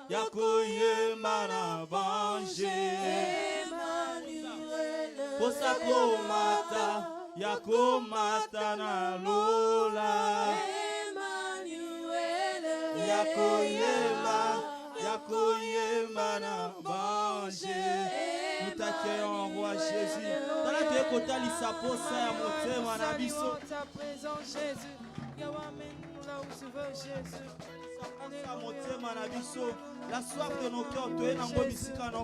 yakoyema na bange posa komata na lola yakoyema na bange. Nous t'accueillons, roi Jésus. Dans la tête kotalisa posa ya motema na biso. Ta présence, Jésus. Amène-nous là où tu veux, Jésus. La soif de nos cœurs,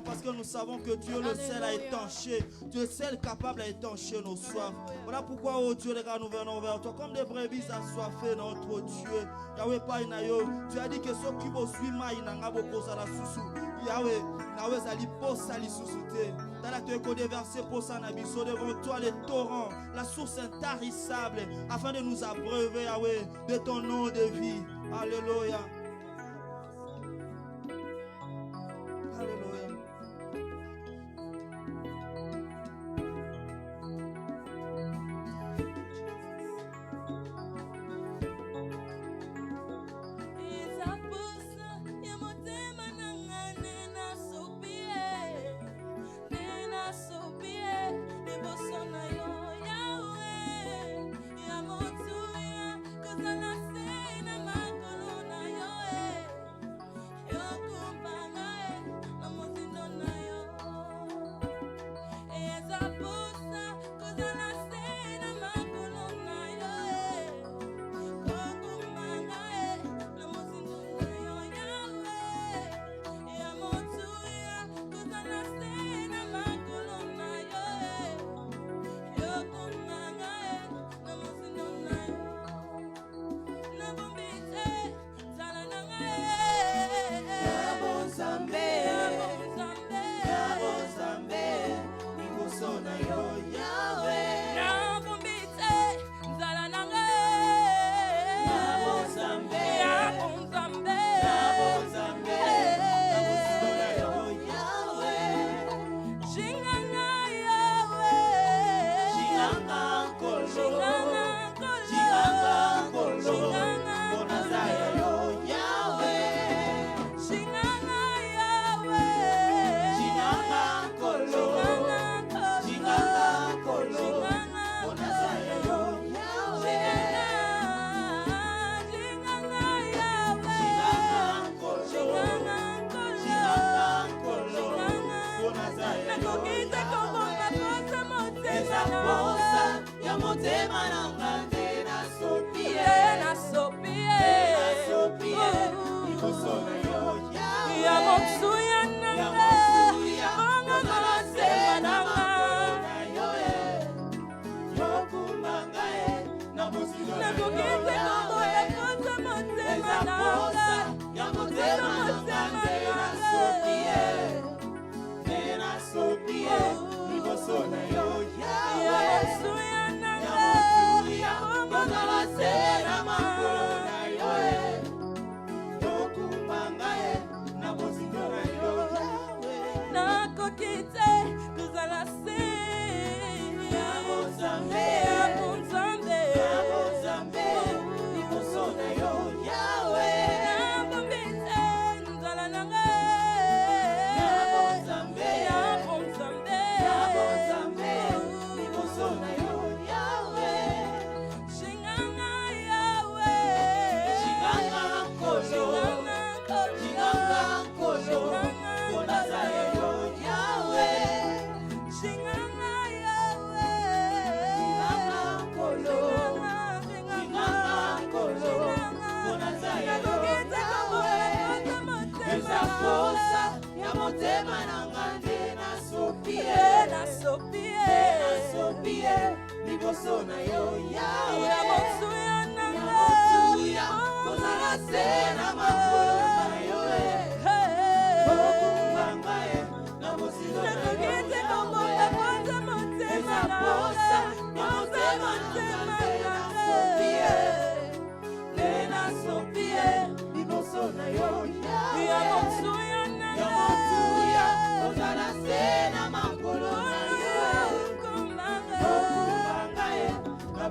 parce que nous savons que Dieu le seul a étanché. Dieu seul capable à étancher nos soifs. Voilà pourquoi, oh Dieu, les gars, nous venons vers toi comme des brebis assoiffées, notre Dieu. Yahweh, tu as dit que ceux qui vont suivre, ils n'ont pas beaucoup à la sous. Yahweh, Yahweh, Zali, posa li sous-souté. Dans la tête qu'on déverse pour ça, Nabiso, devant toi, les torrents, la source intarissable, afin de nous abreuver, Yahweh, de ton nom de vie. Alléluia. Alléluia.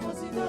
Consider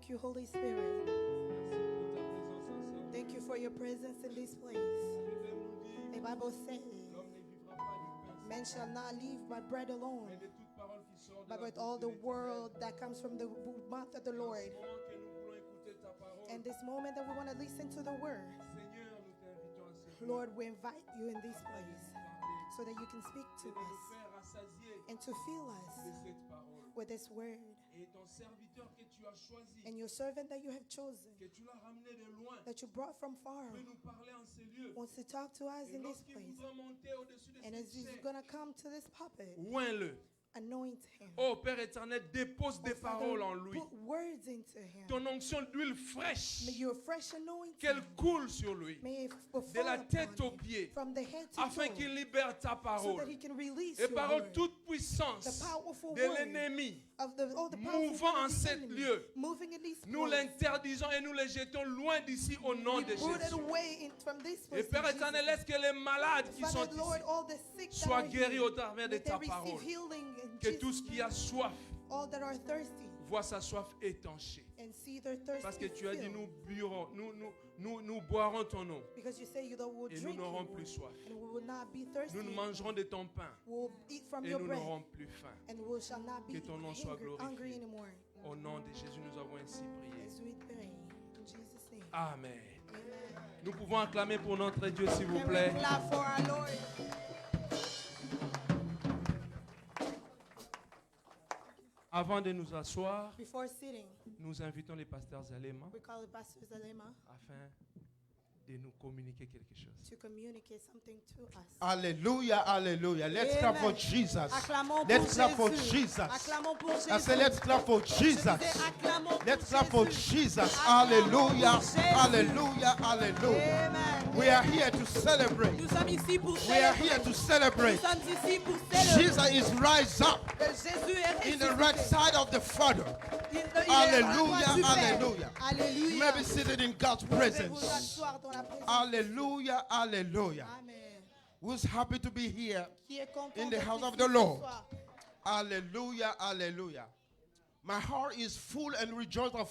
Thank you, Holy Spirit. Thank you for your presence in this place. The Bible says, man shall not live by bread alone, but with all the word that comes from the mouth of the Lord. And this moment that we want to listen to the word, Lord, we invite you in this place. so that you can speak et to de nous us faire rassasier and to fill de us cette parole. with this word. Et ton serviteur que tu as choisi, And your servant that you have chosen, que tu l'as ramené de loin, that you brought from far, peut nous parler en ces lieux. wants to talk to us Et in this lorsqu'il place. voudra monter au-dessus de And as cette he's chair, going to come to this pulpit, oins-le. anoint him. Oh Père éternel, dépose des Oh, Father, paroles en lui. put words into him. Ton onction d'huile fraîche, May your fresh anointing, qu'elle coule sur lui, may it de la fall tête upon aux him, pieds, from the head to afin toe, qu'il libère ta so that parole. he can release Et your parole word. toute puissance The powerful de word l'ennemi, of all the mouvant powerful en word of the cet enemy, lieu, moving in these nous places. l'interdisons et nous le jetons loin d'ici au nom We de put it Jésus. away from this Et place. Père in éternel, Jesus' laisse que les malades qui name. sont Father, Lord, ici all the sick that soient are guéris here, au travers de may they ta receive parole. healing in Que Jesus' tout ce qui name. a soif All that are thirsty voit sa soif étanchée. and see their thirst Parce que be tu as dit, filled. nous boirons ton eau Because you say you will et nous drink n'aurons your plus word, soif. and we will not be thirsty. Nous nous mangerons de ton pain We'll eat from et your nous bread, n'aurons plus faim. and we shall not be Que ton nom soit hungry glorifié. anymore. Au nom de Jésus, nous avons ainsi prié. As we pray in Jesus' name. Amen. Amen. Nous pouvons acclamer pour notre Dieu, s'il vous Can we plaît. clap for our Lord? Avant de nous asseoir, Before sitting, nous invitons les pasteurs Zalema we call the Pastor Zalema afin de nous communiquer quelque chose. to communicate something to us. Hallelujah, hallelujah. Let's Amen. clap for Jesus. Acclamons pour Let's clap for Jésus. Jesus. Acclamons pour Jésus. I say, let's clap for Je Jesus. disais, acclamons Let's pour clap for Jésus. Jesus. Acclamons Hallelujah, pour Jésus. hallelujah, hallelujah. Amen. We are here to celebrate. Nous sommes ici pour We are here célébrer. to Nous celebrate. sommes ici pour célébrer. Jesus is rise up Que Jésus est in the ressuscité. right side of the Father. Il est à la Hallelujah, droite du Père. hallelujah. Alléluia. You may be seated in God's Vous pouvez vous presence. asseoir dans la présence. Hallelujah, hallelujah. Amen. Who's happy to be here? Qui est content In the d'être house ici of the ce Lord. soir. Hallelujah, hallelujah. My heart is full and rejoiced of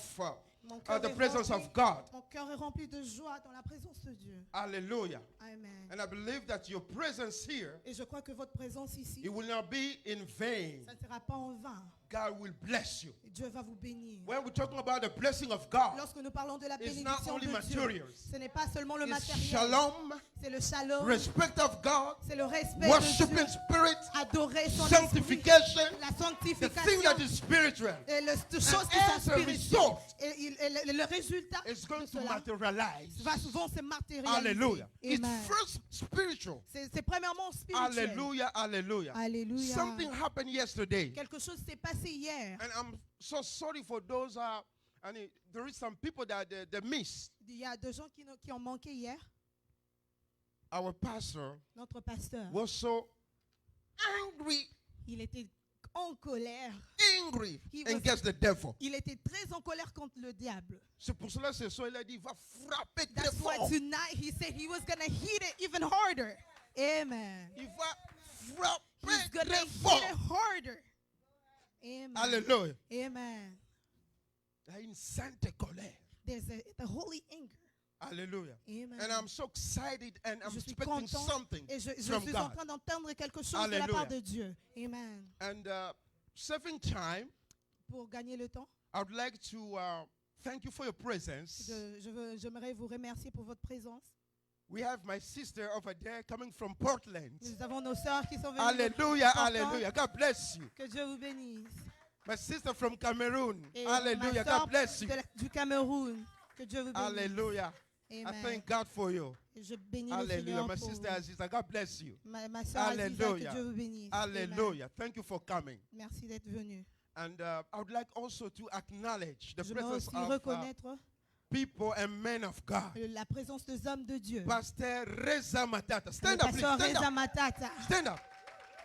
Mon cœur the est presence rempli- of God. Mon cœur est rempli de joie dans la présence de Dieu. Hallelujah. Amen. And I believe that your presence here, Et je crois que votre présence ici, it will not be in vain. ça ne sera pas en vain. God will bless you. Et Dieu va vous bénir. When we're talking about the blessing of God, Lorsque nous parlons de la it's not bénédiction only de Dieu, materials. ce n'est pas seulement le It's matériel, shalom, c'est le shalom, respect of God, c'est le respect worship de in Dieu, spirit, adorer son esprit, sanctification, la the thing sanctification, that is spiritual. et les choses And qui sont as a spirituelles. result, Et le résultat it's going de to cela materialize. vont se matérialiser. Hallelujah. It's Amen. first spiritual. C'est premièrement spirituel. Hallelujah, hallelujah. Alléluia. Something happened yesterday. Quelque chose s'est passé hier. And I'm so sorry for those there is some people that they missed. Il y a des gens qui ont manqué hier. Our pastor Notre pasteur, was so angry, il était en colère. He was- against the devil. Il était très en colère contre le diable. C'est pour cela ce soir il a dit, il va frapper très That's why fort. tonight he said he was going to hit it even harder. Amen. Il va He's frapper going to très hit fort. it harder. Amen. Alléluia. Amen. Il y a une sainte colère. There's the holy anger. Hallelujah. Amen. And I'm so excited and I'm Je suis expecting content something et je from suis en God. train d'entendre quelque chose de la Alléluia. part de Dieu. Amen. And saving time, Pour gagner le temps, I would like to thank you for your presence. j'aimerais vous remercier pour votre présence. We have my sister over there coming from Portland. Nous avons nos sœurs qui sont venues. Hallelujah, de Portland. hallelujah. God bless you. Que Dieu vous bénisse. My sister from Cameroon. Et Hallelujah. ma sœur God bless you. du Cameroun. Que Dieu vous bénisse. Hallelujah. I Amen. thank God for you. Et je bénis le Hallelujah. Seigneur My pour sister vous. Aziza, God bless you. Ma sœur Aziza, que Hallelujah. Dieu vous bénisse. Amen. Hallelujah. Thank you for coming. Merci d'être venu. And I would like also to acknowledge the J'aimerais presence aussi of reconnaître people and men of God. la présence des hommes de Dieu. Pastor Reza Matata. Le Stand up, please. pasteur Stand Reza up. Matata. Stand up.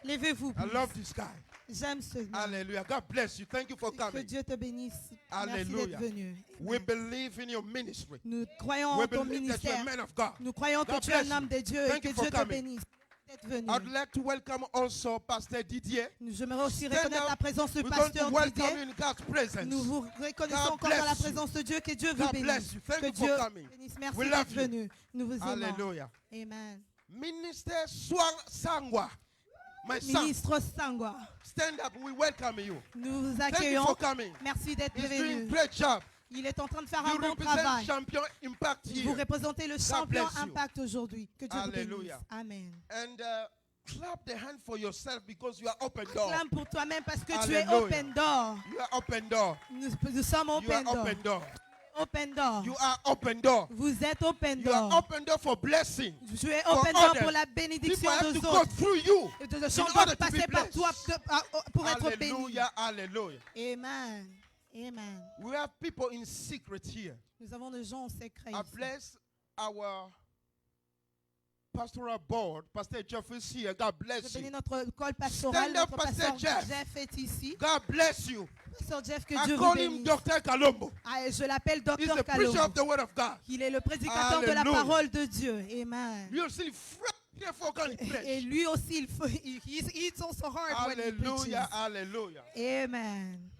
Levez-vous. I please. love this guy. J'aime ce nom. Hallelujah. God bless you. Thank you for Que coming. Dieu te bénisse. Merci Hallelujah. d'être venu. We Amen. believe in your ministry. Nous croyons We en ton believe that you're a ministère. man of God. Nous croyons que God tu es un bless homme you. de Dieu et Thank que you for Dieu te coming. bénisse. D'être venu. I'd like to welcome also Pastor Didier. J'aimerais aussi Stand reconnaître up. la présence du We're going to pasteur welcome Didier. you in God's presence. Nous vous reconnaissons God encore dans la bless you. présence de Dieu. Que Dieu vous God bénisse. bless you. Thank Que you for Dieu coming. bénisse. Merci We love d'être you. venu. Nous vous aimons. Hallelujah. Amen. Minister Sangwa. My son, Ministre Sangwa, stand up. We welcome you. nous vous Thank you accueillons. for coming. Merci d'être He's doing venu. a great job. Il est en train de faire un You bon represent travail. Champion Impact Vous here. représentez le champion bless you. Impact aujourd'hui. Que Dieu vous bénisse. Hallelujah. Amen. And Clap the hand for yourself because you are open door. Acclame pour toi-même parce que tu es Alléluia. open door. You are open door. Nous sommes You open are door. open door. Open door. You are open door. Vous êtes open You are door. open door for blessing. Tu es for open door others. pour la People bénédiction have des to go autres. through you. Les in gens order doivent to be passer par blessed. toi pour être bénis. Hallelujah, hallelujah. Amen. Amen. We have people in secret here. Nous avons des gens en secret I ici. bless our pastoral board. Pastor Jeff is here. God Je bless bénis you. notre col pastoral. Stand up, Notre Pastor pasteur Jeff. Jeff est ici. God bless you. Pasteur Jeff, que I Dieu vous call him bénisse. Dr. Kalombo. Ah, je l'appelle He's Docteur the preacher Kalombo. of the word of God. Il est le prédicateur de la Hallelujah. parole de Dieu. Amen. You'll see careful can Et preach. lui aussi, it's also hard when he Hallelujah, preaches. hallelujah. Amen.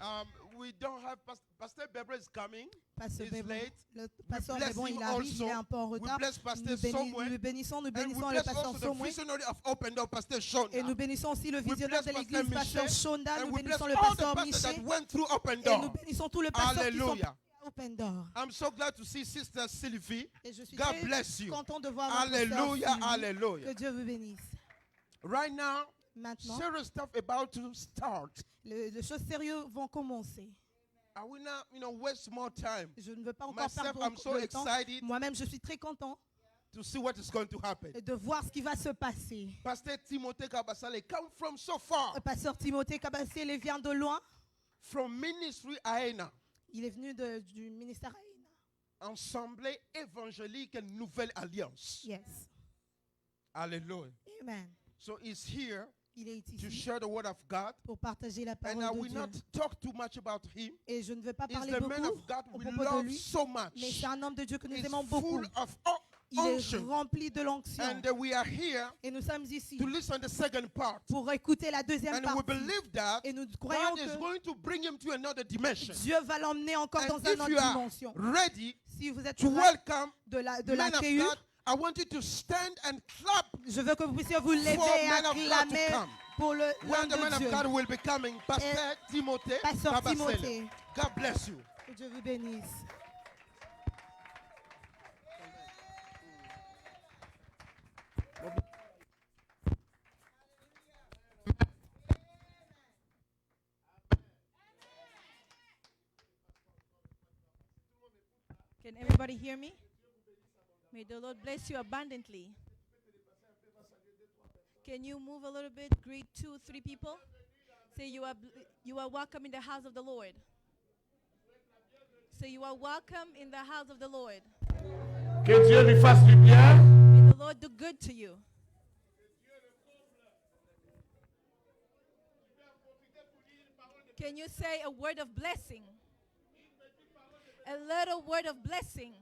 We don't have Pastor Bebre is coming. Pasteur He's Bébon, late. le pasteur bless Bébon, him il arrive, also. il est un peu en We retard. bless Pastor Nous Samuel. bénissons And we le bless pasteur also the Samuel. visionary of Open Door, Pastor Sean. Et nous bénissons aussi le visionnaire de bless l'église, Pastor pasteur Michel. Shonda. And Nous we bless bénissons le all the pasteur pastors that Michel. went through Open Et nous Door. bénissons tous les pasteurs qui sont Hallelujah. Open Door. I'm so glad to see Sister Sylvie. Et je suis God très bless you. content de voir notre sœur Hallelujah, Sylvie. hallelujah. Que Dieu vous bénisse. Right now, Maintenant, serious stuff about to start. les choses sérieuses vont commencer. I will not, waste more time Je ne veux pas encore Myself, perdre I'm so le temps. excited. Moi-même, je suis très content to see what is going to happen. de voir ce qui va se passer. Pastor Timothée Kabasale come from so far, Pasteur Timothée Kabassé vient de loin. from Ministry Aena, Il est venu du ministère Aïna. Assemblée évangélique et Nouvelle Alliance. Yes. Hallelujah. Amen. So he's here Il est to ici share the word of God. pour partager la And parole I de will Dieu. not talk too much about him. Et je ne veux pas He's parler the man beaucoup of God au we propos de love lui, so mais much. c'est un homme de Dieu que nous He's aimons beaucoup. full of Il est unction. rempli de l'onction. And we are here Et nous sommes ici to listen to the second part. pour écouter la deuxième And we partie. believe that Et nous croyons God is que going to bring him to another dimension. Dieu va l'emmener encore dans And une if autre you are dimension. ready Si vous êtes to prêts welcome de man of l'accueillir, God, I want you to stand and clap je veux que vous puissiez vous lever for et man of God to acclamer come. pour When l'homme the man de of Dieu. God will be coming, Pastor Timothée Pasteur Kabasele. Timothée. God bless you. Que Dieu vous bénisse. Can everybody hear me? May the Lord bless you abundantly. Can you move a little bit? Greet 2, 3 people. Say you are welcome in the house of the Lord. Say you are welcome in the house of the Lord. Que Dieu lui fasse du bien. May the Lord do good to you. Can you say a word of blessing? A little word of blessing.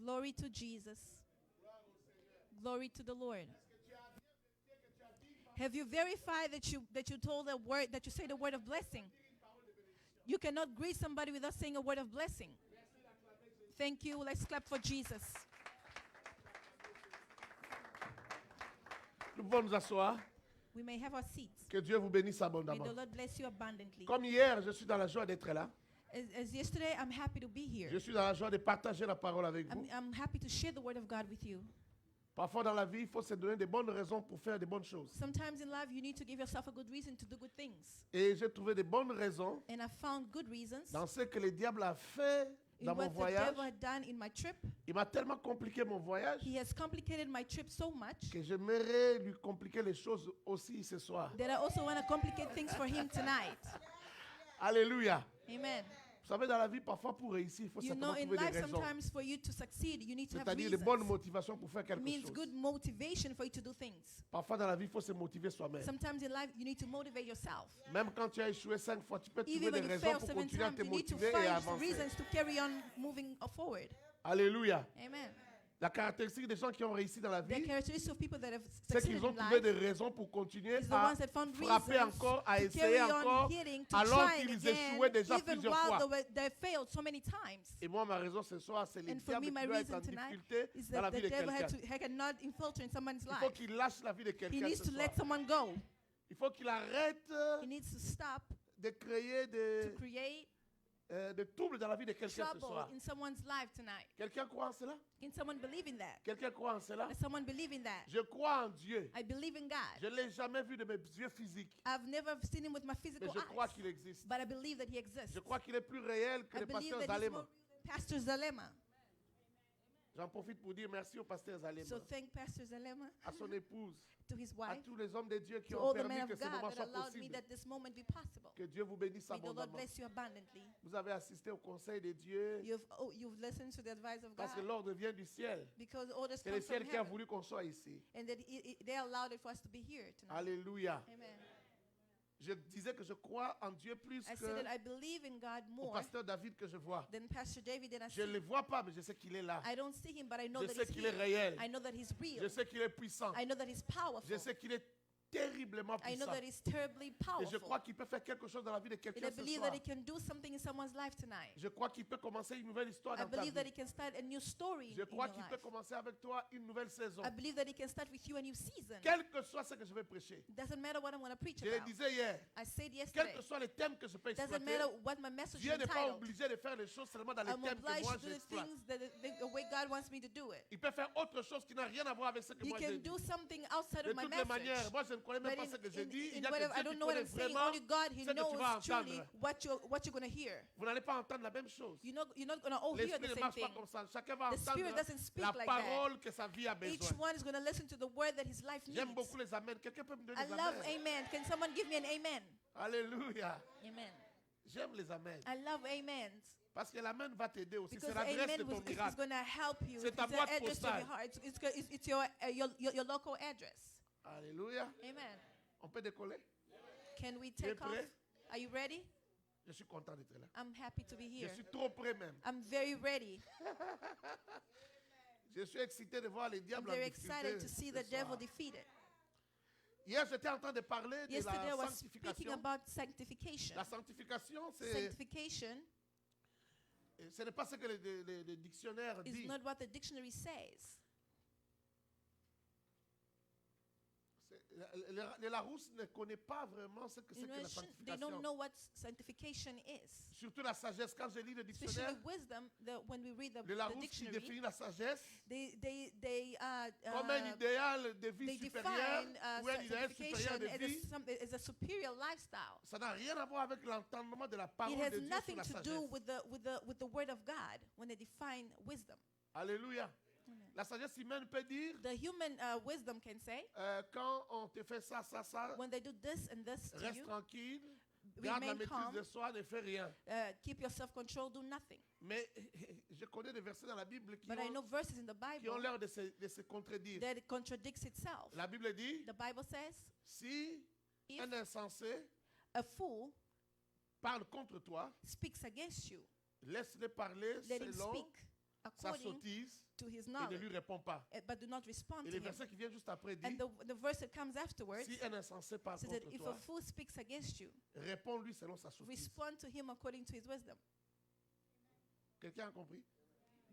Glory to Jesus. Glory to the Lord. Have you verified that you told a word, that you say the word of blessing? You cannot greet somebody without saying a word of blessing. Thank you. Let's clap for Jesus. Nous pouvons nous asseoir. We may have our seats. Que Dieu vous bénisse May abondamment. the Lord bless you abundantly. Comme hier, je suis dans la joie d'être là. As yesterday, I'm happy to be here. Je suis dans la joie de partager la parole avec vous. I'm happy to share the word of God with you. Parfois dans la vie, il faut se donner des bonnes raisons pour faire des bonnes choses. Sometimes in life, you need to give yourself a good reason to do good things. Et j'ai trouvé des bonnes raisons And I found good reasons dans ce que le diable a fait in dans mon what the voyage. devil had done in my trip. Il m'a tellement compliqué mon voyage He has complicated my trip so much que j'aimerais lui compliquer les choses aussi ce soir. that I also want to complicate things for him tonight. Alléluia. Amen. Vous savez, dans la vie, parfois pour réussir, il faut You know, simplement in trouver des life, raisons. sometimes for you to succeed, you need to have C'est-à-dire de bonnes reasons. motivations pour faire It quelque means chose. good motivation for you to do things. Parfois dans la vie, il faut se motiver soi-même. Sometimes in life, you need to motivate yourself. Même quand tu as échoué 5 fois, tu peux trouver Even des when you raisons fail pour 7 continuer à times, te you need to motiver et find avancer. reasons to carry on moving forward. Alléluia. Amen. La caractéristique des gens qui ont réussi dans la The vie, characteristics of people that have c'est succeeded qu'ils ont in trouvé des life raisons pour continuer is the à ones that found frapper reasons encore, à to essayer carry on encore, hitting, to alors try qu'ils again, échouaient déjà even plusieurs while fois. they failed so many times. Et moi, ma raison ce soir, c'est le And for diable me, qui my doit être en reason tonight difficulté is dans la that vie the de devil quelqu'un. cannot infiltrate in someone's Il faut life. qu'il lâche la vie de He quelqu'un needs ce to soir. let someone go. Il faut qu'il arrête He needs to stop de créer to des create de troubles dans la vie de quelqu'un ce trouble soir. in someone's life tonight. Quelqu'un croit en cela? Can someone believe in that? Quelqu'un croit en cela? Does someone believe in that? Je crois en Dieu. I believe in God. Je ne l'ai jamais vu de mes yeux physiques. I've never seen him with my Mais physical je crois eyes, qu'il existe. but I believe that he exists. Je crois qu'il est plus réel que I le believe pasteur that he's Zalema. more real than Pastor Zalema. J'en profite pour dire merci au pasteur Zalema, So thank Pastor Zalema, à son épouse, to his à wife, tous les hommes de Dieu qui to ont all the permis men que of ce moment God that soit allowed me possible. that this moment be possible. Que Dieu vous bénisse May the Lord abondamment. bless you abundantly. Vous avez assisté au conseil de Dieu You've listened to the advice of parce que God l'ordre vient du ciel. because orders C'est come le from ciel qui a heaven, voulu qu'on soit ici. and that they allowed it for us to be here tonight. Alléluia. Amen. Je disais que je crois en Dieu plus I said that que I believe in God au more pasteur David que je vois. than Pastor David and I Je ne le vois pas, mais je sais qu'il est là. I don't see him, but I know Je that sais he's qu'il est here. réel. I know that he's real. Je sais qu'il est puissant. I know that he's powerful. Je sais qu'il est terriblement I know puissant. that he's terribly Et je powerful. crois qu'il peut faire quelque chose dans la vie de And quelqu'un I ce believe soir. that he can do something in someone's life tonight. Je crois qu'il peut commencer une nouvelle histoire I dans ta believe that vie. he can start a new story Je in crois your qu'il peut life. commencer avec toi une nouvelle saison. I believe that he can start with you a new season. Quel que soit ce que je vais prêcher. Doesn't matter what I'm going to preach Je le about. disais hier. I said Quels yesterday. que soient les thèmes que je peux Doesn't exploiter, matter what my message is Dieu n'est pas entitled. obligé de faire les choses seulement dans les I'm thèmes que obliged moi to do the j'exploite. things that the way God wants me to do it. Il peut faire autre chose qui n'a rien à voir avec ce que He moi j'ai can dit. do something outside De of my toutes les manières, message. moi je ne connais même But pas ce que j'ai dit. Il in y a whatever, que I Dieu don't qui know what connaît I'm saying. vraiment Only God, He ce que tu knows vas truly entendre. what you're going to hear. Vous n'allez pas entendre la même chose. You're not going to all hear L'esprit the ne same marche pas thing. comme ça. Chacun va The Spirit entendre doesn't speak la like that. parole que sa vie a Each besoin. one is going to listen to the word that his life J'aime needs. beaucoup les amens. Quelqu'un peut me donner I des love amens? amen. Can someone give me an amen? Alléluia. Amen. J'aime les amens. I love amens. Parce que l'amen va t'aider aussi. Because C'est l'adresse de amen ton is miracle. going to help you. C'est It's ta the boîte address to postale. your heart. It's your local address. Alléluia. Amen. On peut décoller? Can we Tu es take off? prêt? Are you ready? Je suis content d'être là. I'm happy to be Je here. suis trop prêt même. I'm very ready. Je suis excité de voir les I'm diables en very difficulté excited to see ce the devil soir. defeated. Hier, j'étais en train de parler de Yesterday I la was speaking sanctification. about sanctification. La sanctification, Sanctification ce n'est pas ce que le dictionnaire is dit. not what the dictionary says. Les Larousse ne connaît pas vraiment ce que c'est que la They don't sanctification. know what sanctification is. Surtout la sagesse. Quand je lis le dictionnaire, Especially wisdom, when we read le the Larousse qui dictionary, définit la sagesse they comme un idéal de vie they supérieur define ou un idéal supérieur sanctification de vie. as a superior lifestyle. Ça n'a rien à voir avec l'entendement de la It parole has de Dieu sur nothing la to sagesse. do with the word of God when they define wisdom. Alléluia. La sagesse humaine peut dire, The human wisdom can say, quand on te fait ça, ça, ça, when they do this and this to reste you, tranquille, garde la remain maîtrise calm, de soi, ne fais rien. keep your self-control, do nothing. Mais je connais des versets dans la Bible qui But I know ont, verses in the qui ont Bible l'air de se contredire. that it contradicts itself. La Bible dit, The Bible says, si if un insensé a fool parle contre toi, speaks against you, laisse-le parler let him selon speak sa according sottise to his et ne lui knowledge, réponds pas. but do not respond Et to le him. verset qui vient juste après dit, And the verse that comes afterwards si un insensé parle says that contre if a toi, fool speaks against you, réponds-lui selon sa sottise. respond to him according to his wisdom. Quelqu'un a compris?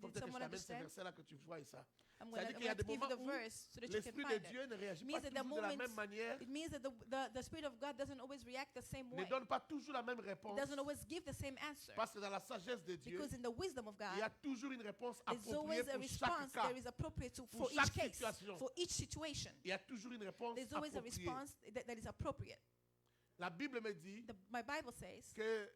Faut Did peut-être que je someone t'amène ce understand? verset-là que tu vois ça. I'm Ça going dit qu'il y a to des give you moments the où verse so that you can l'Esprit de find Dieu it. ne réagit It pas means that the toujours de la moments, même manière, it means that the Spirit of God doesn't always react the same ne way. donne pas toujours la même It réponse. doesn't always give the same answer. Parce que dans la sagesse de Dieu, Because in the wisdom of il y a God, toujours une réponse there's appropriée always a pour chaque response cas. that is appropriate for Pour each chaque case, situation. for each situation. Il y a toujours une réponse There's always a appropriée. response that is appropriate. La Bible me dit My Bible says que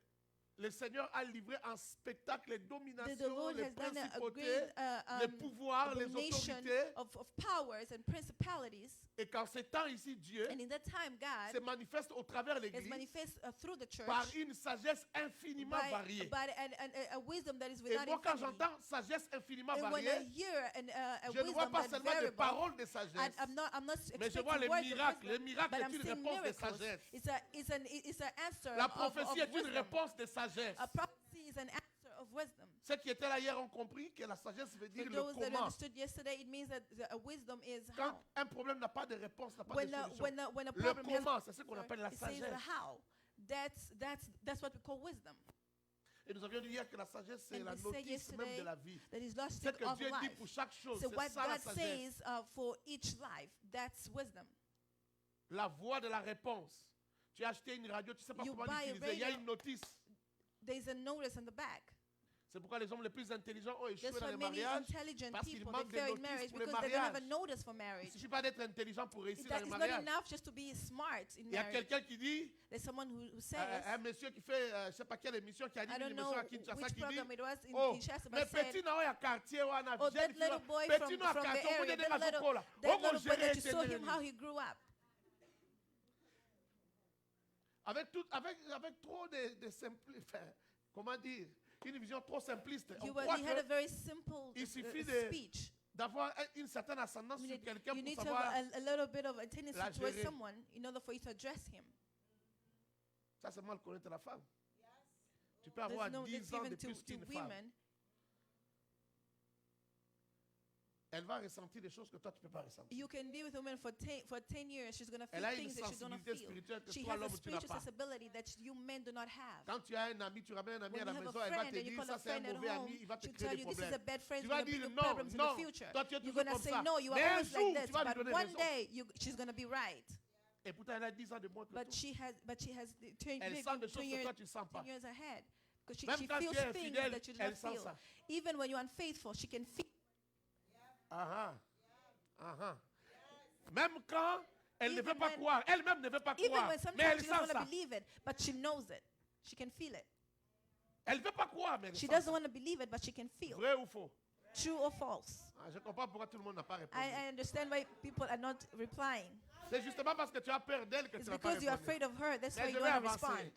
le Seigneur a livré en spectacle les that the dominations, Lord les has done a principautés, great les pouvoirs, les abomination autorités. of powers and principalities. Et qu'en ces temps ici, Dieu And in that time, se God manifeste au travers de is l'Église manifest through the church par une sagesse infiniment variée. by a wisdom that is Et without moi, quand infinity. j'entends sagesse infiniment And when I variée, hear a je ne vois wisdom pas that's seulement des variable, paroles de sagesse, I'm not mais je expecting vois les words of miracles. wisdom, Le miracle but est I'm une seeing réponse de miracles. sagesse. It's an answer La of prophétie est une wisdom. réponse de sagesse. A prophecy is an answer of wisdom. Ceux qui étaient là hier ont compris que la sagesse veut For dire le those that comment. understood yesterday, it means that a wisdom is Quand how. un problème n'a pas de réponse, n'a pas de When a solution. when a Le problem has comment, c'est ce qu'on appelle la it says the sagesse. how. That's what we call wisdom. Et nous avions dit hier que la sagesse, c'est And la we said notice même yesterday de la vie. That is lost C'est que of Dieu dit life. pour chaque chose, So c'est what ça la God sagesse. says for each life, that's wisdom. La voix de la réponse. Tu as acheté une radio, tu ne sais pas You comment buy a l'utiliser. Il y a radio. une notice. there's a notice on the back. C'est pourquoi les hommes les plus intelligents ont échoué That's dans why les many mariages. intelligent parce qu'ils people, manquent they de fail in notices marriage pour les because they don't have a mariages. notice for Il ne marriage. suffit pas d'être intelligent pour réussir dans It's le not mariage. enough just to be smart in Il y a marriage. quelqu'un qui dit, There's someone who says, un monsieur qui fait, je ne sais pas quelle émission, qui a dit I une don't émission know à Kinshasa, which qui dit, program it was in oh, Kinshasa, mais but said, petit na oyo ya quartier wana, oh, jeune that fille little wa- boy petit na from the quartier, area, omonde that na little zokola. boy Oko that gérer you saw him, éternel. how he grew up. Avec trop de simpliste, comment dire, une vision trop simpliste. On He croit had a que very simple il suffit de- speech. d'avoir une certaine ascendance You sur need, quelqu'un you pour need to savoir, have a little bit of a tendency la towards gérer. someone in order for you to address him. ça c'est mal connaître la femme. Tu peux There's avoir no, 10 that's ans de even plus to qu'une femme. women. Elle va ressentir des choses que toi tu ne peux pas ressentir. You can be with a woman for 10 years. She's going to feel Elle a une things that she's going to sensibilité feel. spirituelle que She toi has a l'homme tu n'as spiritual pas. sensibility that you men do not have. Quand tu as un ami, tu ramènes un ami à When la you have maison, a elle va friend te and you dire call ça a c'est un friend at mauvais home, ami, il va te she'll créer tell des you this is a problèmes. bad friend, Tu it's vas going to bring dire you non, problems in non, the future. toi tu es You're toujours going to comme say ça. no, you are Mais un always jour, like tu this. vas lui But donner one raison. day, she's going to be right. Et pourtant elle a 10 ans de moins que But toi. she has Elle maybe sent des 2 choses que years, toi tu ne sens pas. 10 years ahead. Because Même she quand tu feels es things infidèle, that you do elle not sent feel. ça. Even when you're unfaithful, she can feel. Ah ah. Ah ah. Même quand elle ne Even veut pas when- croire, elle-même ne veut pas Even croire, when mais sometimes elle she sent doesn't want to ça. believe it, but she knows it. She can feel it. Elle ne veut pas croire, mais elle She sent doesn't ça. want to believe it, but she can feel. Vrai ou faux? True or false? Ah, je comprends pourquoi tout le monde n'a pas répondu. I understand why people are not replying. C'est justement parce que tu as peur d'elle que It's tu n'as pas because you're répondu. afraid of her. That's why Mais you je vais don't avancer. respond.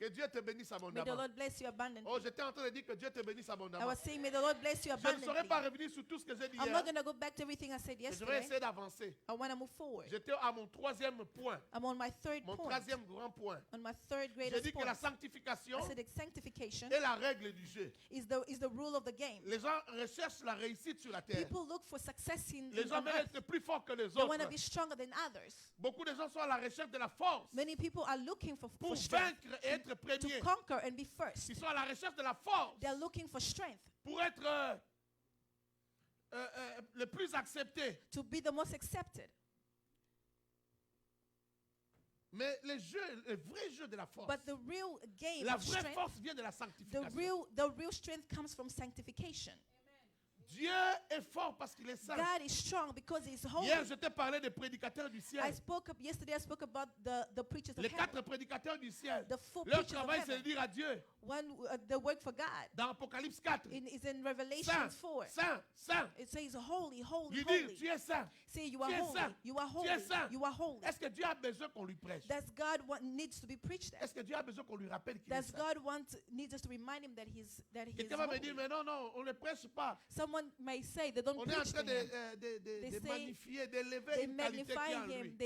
Que Dieu te bénisse May the abondamment. Lord bless you abundantly. Oh, j'étais en train de dire que Dieu te bénisse I abondamment. was saying, may the Lord bless you Je ne saurais pas abundantly. revenir sur tout ce que j'ai dit I'm hier. not going to go back to everything I said Mais je vais yesterday. essayer d'avancer. I want to move forward. J'étais à mon troisième point, I'm on my third mon point. troisième grand point. On my third J'ai greatest dit que la point. sanctification I said that sanctification est la règle du jeu. is the rule of the game. Les gens recherchent la réussite sur la terre. People look for success Les gens on veulent earth. être plus forts que les They want to autres. be stronger than others. Beaucoup de gens sont à la recherche de la force Many people are looking for pour strength, vaincre et être to premiers. conquer and be first. Ils sont à la recherche de la force They're looking for strength, pour être le plus accepté. to be the most accepted. Mais le vrai jeu de la force, But the real game la of vraie strength, force vient de la the sanctification. real strength comes from sanctification. Dieu est fort parce qu'il est saint. God is strong because He's holy. Hier, je t'ai parlé des prédicateurs du ciel. Yesterday I spoke about the preachers of Les heaven. 4 prédicateurs du ciel. The four Leur preachers of travail, c'est de heaven. dire à Dieu, One, the work for God dans Apocalypse 4, is in Revelation Saint, 4. Saint, Saint. It says holy, holy, Lui dire, holy. tu es saint. Say you are Tu es holy. saint. You are Tu holy. es saint. You are holy. Est-ce que Dieu a besoin qu'on lui prêche? Does God needs to be preached at? Est-ce que Dieu a besoin qu'on lui rappelle qu'il est Does saint? God needs us to remind him that he is Quelqu'un va me dire, holy? mais non, non, on ne le prêche pas. Someone may say they don't On est en preach train to him. de say magnifier, d'élever They une qualité qui est magnify en him. lui.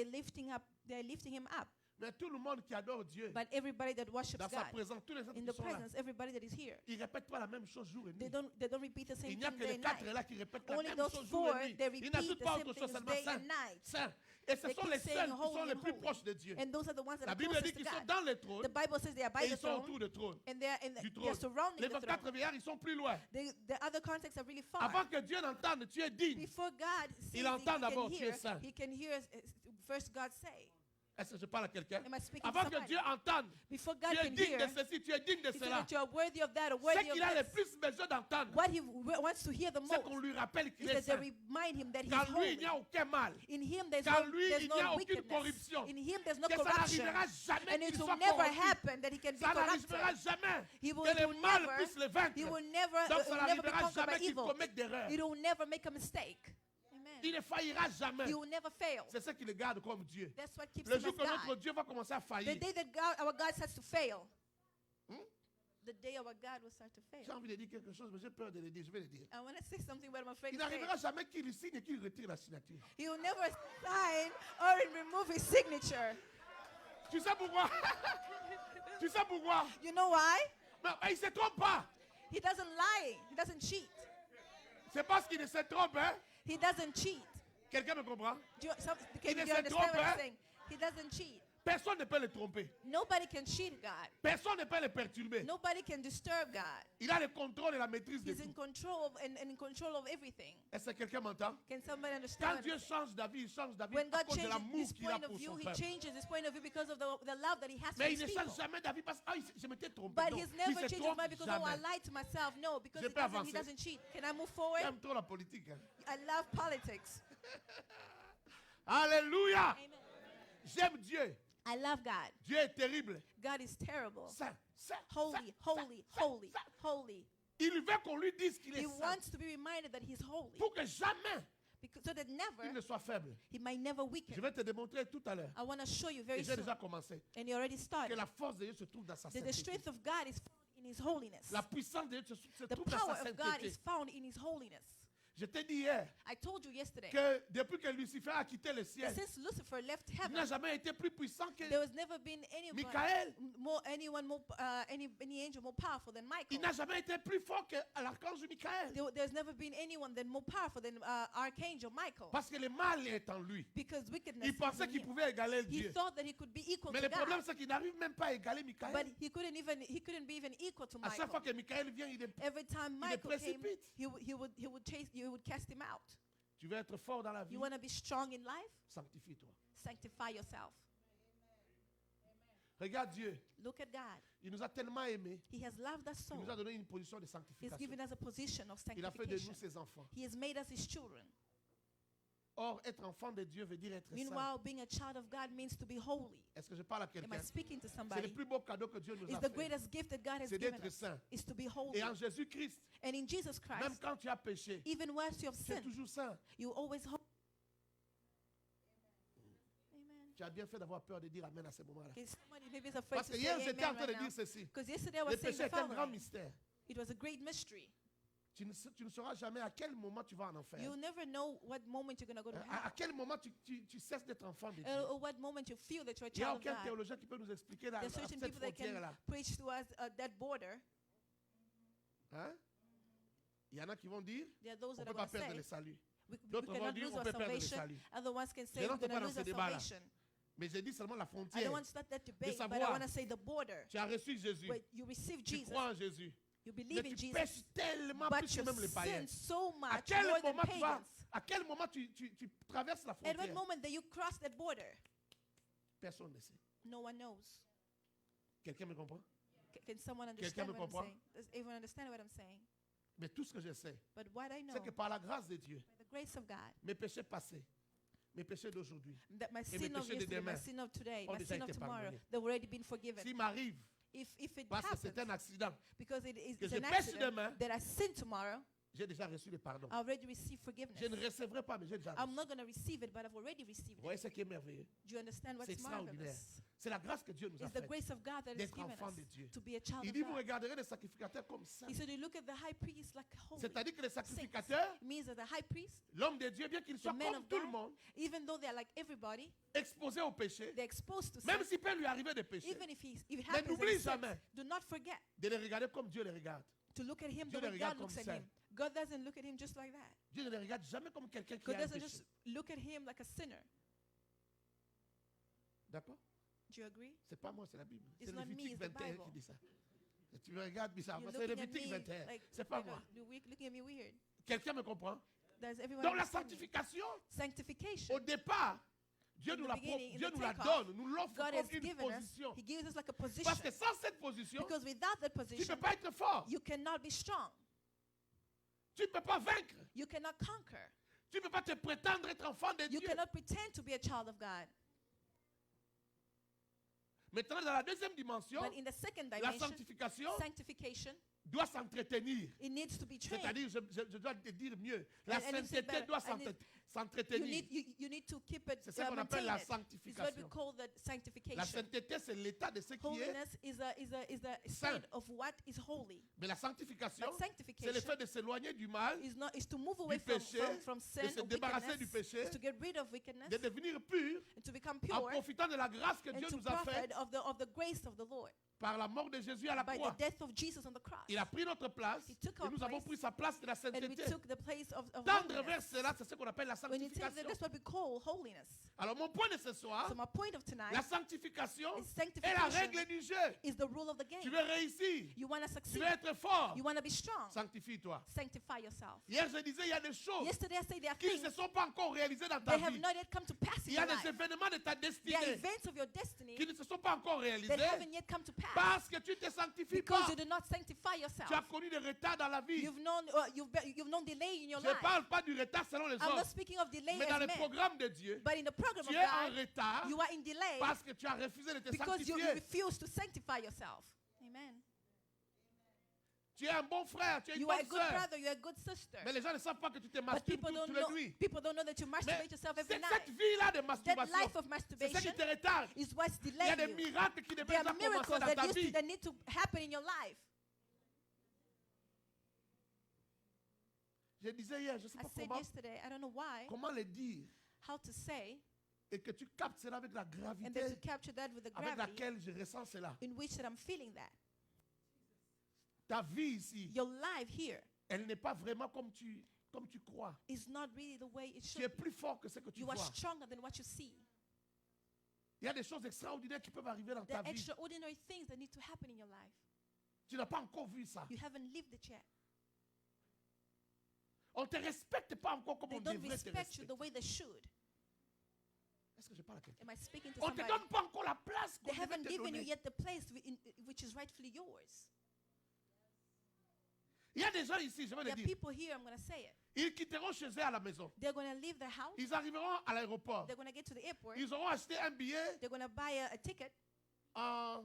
They're lifting him up. Mais tout le monde qui adore Dieu, But everybody that worships dans sa God, présence, tous les autres in qui the sont là, presence, everybody that is here, ils ne répètent pas la même chose jour et they nuit. don't repeat the same Il n'y a thing que day les and 4 night. là qui répètent la Only même those chose jour four, et nuit. they Ils repeat n'ajoutent the pas same autre chose, things seulement day saint. and night. Saint. Et ce They sont keep les saying seuls qui holy sont les and plus holy. proches de Dieu. And those are the ones that La are Bible closest dit to qu'ils sont God. dans le trône The Bible says they are by et the ils sont autour throne du trône. and Du they're trône. surrounding Les the 24 throne. vieillards, ils sont plus loin. The other contexts are really far. Avant que Dieu n'entende, tu es digne. Before God sees Il entend he d'abord, can tu es hear, saint. he can hear first God say. Est-ce que je parle à quelqu'un? Am I speaking to Avant que somebody? Dieu entende, Before tu God es can digne de hear, ceci, tu es digne de he said cela. that you are worthy of that or Ce worthy of qu'il a le this. plus besoin d'entendre, What he wants to hear the c'est most qu'on lui rappelle is qu'il est that they saint. remind him that he's Qu'en lui, il holy. n'y a aucun mal. In him there's Qu'en no, lui, there's il n'y a no aucune wickedness. corruption. In him there's no Que ça corruption. n'arrivera jamais And it qu'il will soit never corrompu. happen that he can be Ça n'arrivera corrupted. jamais He will, que it le will mal never, puisse le vaincre. he will never, Donc it ça will never be n'arrivera conquered by jamais qu'il evil. commette d'erreur. It will never make a mistake. Amen. Il ne faillira jamais. He will never fail. C'est ce qui le garde comme Dieu. That's what keeps Le him jour as que notre God. Dieu va commencer à The faillir, day that our God starts to fail, Hmm? the day our God will start to j'ai fail. envie de dire quelque chose, mais j'ai peur de le dire. Je vais le dire. I want to say something, but I'm afraid Il to say n'arrivera it. jamais qu'il signe et qu'il retire la signature. He will never sign or remove his signature. Tu sais pourquoi? Tu sais pourquoi? You know why? Mais il ne se trompe pas. He doesn't lie. He doesn't cheat. C'est parce qu'il ne se trompe. Hein? He doesn't cheat. Quelqu'un me comprend? Do you, Il ne can you se understand trompe, what I'm hein? saying? He doesn't cheat. Personne ne peut le tromper. Nobody can cheat God. Personne ne peut le perturber. Nobody can disturb God. Il a le contrôle et la maîtrise de He's in tout. control and in control of everything. Est-ce que quelqu'un m'entend? Can somebody Quand understand? Dieu change d'avis, il change d'avis When à God cause de changes l'amour his qu'il a point pour of view, son he peuple. changes his point of view because of the love that he has for Mais il his ne people. change jamais d'avis parce que je m'étais trompé. But Non, he's il never se changed his trompe mind because, oh, I jamais. lied to myself. No, because Je he peux doesn't, he avancer. doesn't cheat. Can I move forward? J'aime trop la politique. Hein. I love politics. Alléluia. Amen. J'aime Dieu. I love God. Dieu est terrible. God is terrible. Saint, saint, Holy, saint, holy, saint, holy, saint. holy. Il veut qu'on lui dise qu'il He est saint wants to be reminded that he's holy. pour que jamais Because, so that il never, ne soit faible. he might never Je weaken. vais te démontrer tout à l'heure. I want to show you Et very j'ai soon. déjà commencé. And you already Que started. la force de Dieu se trouve dans sa That the sainteté. strength of God is found in his holiness. La puissance de Dieu se The trouve dans power sa of God sainteté. is found in his holiness. Je t'ai dit hier I told you yesterday que depuis que Lucifer a quitté le that ciel, since Lucifer left il n'a heaven, jamais été plus puissant que there has never been anyone Michael. any angel more powerful than Il Michael. n'a jamais été plus fort que l'archange Michael. There's never been anyone more powerful than Archangel Michael. Parce que le mal est en lui. Because wickedness Il is pensait in qu'il him. pouvait égaler He Dieu. thought that he could be equal Mais to le problème, God, c'est qu'il n'arrive même pas à égaler but Michael. he couldn't be even equal to À chaque fois Michael. que Michael vient, Every time il le Michael came, précipite. he would cast him out. Tu veux être fort dans la vie, You want to be strong in life? sanctifie-toi. Sanctify yourself. Regarde Dieu. Look at God. Il nous a tellement aimés. He has loved us Il so. nous a donné une position de He's sanctification. given us a position of Il a fait de nous sanctification. ses enfants. He has made us his children. Or, être enfant de Dieu veut dire être saint. Meanwhile, being a child of God means to be holy. Est-ce que je parle à Am quelqu'un? I speaking to C'est le somebody? plus beau cadeau que Dieu nous It's a the fait. greatest gift that God has C'est given d'être us, saint. is to be holy. Et en Jésus-Christ, And in Jesus même Christ, quand tu as péché, even once you have tu es sinned, toujours saint. you always holy. Amen. Tu as bien fait d'avoir peur de dire Amen à ce moment-là. Okay, somebody maybe is afraid Parce to que say hier, j'étais en amen train de right dire now. ceci. Because yesterday I Le was saying péché the est un grand following. mystère. It was a great mystery. Tu ne sauras jamais à quel moment tu vas en enfer. You'll never know what moment you're going to go to À hell. quel moment tu cesses d'être enfant de Dieu. Or what moment you feel that you're a Il n'y a child of aucun God. théologien qui peut nous expliquer There's cette certain people that can frontière-là. preach to us that border. Hein? Il y en a qui vont dire There are those on that ne are peut pas going to perdre say, le salut. we D'autres vont cannot dire, lose on our peut perdre le salvation. salut. Other ones can say Je we're n'entre going pas to dans lose ce our débat-là. salvation. Mais j'ai dit seulement la I frontière. don't want to start that debate, but I savoir. want to say the border. Tu as reçu Jésus. Where you receive Tu Jesus, crois en Jésus. you Mais believe in tu Jesus, pêches tellement but plus que you même les païens. sin so À much quel more than moment tu vas, pagans. à quel moment tu traverses la At what frontière? moment that you cross that border, Personne ne sait. no one knows. Quelqu'un me comprend? Can someone Quelqu'un understand me what I'm comprend? saying? Does everyone understand what I'm saying? Mais tout ce que je sais, But what I know, c'est que par la grâce de Dieu, by the grace of God, mes péchés passés, mes péchés d'aujourd'hui, that my mes sin of péchés de yesterday, my demain sin of today, ont my déjà sin of été tomorrow, pardonnés. they've already been forgiven. s'il m'arrive, If it parce que c'est happens, un accident, because it is que it's je an pêche accident, demain, that I sin tomorrow, j'ai déjà reçu le pardon. I already received forgiveness. Je ne recevrai pas, mais j'ai déjà I'm reçu. not going to receive it, but I've already received Vous it. voyez ce qui est merveilleux? Do you understand what's C'est extraordinaire. marvelous? C'est la grâce que Dieu nous a It's the faite grace of God that has d'être given enfant us de Dieu. to be a child Il of dit, vous God. regarderez les sacrificateurs comme saints. He said, you look at the high priest like holy. C'est-à-dire que les saints. sacrificateurs, It means that the high priest, l'homme de Dieu, bien qu'il the soit man comme of tout le God, monde, even though they're like everybody, exposé au péché, they're exposed to sin. même s'il peut lui arriver de pécher, Even if it mais happens, that n'oublie he sins, jamais do not forget de les regarder comme Dieu les regarde. to look at him Dieu the le way regarde God looks comme at saint. him. God doesn't look at him just like that. Dieu ne les regarde jamais comme quelqu'un qui God a un doesn't péché. just look at him like a sinner. D'accord? Do you agree? C'est pas moi, c'est la Bible. It's C'est not me, Lévitique it's the 21 Bible. qui dit ça. Et tu me regardes bizarrement. You're C'est looking at Lévitique me 21. like, C'est pas you know, moi. you're looking at me weird. Quelqu'un me comprend? Does everyone Donc la understand me? sanctification, Sanctification. au départ, Dieu In nous the la, beginning, in Dieu the nous la takeoff, donne, nous l'offre God comme has une given us, position. He gives us like a position. Parce que sans cette position, Because without that tu ne position, peux pas être fort. you cannot be strong. Tu ne peux pas vaincre. You cannot conquer. Tu ne peux pas te prétendre être enfant de You Dieu. cannot pretend to be a child of God. Maintenant, dans la deuxième dimension, But in the second la dimension, sanctification sanctification, doit s'entretenir. it needs to be trained. C'est-à-dire, je dois te dire mieux, la And you said sainteté better. doit I need- You s'entretenir. need to keep it, C'est ça qu'on appelle maintain la it. It's what we sanctification. call the La sanctification. sainteté, c'est l'état de ce qui est, Holiness is a Saint. state of what is holy. mais la sanctification, But c'est le fait sanctification de s'éloigner du mal, is to move away du péché, from de sin se or débarrasser du wickedness, péché, is to get rid of wickedness, de devenir pur and to become en pure, profitant de la grâce que and Dieu to nous a faite. profit of the grace of the Lord. par la mort de Jésus à la by the croix. death of Jesus on the cross. Il a pris notre place He took et our nous avons place, pris sa place de la And we sainteté. took the place of Tendre vers holiness. cela, c'est ce qu'on appelle la When you take that, sanctification. that's what we call holiness. Alors mon point de ce soir, So my point of tonight la sanctification is est la sanctification règle du jeu. is the rule of the Tu game. veux réussir, You want to tu succeed. veux être fort, You want to be strong. sanctifie-toi. Sanctify yourself. Hier, je disais, il y a des choses Yesterday I said there are qui ne things se sont pas encore réalisées dans ta that have vie. not yet come to pass in Il y your a des life. événements de ta There are destinée events of your destiny qui ne se sont pas encore réalisés that haven't yet come to pass parce que tu ne te sanctifies because pas. you do not sanctify yourself. Tu as connu des retards dans la vie. You've known delay in your Je ne life. parle pas du retard selon les I'm hommes, not speaking of delay mais dans as le men, programme de Dieu, but in the program tu of es en God, retard you are in delay parce que tu as refusé de te because you sanctifier. refuse to sanctify yourself. Amen. Tu es un bon frère, tu es une You are a bonne good sœur. brother, you are a good sister. Mais les gens ne savent pas que tu te But masturbes people don't toutes les know. nuits. People don't know that you Mais masturbate yourself every cette night. vie-là de That masturbation, life of c'est ce masturbation qui te retarde. is what's Il y a delaying des you. miracles qui devaient There déjà are miracles commencer dans ta vie. that need to happen in your life. Je disais hier, je ne sais I pas said comment, yesterday, I don't know why, comment le dire how to say, et que tu captes cela avec la and then to gravité capture that with the avec gravity laquelle je ressens cela. in which that I'm feeling that. Ta vie ici, Your life here elle n'est pas vraiment comme tu crois. is not really the way it Tu should es be. plus fort que ce que tu You are vois. stronger than what you see. Il y a des choses extraordinaires qui peuvent arriver dans There ta are vie. extraordinary things that need to happen in your life. Tu n'as pas encore vu ça. You haven't lived it yet. On ne te respecte pas encore comme They on don't devrait te respect you respecter. the way they should. Est-ce que je parle à quelqu'un? Am I speaking to On ne te somebody? donne pas encore la place qu'on They devrait haven't te given you donner. yet the place which is rightfully yours. Il y a des gens ici, je vais There le are dire, people here, I'm going to say it. ils quitteront chez eux à la maison. They're going to leave their house. Ils arriveront à l'aéroport. They're going to get to the airport. Ils auront acheté un billet They're going to buy a ticket en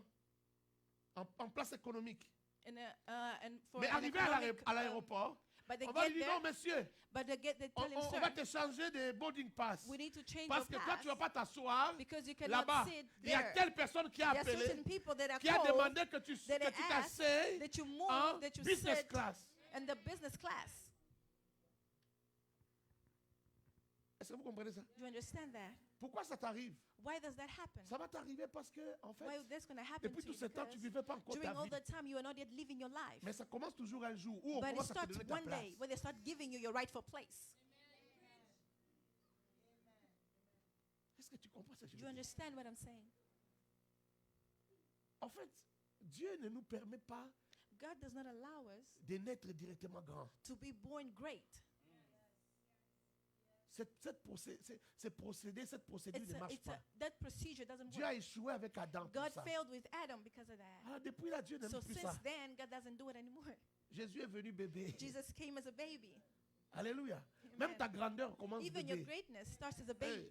place économique. and for Mais an arrivé economic, à l'aéroport, but they on va lui get dire, there, non monsieur, but they on, tell him, on sir, va te changer de boarding pass. we need to change Parce que your toi, pass tu ne vas pas t'asseoir because you cannot là-bas. sit Il y a there. telle personne qui a There are appelé, certain people that are qui a called demandé que tu that they ask t'asseyes that you move, en that you business sit class. in the business class. Est-ce que vous comprenez ça? Do you understand that? Pourquoi ça t'arrive? Why does that happen? Ça va t'arriver parce que, en fait, Why that's going to happen depuis to tout you? ce temps, tu ne Because vivais pas encore during ta all vie. the time, you are not yet living your life. Mais ça commence toujours un jour où on But it commence à te starts donner ta one place. day when they start giving you your rightful place. Est-ce que tu comprends ce que je Do veux you dire? understand what I'm saying? En fait, Dieu ne nous permet pas God does not allow us de naître directement grand. to be born great. Cette procédure ne marche pas. That procedure doesn't Dieu work. a échoué avec Adam pour God ça. failed with Adam because of that. Alors depuis là, Dieu n'aime So plus since ça. then, God doesn't do it anymore. Jésus est venu bébé. Jesus came as a baby. Alléluia. Même ta grandeur commence Even your bébé. greatness starts as a Hey. baby.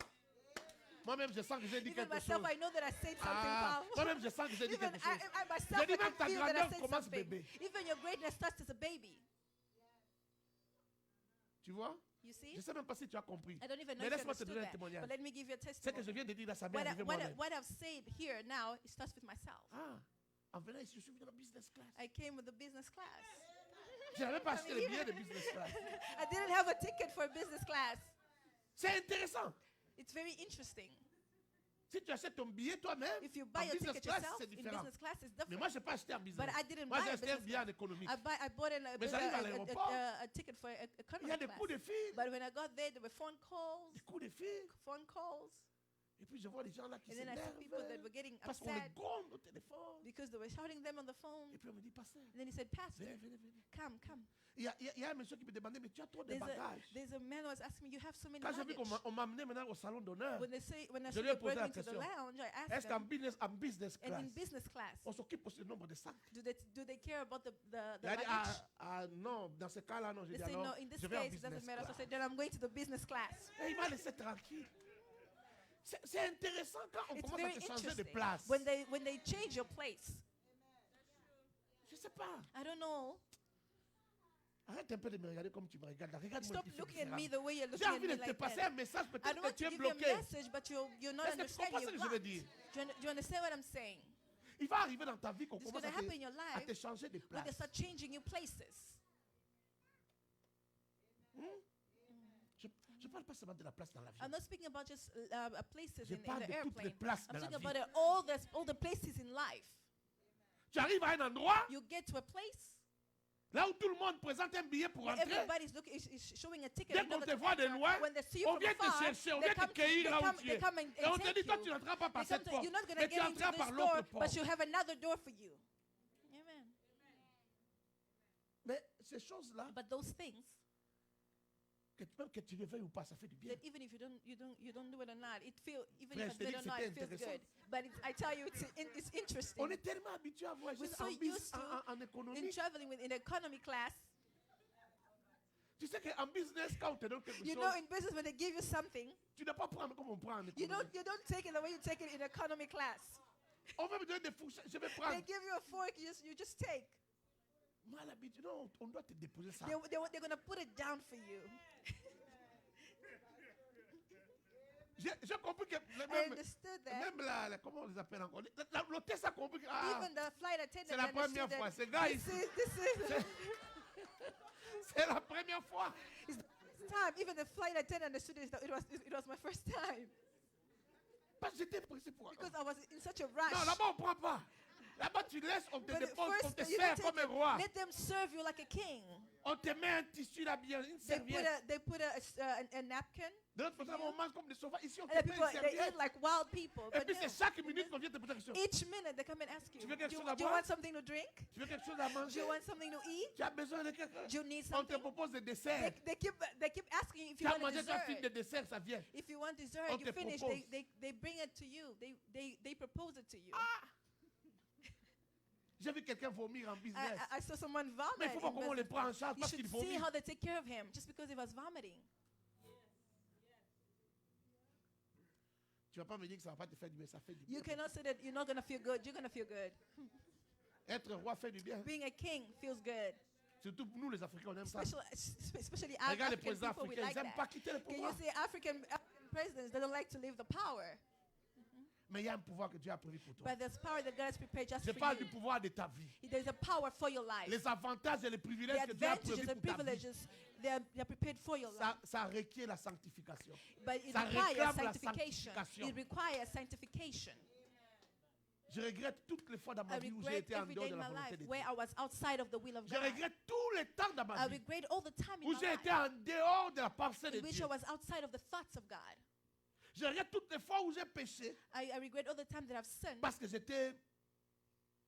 Moi-même, je sens que j'ai dit Even quelque chose. myself, I know that I said something Ah, powerful. moi-même, je sens que j'ai dit Even quelque chose. I myself, J'ai dit I même can ta feel that I grandeur said commence something. bébé. Even your greatness starts as a baby. Tu vois? You Je see? ne sais même pas si tu as compris. I don't even know Mais if you laisse-moi te understood donner un that. témoignage. But let me give you a Ce que je testimony. viens de dire là, ça m'est arrivé moi-même. What I've said here now, it starts with myself. Ah, en venant ici, je suis venu dans la business class. I came with the business class. Je n'avais pas acheté le billet de business class. I didn't have a ticket for business class. C'est intéressant. It's very interesting. Si tu achètes ton billet toi-même, If you en buy a business ticket class, yourself c'est in différent. business class, it's Mais different. moi, je n'ai pas acheté en business. But I didn't Moi, buy j'ai a acheté un business billet en class. économique. I bought Mais j'arrive à l'aéroport. a ticket for Il y a economy des class. coups de fil. But when I got there, there were phone calls, Des coups de fil. Et puis, je vois des gens là qui and then I saw people that were s'énervent. getting Parce qu'on les upset gronde au téléphone. because they were shouting them on the phone. Et puis, on me dit, pasteur, And then he said, Pastor, venez. come. Il y a un monsieur qui me demandait, mais tu as trop de There's bagages. a man who was asking me, you have so many Quand j'ai vu luggage. qu'on m'a amené maintenant au salon d'honneur, When I Je saw lui ai they posé brought la me to the question. lounge, I est-ce asked qu'en them, business and class, in business class, on s'occupe aussi du nombre de sacs? do they care about the Il a dit, luggage? non, dans ce cas-là, non. J'ai They dit, say, alors, no, in this je vais en case, it business doesn't matter. So I class. said, then I'm going to the business class. Et il m'a laissé tranquille. C'est intéressant quand on It's commence à very te changer de interesting place. when they change your place. Je ne sais pas. I don't know. Arrête un peu de me regarder comme tu me regardes. Regarde-moi Stop un peu looking at me différemment. the way you're J'ai looking at envie me de te like passer that. un message, I peut-être don't que want tu to es give you a bloqué. message, but you're not Est-ce que tu understanding. comprends ce You're que je veux blocked. dire? Do you understand what I'm saying? Il va arriver dans ta vie qu'on It's commence going to happen in your à te life changer de when place. they start changing you places. Je ne parle pas seulement de la place dans l'avion. I'm not speaking about just places Je in parle the de toutes les airplane. places I'm dans la talking vie. about all the places in life. Tu arrives à un endroit, You get to a place là où tout le monde présente un billet pour where entrer. everybody's looking, is showing a ticket. Dès in qu'on order te to voit de enter. loin, When they see you on from vient te afar, chercher, on they vient te come- cueillir they là où come- tu they es. come and Et on te take dit, toi, you. tu n'entreras pas par They come cette to- porte, You're not going to mais tu get into entreras par this l'autre door, porte. but you have another door for you. Amen. Mais ces choses-là, But those things, même que tu le veuilles ou pas, ça fait du bien. that even if you don't do it or not, it feel even Frère, if je te it's dis good or que not, c'était it feels intéressant. good. But I tell you, it's interesting. On est tellement habitué à voyager We're so en, used to en in économie. traveling in economy class. Tu sais qu'en business, quand on te donne quelque You chose, know, in business when they give you something, tu ne dois pas prendre comme on prend en you économie. don't take it the way you take it in economy class. On va me donner des fourchettes, je vais They prendre. give you a fork, you just take. Moi, l'habitude, non, on doit te déposer ça. They're going to put it down for you. J'ai compris que I même, understood that. même comment on les appelle encore, l'hôtesse a compris que Even the flight attendant c'est la understood première that fois. Ce gars this ici, is c'est la première fois. it's time. Even the flight attendant understood it was my first time Parce que j'étais pressé pour. because I was in such a rush. Non, là-bas, on ne prend pas. Là-bas, tu laisses, on te But dépose, on first, te you sert don't comme take un it. roi. Let them serve you like a king. On te met un tissu là bien, une serviette. They put a napkin. De l'autre côté, on mange comme des sauvages. Ici, on te And the met people, une they eat serviette. like wild people. Et But puis, no. c'est chaque minute qu'on vient te poser la question. Each minute they come and ask you, Tu veux quelque chose à do you boire? want something to drink? Tu veux quelque chose à Do manger? you want something to eat? Tu as besoin de quelque chose? Do you need On te something? propose des desserts. They keep asking you if Tu you as want a mangé ta fille de dessert. dessert, ça vient. If you want dessert, On you te finish. propose. They bring it to you. They propose it to you. J'ai vu quelqu'un vomir en business. I saw someone vomit. Mais il faut voir in comment on les business. prend en charge You parce should qu'il see vomit. how they take care of him just because he was vomiting. Tu vas pas me dire que ça va pas te faire du bien, ça fait du bien. You cannot say that you're not going to feel good. You're going to feel good. Être roi fait du bien. Being a king feels good. Surtout nous les Africains, on aime ça. Especially Regarde les African présidents people, we africains, like ils n'aiment pas that. quitter le Can you pouvoir. see African presidents, they don't like to leave the power. Mais il y a un pouvoir que Dieu a prévu pour toi. But there's power that God has prepared just Je for parle du you. pouvoir de ta vie. There's a power for your life. Les avantages et les The privilèges que Dieu a advantages prévus and pour ta vie. privileges, they're prepared for your life. Ça requiert la sanctification. But it ça requires réclame la sanctification. sanctification. It requires sanctification. Je regrette toutes les fois dans ma I vie où j'ai regret été en every dehors day de in la my volonté life de where Dieu. I was outside of the will of Je God. regrette tous les temps dans I ma vie regret all the time in où my j'ai life été en dehors de la pensée de in which Dieu. I was outside of the thoughts of God. Je regrette toutes les fois où j'ai péché I regret all the time that I've sinned parce que j'étais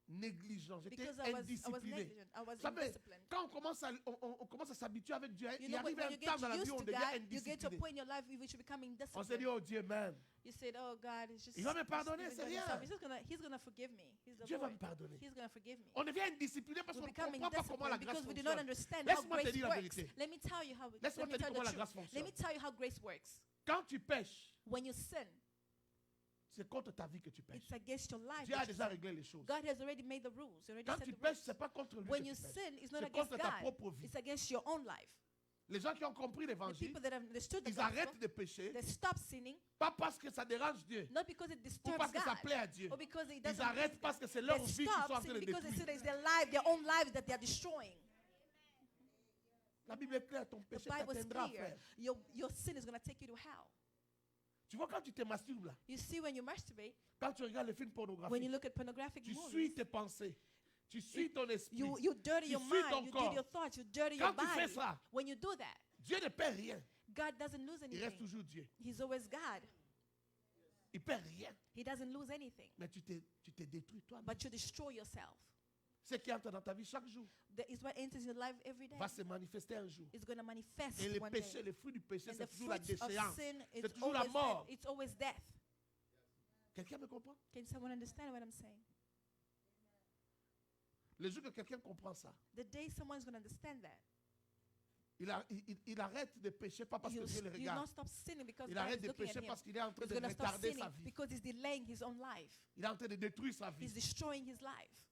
négligent, j'étais because I was indiscipliné. negligent. I was Vous savez, indisciplined. quand on commence à s'habituer avec Dieu, You il know, arrive when un you temps get dans la vie used où on to devient God, you get to a indiscipliné. point in your life in which you becoming On s'est dit, disciplined. oh Dieu, man, You said, "Oh God, it's just." Il va me it's pardonner, just c'est giving God rien. himself. He's gonna forgive me. He's the Dieu va Lord. me pardonner. He's gonna forgive me. On devient indiscipliné parce We're qu'on ne becoming comprend pas comment la disciplined grâce because we do not fonctionne. understand how Laisse-moi te grace dire la works. vérité. Let me tell you how. Laisse-moi te dire comment la grâce Let fonctionne. me tell you how grace works. Quand tu pêches, When you sin, c'est contre ta vie que tu pêches. it's against your life. Dieu that a you déjà sin. réglé les choses. God has already made the rules. He already Quand set tu the pêches, rules. c'est pas contre lui When que you tu pêches. sin, it's not C'est against contre ta God. propre vie. It's against your own life. Les gens qui ont compris The l'évangile, people that have understood the ils gospel, arrêtent de pécher, they stop sinning, pas parce que ça dérange Dieu, not because it ou disturbs parce que ça God, plaît à Dieu. or because it Ils doesn't. arrêtent parce que c'est leur They vie qu'ils sont en stop train de sinning because they see détruire. that it's their life, their own lives that they are destroying. La Bible est claire, ton The péché Bible is t'atteindra, clear. frère. Your sin is going to take you to hell. Tu vois, quand tu te masturbes là, You see, when you masturbate, quand tu regardes les films when you pornographiques, look at pornographic tu movies, suis tes pensées, tu suis ton esprit. you dirty Tu your suis ton mind, you corps. dirty your thoughts, you dirty Quand your tu fais body. ça, When you do that, Dieu ne perd rien. God doesn't lose Il reste anything. toujours Dieu. He's always God. Il perd rien. He doesn't lose anything. Mais tu te détruis toi. But you destroy yourself. Ce qui entre dans ta vie chaque jour That is what enters your life every day. va se manifester un jour. It's going to manifest Et le one péché, day. le fruit du péché, And c'est the toujours la fruit of déchéance. sin is C'est toujours la always mort. death. It's always death. Quelqu'un me comprend? Can someone understand what I'm saying? Le jour que quelqu'un comprend ça, The day someone's going to understand that, il arrête de pécher, pas parce que Dieu le you regarde. not stop sinning because Il God arrête is de looking at pécher him. parce qu'il est en train He's de going to stop retarder sa sinning vie. because he's delaying his own life. Il est en train de détruire sa He's vie. destroying his life.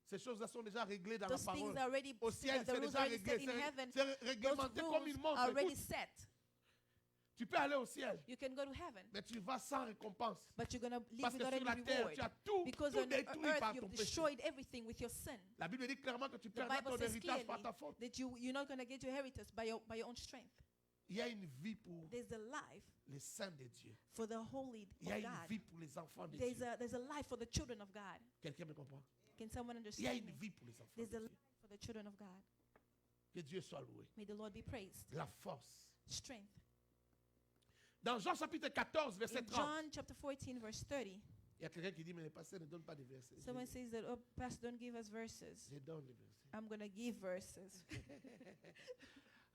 Ces choses-là sont déjà réglées dans la Those things parole. are already, Au ciel, the c'est rules déjà are already set réglé. in heaven. C'est Those réglementé comme une rules montre. are already Écoute, set. tu peux aller au ciel, You can go to heaven, mais tu vas sans récompense. but you're going to live Parce que without sur la any terre, reward. tu as tout, Because tout on détruit earth, par ton you've péché. destroyed everything with your sin. La Bible dit clairement que tu The perdras Bible ton says héritage clearly par ta faute. that you're not going to get your inheritance by your own strength. Il y a une vie pour There's a life les saints de Dieu. for the holy Il y a of une God. vie pour les enfants de There's Dieu. a life for the children of God. Quelqu'un me comprend? Can someone Il y a understand une me? vie pour les enfants There's de a Dieu. life for the children of God. Que Dieu soit loué. May the Lord be praised. La force. Strength. Dans Jean chapitre 14, verset In 30, John chapter 14, verse 30, il y a quelqu'un qui dit, mais le pasteur ne donne pas de versets. someone says that, oh, Pastor, don't give us verses. Je donne les versets. I'm going to give verses.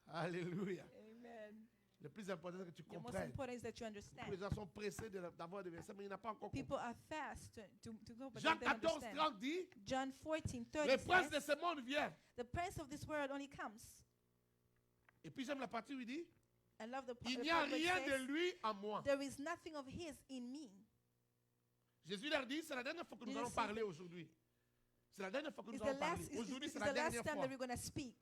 Alléluia. Amen. Le plus important, c'est que tu The most comprennes. important is that you Les understand. gens sont pressés d'avoir des versets, mais il n'a pas encore compris. People are fast to go, but Jean they don't 14, understand. 30 dit, John 14, le 30 prince de says, ce monde vient. the prince of this world only comes. Et puis j'aime la partie où il dit, I love the il the n'y a part where it rien de says, lui en moi. there is nothing of his in me. Jésus leur dit, c'est la dernière fois que nous Jesus allons said parler aujourd'hui. C'est la dernière fois que It's nous the allons parler. last, Aujourd'hui, it's c'est the la last dernière time fois. that we're going to speak,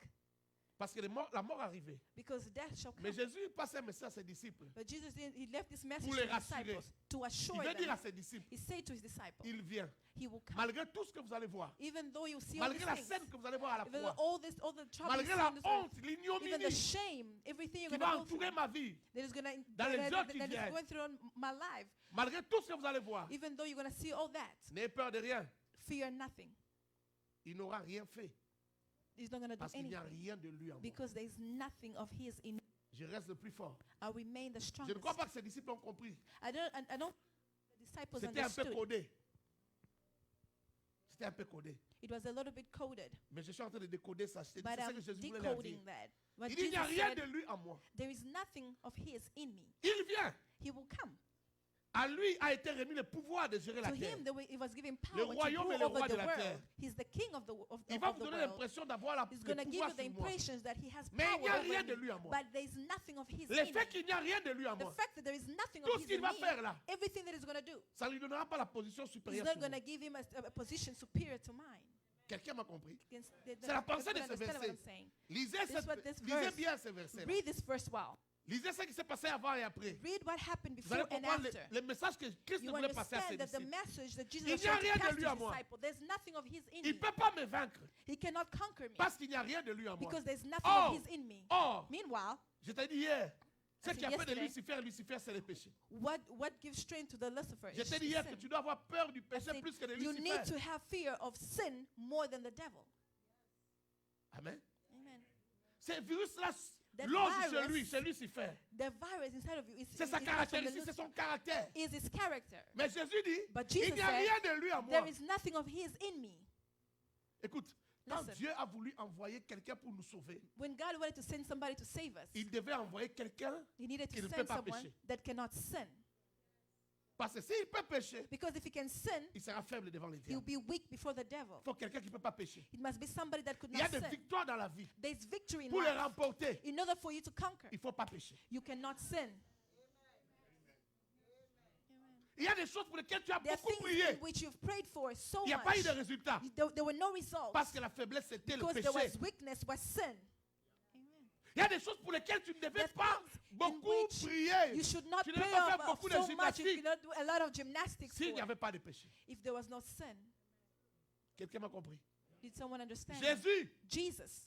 Parce que la mort arrivait. because death shall come. Mais Jésus passe un message à ses disciples. But Jesus didn't, he left this message Pour to les his rassurer. disciples to Il assure veut dire à them. ses disciples, He said to his disciples, il vient. he will come. Malgré tout ce que vous allez voir. Even though you see all Malgré these la things, scène que vous allez voir à la even croix. though all the trouble you Malgré see la on this earth, honte, even the l'ignominie shame, everything you're qui going to va go through, entourer ma vie. that is going to Dans les heures qui that is viennent. going through my life, Malgré tout ce que vous allez voir. even though you're going to see all that, N'ayez peur de rien. fear nothing. Il n'aura rien fait. He's not going to do Parce qu'il n'y a anything rien de lui en moi. because there is nothing of his in me. Je reste le plus fort. I remain the Je ne strongest. crois pas que ses disciples ont compris. I don't the disciples C'était un peu understood. codé. C'était un peu codé. It was a little bit coded, Mais je suis en train de décoder ça. C'est but ce I'm que Jésus voulait leur dire. decoding that. What Il dit, il n'y a Jesus rien said, de lui en moi. there is nothing of his in me. Il vient. He will come. À lui a été remis le pouvoir de gérer la To terre. him, he was given Le power to royaume rule et le over roi the de la world. terre. He's the king of the Il va of vous the donner world. l'impression d'avoir He's le going to give pouvoir you the sur moi. impression that he has Mais il n'y a power rien over de me, lui en moi. but there is nothing of his Le in fait me. qu'il n'y a rien de lui en The moi, fact that there is nothing tout of ce his qu'il in va me, faire là, everything that he's going to do, ça ne lui donnera pas la position he's supérieure not sur going moi. to give him a position superior to mine. Quelqu'un m'a compris. They C'est la pensée de don't ce understand what I'm verset. saying. Lisez, This is what this lisez verse- bien ce verset. Read this verse well. Lisez ce qui s'est passé avant et après. Read what happened Vous allez before and comprendre after. le message que Christ You voulait passer à ses understand that the disciples. message that Jesus Il was n'y a trying rien to de pass lui to à his moi. disciples, there's nothing of his in Il ne me. peut pas me vaincre He cannot conquer me parce qu'il n'y a rien de lui en moi. because there's nothing Or, of his in me. or, Meanwhile, je t'ai dit hier, ce I qui said a fait de yesterday, Lucifer, Lucifer, c'est le péché. what gives strength to the Lucifer? Je is t'ai dit hier sin. que tu dois avoir peur du I péché said, plus que de you need to Lucifer. have fear of sin more than the devil. Amen. Amen. Ce virus-là That loge virus- chez lui, c'est Lucifer. The virus inside of you is, C'est sa is from the caractéristique, c'est son caractère. is his character. Mais Jésus dit, But il Jesus n'y a said, rien de lui en moi. there is nothing of his in me. Écoute, quand Listen. Dieu a voulu envoyer quelqu'un pour nous sauver, When God wanted to send somebody to save us, il devait envoyer quelqu'un he needed qui to ne peut send pas someone pécher. that cannot sin. Parce que s'il peut pécher, Because if he can sin, il sera faible devant les he'll diables. be weak before the devil. Il faut quelqu'un qui ne peut pas pécher. It must be somebody that could Il y a not des sin. victoires dans la vie. There's victory in Pour les life. remporter, In order for you to conquer, il ne faut pas pécher. you cannot sin. Il y a des choses pour lesquelles tu as There are beaucoup things prié. in which you've prayed for so Il n'y a pas eu much. de résultat. There were no results Parce que la faiblesse, c'était le because péché. there was weakness, was sin. Amen. Il y a des choses pour lesquelles tu ne devais There pas are things in beaucoup which prier. You should not Tu ne pray devais pas faire of beaucoup de so much if you gymnastique cannot do a lot of gymnastics s'il n'y for avait pas de péché. if there was no sin. Quelqu'un m'a compris. Did someone understand? Jésus, Jesus.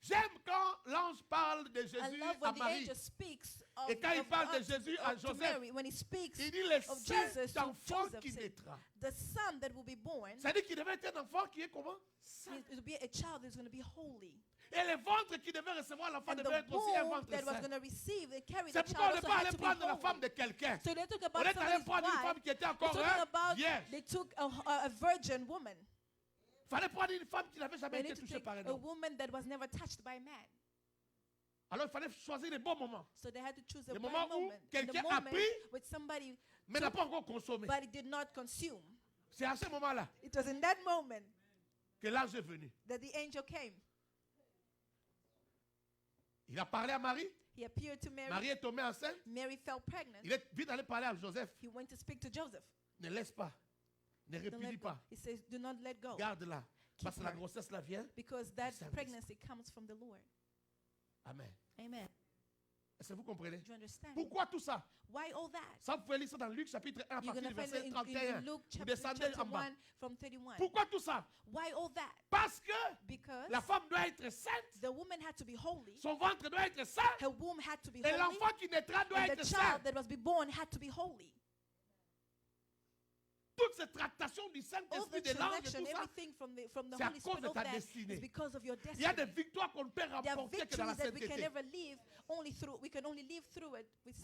j'aime quand l'ange parle de I Jésus love à when the Marie. angel speaks of, Et quand il parle de of- Jésus à to Joseph, Mary, when he speaks il dit le of Jesus saint to enfant Joseph, qui said, naîtra. the son that will be born, C'est-à-dire qu'il devait être un enfant qui est comment? Saint. it will be a child that's going to be holy. Et le ventre qui devait recevoir l'enfant And devait the être aussi un womb ventre that was saint. going to receive and carry the C'est pourquoi on child n'est also pas had allé to be prendre la femme holy. de quelqu'un. So they talk On about est allé somebody's prendre une wife. femme qui était They're encore talking about vierge. they took a virgin woman. Il fallait prendre une femme qui n'avait jamais They été need to touchée take par un a homme. woman that was never touched by man. Alors il fallait choisir les bons moments. So they had to choose a Le right moment où moment. quelqu'un The a moment pris, with somebody Mais n'a pas encore consommé. but it did not consume. C'est à ce moment-là It was in that moment que l'ange est venu. that the angel came. Il a parlé à Marie. He appeared to Mary. Marie est tombée enceinte. Mary fell pregnant. Il est vite allé parler à Joseph. He went to speak to Joseph. Ne laisse pas. Ne Don't répudie let go. pas. He says, do not let go. Garde-la. Parce que la her. grossesse là vient. Because that Saint-Esprit. pregnancy comes from the Lord. Amen. Amen. Est-ce que vous comprenez? Do you understand? Pourquoi tout ça? Why all that? Ça, vous pouvez lire ça dans Luc chapitre 1 à You're partir going du to find verset it 31. in Luke Vous chapter, descendez en bas. 1 from 31. Pourquoi tout ça? Why all that? Parce que Because la femme doit être sainte, the woman had to be holy. son ventre doit être saint, Her womb had to be et holy. l'enfant qui naîtra doit And être the saint. child that was be born had to be holy. Toute cette tractation du All Saint-Esprit, the des langues et transaction, tout ça, everything from the c'est à Holy cause Spirit, de all ta that destinée. is because of your il y a des destiny. victoires qu'on ne peut There are remporter que dans la victories that we can sainteté. never live only through. We can only live through it with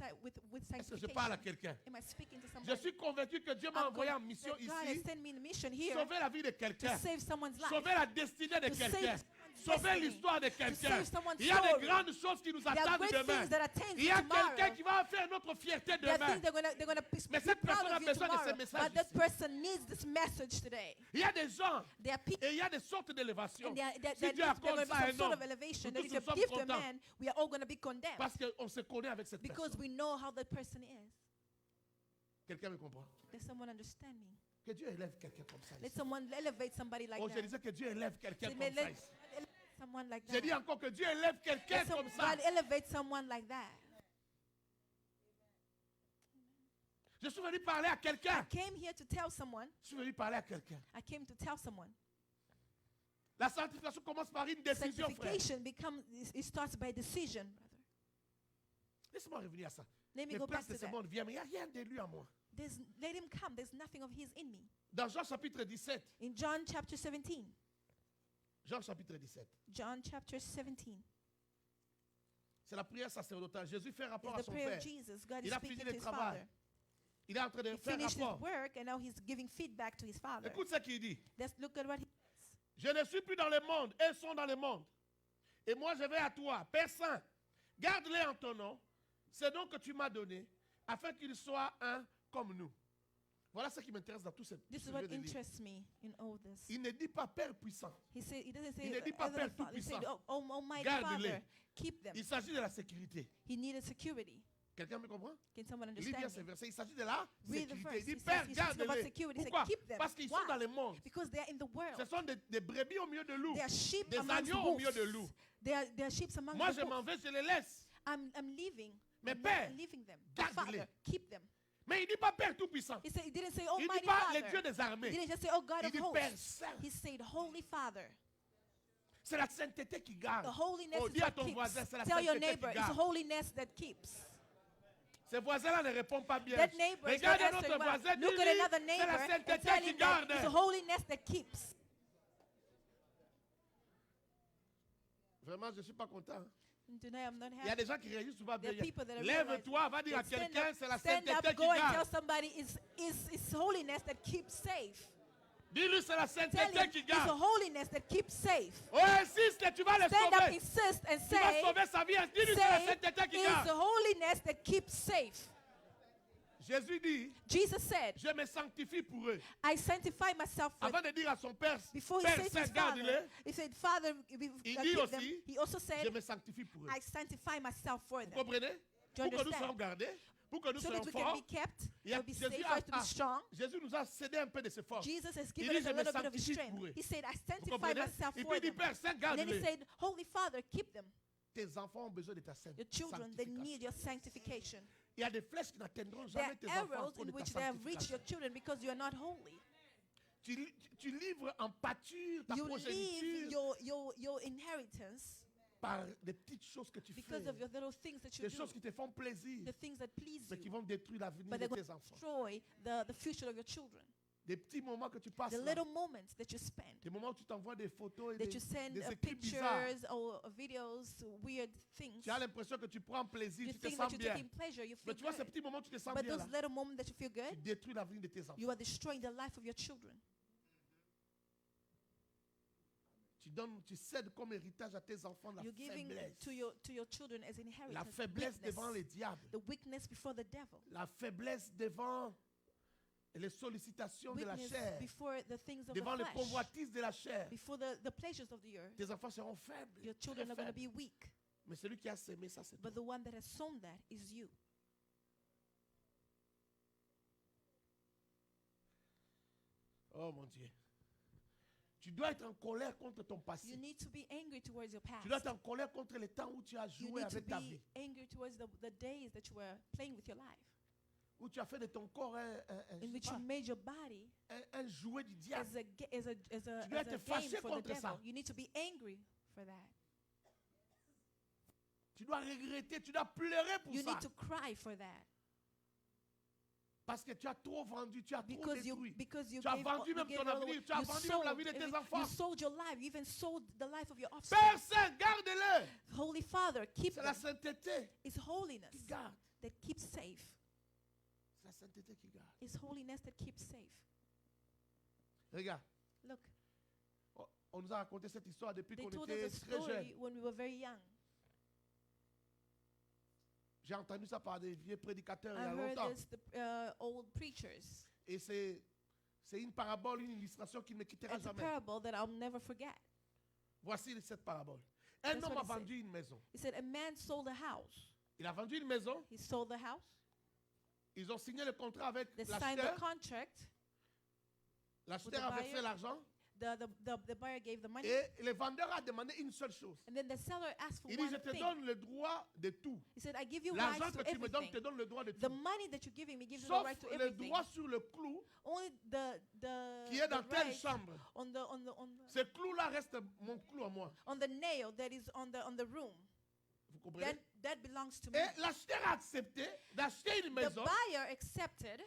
Est-ce que je parle à sanctification. quelqu'un? Am I speaking to Je somebody? suis convaincu que Dieu m'a I'm envoyé en convinced mission that God has ici, sent me in a mission here sauver la vie de to quelqu'un, save someone's life. sauver la destinée de To quelqu'un, save sauver destiny. l'histoire de To quelqu'un. save someone's Il y a story. des grandes choses qui nous There are attendent great demain. things that attend Il y you a tomorrow. quelqu'un qui va faire notre fierté There are demain. things they're gonna be Mais cette proud personne a of you besoin de ce tomorrow. message But that ici. person needs this message today. Il y a des gens There are people. et il y a des sortes d'élévations. And there Si Dieu needs accorde to be ça à some un sort homme, of elevation nous that tous if nous you sommes give to a contents man, we are all going to be condemned parce qu'on se connaît avec cette because personne. we know how that person is. Quelqu'un me comprend? Does someone understand me? Que Dieu élève quelqu'un comme ça. Let ici. someone elevate somebody like Oh, je that. disais que Dieu élève quelqu'un Say, comme ça. ici. elevate someone like J'ai that. dit encore que Dieu élève quelqu'un Let comme ça. God elevate someone like that. Je suis venu parler à I quelqu'un. came here to tell someone. Je suis venu parler à quelqu'un. I came to tell someone. La sanctification commence par une décision, frère. Sanctification it starts by decision, brother. Laisse-moi revenir à ça. Let me Les go back places de to ce that. monde viennent, mais il n'y a rien de lui en moi. Let him come. There's nothing of his in me. Dans Jean chapitre 17, In John chapter 17. Jean chapitre 17, John chapter 17. c'est la prière sacerdotale. Jésus fait rapport à It's the son prayer Père. of Jesus. God Il is a speaking fini to le his travail. Father. Il est en train de He faire finished his rapport. work and now he's giving feedback to his Father. Écoute ce qu'il dit. Let's look at what he says. Je ne suis plus dans le monde, elles sont dans le monde. Et moi je vais à toi, Père Saint. Garde-les en ton nom, c'est donc que tu m'as donné, afin qu'ils soient un comme nous. Voilà ce qui m'intéresse dans tout ce This is ce what jeu de livres. interests me in all this. Il ne dit pas Père puissant. He doesn't say Il ne dit pas Heavenly Père Father. He said, Tout-Puissant. Almighty Garde-les. Father, keep them. Il s'agit de la sécurité. He needed security. Quelqu'un me comprend? Can someone Lis bien understand ces me? versets. Il s'agit de la Read the sécurité. verse. Il dit He Père, says he's speaking about garde-les. security. He said, Pourquoi? keep them. Parce qu'ils Why? sont dans le monde. Because they are in the world. Ce sont des brebis au milieu de loups. They are sheep Des amongst agneaux au wolves. milieu de loups. They are sheep among Moi, the je m'en wolves. vais, je les laisse. I'm leaving. Mais I'm Père, not leaving them. But garde-les. Father, keep them. Mais il ne dit pas Père Tout-Puissant. He didn't say Il ne Almighty dit pas les Father. dieux des He armées. didn't just say, oh God Il of dit Père hosts. Saint. He said, Holy Father. C'est la sainteté qui garde. The holiness Oh, is dis à what ton keeps. voisin, c'est la Tell your sainteté neighbor, qui it's garde. holiness that keeps. Ces voisins-là ne répondent pas bien. That neighbor is not Regarde un answering autre well. voisin, Look at dis-lui, another c'est neighbor la and sainteté tell qui him that garde. it's the holiness that keeps. Vraiment, je ne suis pas content. And tonight I'm not Il y a happy. des gens qui réagissent souvent There bien. are people that are Lève-toi, va dire à Stand quelqu'un, up, c'est la stand sainteté up, qui go and tell garde. somebody it's holiness that keeps safe. Dis-lui, c'est la Tell sainteté him qui it's the garde. holiness that keeps safe. Oh, insiste, tu vas le Stand up, sauver. insist, and Tu vas say, sauver sa vie. Dis-lui, c'est la sainteté qui it's the garde. holiness that keeps safe. Jésus dit, Jesus said, je me sanctifie pour eux. I sanctify myself for Avant de dire à son Père, Before he Père said to Saint, his father, garde-les, he said, Father, Il keep dit them. aussi, He also je said, me sanctifie pour eux. I sanctify myself for Vous them. comprenez? Do you Pour que nous understand? soyons gardés, pour que nous So soyons that we can forts. be kept, Il y a- we'll be safe, Jésus, for us to be strong. Jésus nous a cédé un peu de ses forces. Jesus has Il given dit, us je a me little bit of sanctifie strength. pour eux. He said, I Vous sanctify comprenez? myself Et for puis il dit, them. Père Saint, And then he garde-les. said, Holy Father, keep them. Tes enfants ont besoin de ta Your children, they sanctification. need your sanctification. Il y a des flèches qui n'atteindront There jamais tes are enfants à arrows cause in de ta which they have reached sanctification. your children because you are not holy. Tu livres en pâture ta You progéniture leave your inheritance par des petites choses que tu fais. because of your little things that you Des do, choses qui te font plaisir, the things that please mais qui you, vont détruire l'avenir but de they're going tes to enfants. destroy the future of your children. Des petits moments que tu passes The là, little moments that you spend, des moments où tu t'envoies des photos et that des, you send des écrits bizarres. pictures or videos, weird things. Tu as l'impression que tu prends plaisir, You tu te think sens that you're bien. taking pleasure, you Mais feel tu vois ces good. petits moments où tu te sens But bien those là, little moments that you feel tu good, détruis l'avenir de tes enfants. you are destroying the life of your children. Tu cèdes comme héritage à tes enfants la You're giving faiblesse. to your children as La inheritance faiblesse weakness, devant les diables. the weakness before the devil, La faiblesse devant les sollicitations de la weakness chair. before the things of Devant the les flesh, convoitises de la chair. before the pleasures of the earth. Tes enfants seront faibles. Your très children are going to faibles. be weak, Mais celui qui a semé ça, c'est toi. but the one that has sown that is you. Oh mon Dieu. Tu dois être en colère contre ton You passé. need to be angry towards your Tu dois être past. en colère contre les temps où tu as You joué need to avec ta be vie. angry towards the days that you were playing with your life, Où tu as fait de ton corps in which you made your body un jouet du diable. as a Tu dois être game fâché for the contre ça. devil. You need to be angry for that. Tu dois regretter, tu dois pleurer pour You ça. need to cry for that. Parce que tu as trop vendu, tu as trop Because you détruit. Tu as vendu you même gave ton all away. avenir, tu as You vendu même la vie de tes you enfants. sold your life. You even sold the life of your offspring. Père Saint, garde-le. Holy Father, keep C'est la them. sainteté It's holiness qui garde. that keeps safe. C'est la sainteté qui garde. It's holiness that keeps safe. Regarde, Look, on nous a raconté cette histoire depuis they qu'on told était us a très jeunes. story when we were very young. J'ai entendu ça par des vieux prédicateurs il y I a heard longtemps. this old preachers. Et c'est une parabole, une illustration qui ne me quittera It's a jamais. parable that I'll never forget. Voici cette parabole. Un That's homme what a he said. vendu une maison. He said a man sold a house. Il a vendu une maison. He sold the house. Ils ont signé le contrat avec They signed the l'acheteur. contract. L'acheteur a with the versé buyer. l'argent. The buyer gave the money. Et le vendeur a demandé une seule chose. And then the seller asked for Il dit, one je te thing. donne le droit de tout. He said, I give you L'argent rights que to tu me donnes everything. te donne le droit de The tout. money that you're giving me gives you the Sauf right to le everything. droit sur le clou Only the qui est dans the telle right chambre. on Ce clou-là reste mon clou à moi. the nail that is on the room. Vous comprenez? That belongs to me. Et l'acheteur a accepté d'acheter une The maison buyer accepted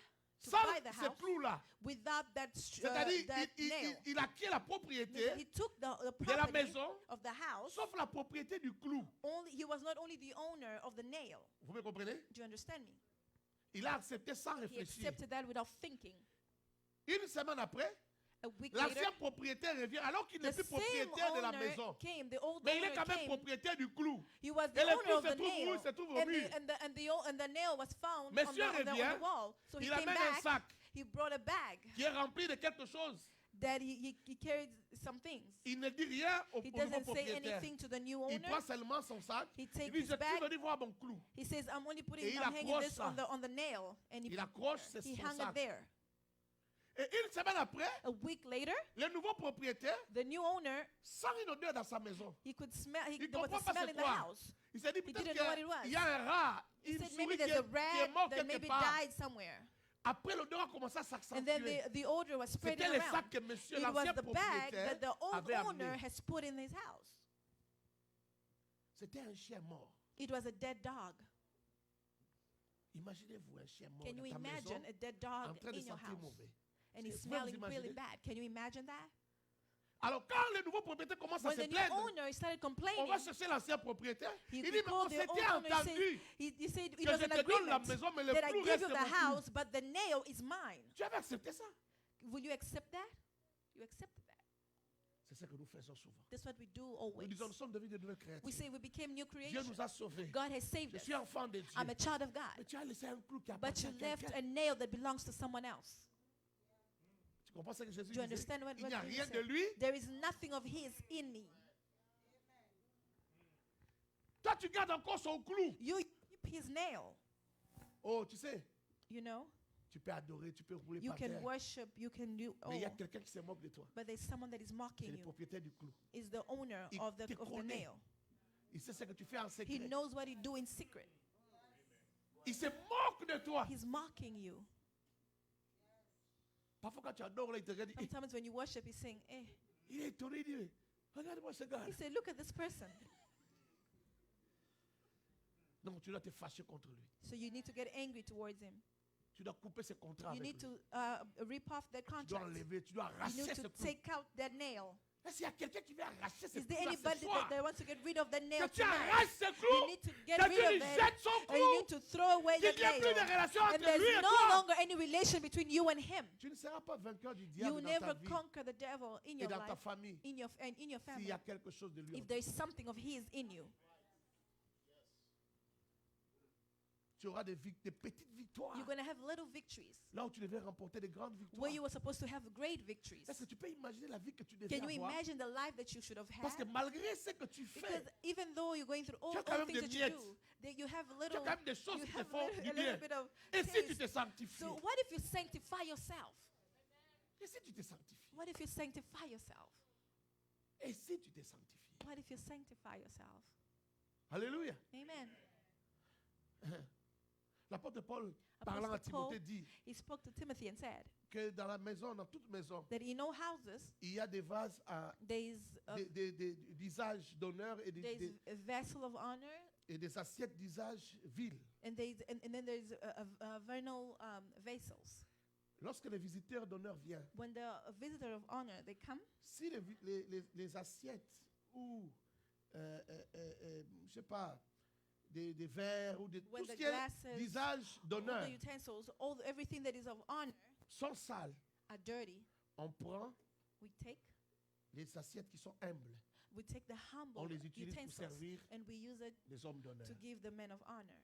to sans buy the ce house clou-là. without that C'est-à-dire, that nail. il acquiert la propriété He took the de la property maison, of the house. sauf la propriété du clou. He was not only the owner of the nail. Vous me comprenez? Do you understand me? Il a accepté sans He réfléchir. accepted that without thinking. Une semaine après, A week later, l'ancien propriétaire revient alors qu'il n'est the plus same propriétaire de la owner maison. came. The old Mais il est owner quand même came. propriétaire du clou. He was the Et le owner clou of se the trouve où? nail. Il se trouve au And mur. the nail was found Monsieur on the revient, wall. So he il came amène un back. sac He brought a bag qui est rempli de quelque chose. that he carried some things. Il ne dit rien au He nouveau doesn't say propriétaire. anything to the new Il owner. prend seulement son sac. He Il takes dit, his je suis bag. venu voir mon clou. He says, I'm only Et putting, il I'm hanging accroche this ça. on the nail. And Il accroche son he hung sac. it there. Et une semaine après, A week later, le nouveau propriétaire the new owner, sent une odeur dans sa maison. he could smell, Il there was comprend a pas smell c'est in the quoi. house. Il s'est dit He peut-être didn't know what it was. qu'il y a un rat, He une said souris maybe qui there's a est rat mort that quelque maybe part. died somewhere. Après, l'odeur a commencé à And then s'accentuer. the odor was spreading C'était le around. sac que monsieur It was l'ancien the bag propriétaire that the old avait owner amené. has put in his house. C'était un chien mort. It was a dead dog. Imaginez-vous un chien mort Can you dans ta maison imagine a dead en dog train de in your sentir house? mauvais. And he's Vous pouvez vous smelling really imaginer? bad. Can you imagine that? Alors quand le nouveau propriétaire commence à When se the new plaindre, owner started on complaining, va chercher l'ancien propriétaire. he Il dit, mais on called the old s'était owner and entendu he said it que was je an te donne la agreement maison, mais le that I clou give reste you the mon clou. house, but the nail is mine. Tu avais accepté ça? Will you accept that? You accepted that. C'est ce que nous faisons souvent. That's what we do Nous always. disons, nous sommes devenus de nouvelles We créatures. say we became new Dieu creation. nous a sauvés. God has saved Je us. suis enfant de Dieu. I'm a child of God. Mais tu as laissé un clou qui But appartient you à left quelqu'un. a nail that belongs to someone else. Tu comprends ce que Jésus Do you disait? understand what Il n'y a Jesus rien de said? lui. There is nothing of his in me. Toi, tu gardes encore son clou. You keep his nail. Oh, tu sais, You know, tu peux adorer, tu peux rouler you par can terre. worship, you can do Mais il y a all. quelqu'un qui se moque de toi. But there's someone that is C'est mocking le you. propriétaire du clou. Is the owner Il of te the connaît. nail. Il sait ce que tu fais en He secret. knows what you do in secret. Il se moque de toi. He's mocking you. Parfois, quand tu adores, là, il te regarde. Il dit, Sometimes when you worship, he's saying, eh. il est étonné. Il dit, regarde-moi ce gars. He said, look at this person. Non, tu dois te fâcher contre lui. So you need to get angry towards him. Tu dois couper ses contrats You avec need lui. to rip off that Tu dois contract. enlever, tu dois You arracher need ce to clou. take out that nail. Est-ce qu'il y a quelqu'un qui veut arracher ce Is clou there là anybody ce soir? that wants to get rid of that nail Que tu tonight? arraches ce You clou. need to get Que rid tu of lui it. jettes son And you clou. need to throw away Qu'il the n'y ait plus de nail. relation And entre lui there's et no toi. longer any relation between you and him. Tu ne seras pas vainqueur du You diable dans ta never vie conquer the devil in et your dans ta life, famille in your s'il family, y a quelque chose de lui. en if there is something of his in you. Tu auras des petites victoires. You're going to have little victories Là où tu devais remporter de grandes where victoires. you were supposed to have great victories. Est-ce que tu peux imaginer la vie que tu devais Can you avoir? imagine the life that you should have Parce que had? malgré ce que tu Because fais, even though you're going through all Tu as quand même things that des you miettes. do, that you have tu as little, quand même des choses you qui te have font a du little bien. bit of Et si tu taste. te sanctifies? So what if you sanctify yourself? Et si tu te sanctifies? What if you sanctify yourself? sanctifies? What if you sanctify yourself? Alléluia. Amen. L'apôtre Paul, parlant à Apostle Paul, Timothée, dit he spoke to Timothy and said que dans la maison, dans toute maison, that in all houses il y a des vases à d'usage d'honneur et there's a vessel of honor, et des assiettes d'usage vil. and then there's a vernal vessels. Lorsque les visiteurs d'honneur viennent, When the visitor of honor they come, si les assiettes ou, je sais pas, des verres ou tout when ce the qui est glasses, d'usage all d'honneur the utensils, everything that is of honor sont sales, are dirty, on prend we take les assiettes qui sont humbles, the humble on les utilise pour utensils servir and we use it les hommes d'honneur. to give the men of honor.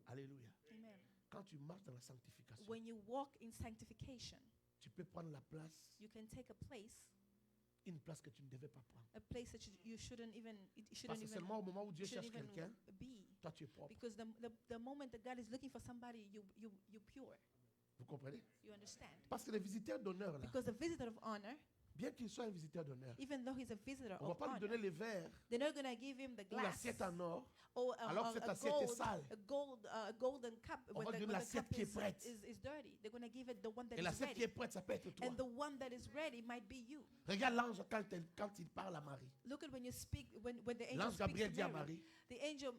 Alléluia. Amen. Quand tu marches dans la sanctification, When you walk in sanctification, tu peux prendre la place, you can take a place que tu ne devais pas prendre. that you shouldn't even Parce que seulement au moment où Dieu cherche shouldn't even quelqu'un, be, toi tu es propre. because the moment that God is looking for somebody, you pure. Vous comprenez? You understand? Parce que les visiteurs d'honneur, là, Because the visitor of honor, bien qu'il soit un visiteur d'honneur, even though he's a visitor on ne va of pas lui donner honor, les verres they're not going to give him the ou glass l'assiette en or, or alors que cette assiette est sale. a golden cup On when va the, lui donner when the l'assiette cup qui est prête. is dirty. They're going to give it the one that Et is l'assiette qui ready. est prête, ça peut être toi. And the one that is ready might be you. Regarde l'ange quand il parle à Marie. Look at when you speak, when the angel L'ange speaks Gabriel to dit à Mary. Marie, The angel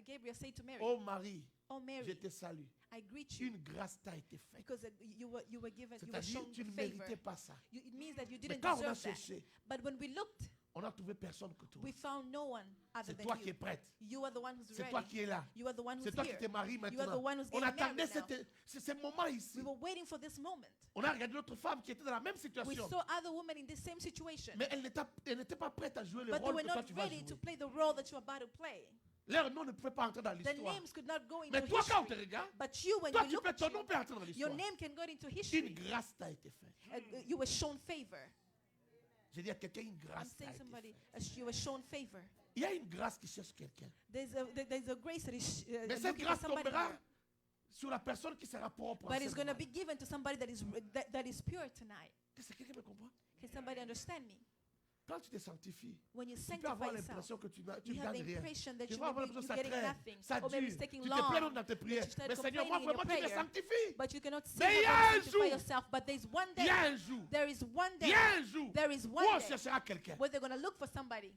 Gabriel said to Mary, oh Marie, "Oh je Mary, te salue. I greet you Une grâce t'a été faite. because you were given, you were C'est-à-dire shown tu ne favor. méritais pas ça. It means that you Mais didn't quand on a deserve that. cherché, But when we looked, on n'a trouvé personne que toi. we found no one other C'est than toi qui es you. prête. You are the one who's C'est toi ready. qui es là. You are the one who's C'est toi qui here. te maries You are the maintenant. one who's On getting attendait married now. ce moment ici. We were waiting for this moment. On a regardé notre femme qui était dans la même We situation. saw other women in the same situation, Mais elle n'était pas prête à jouer le but they rôle were que toi not tu vas ready jouer. to play the role that you're about to play. Leur nom ne pouvait pas entrer dans The l'histoire. names could not go into Mais toi, quand on te history. regarde, But you, when toi, you look ton at nom peut entrer dans your l'histoire. name can go into Une history. grâce t'a été faite. You were shown favor. J'ai dit à quelqu'un, une I'm grâce t'a saying été somebody, faite. you were shown favor. Il y a une grâce qui cherche quelqu'un. There's a grace that is Mais cette looking for grâce somebody tombera here. sur la personne qui sera propre. en But ce it's going to moment. be given to somebody that is pure tonight. Est-ce que quelqu'un me comprend? Can somebody understand me? Quand tu te sanctifies, When you tu peux sanctify avoir yourself, l'impression que tu ne you have the gagnes rien. impression that Tu you vas avoir will be l'impression que ça getting traîne, nothing. ça Or maybe dure. it's taking Tu te long. plains même dans tes prières. you start Mais Seigneur, moi complaining in vraiment, your tu me prayer. sanctifies. But you cannot see Mais il y a how un to sanctify jour. yourself. But there's one Il y a day. un jour. There is one Il day. y a un jour There is où one on day cherchera quelqu'un. where they're going to look for somebody.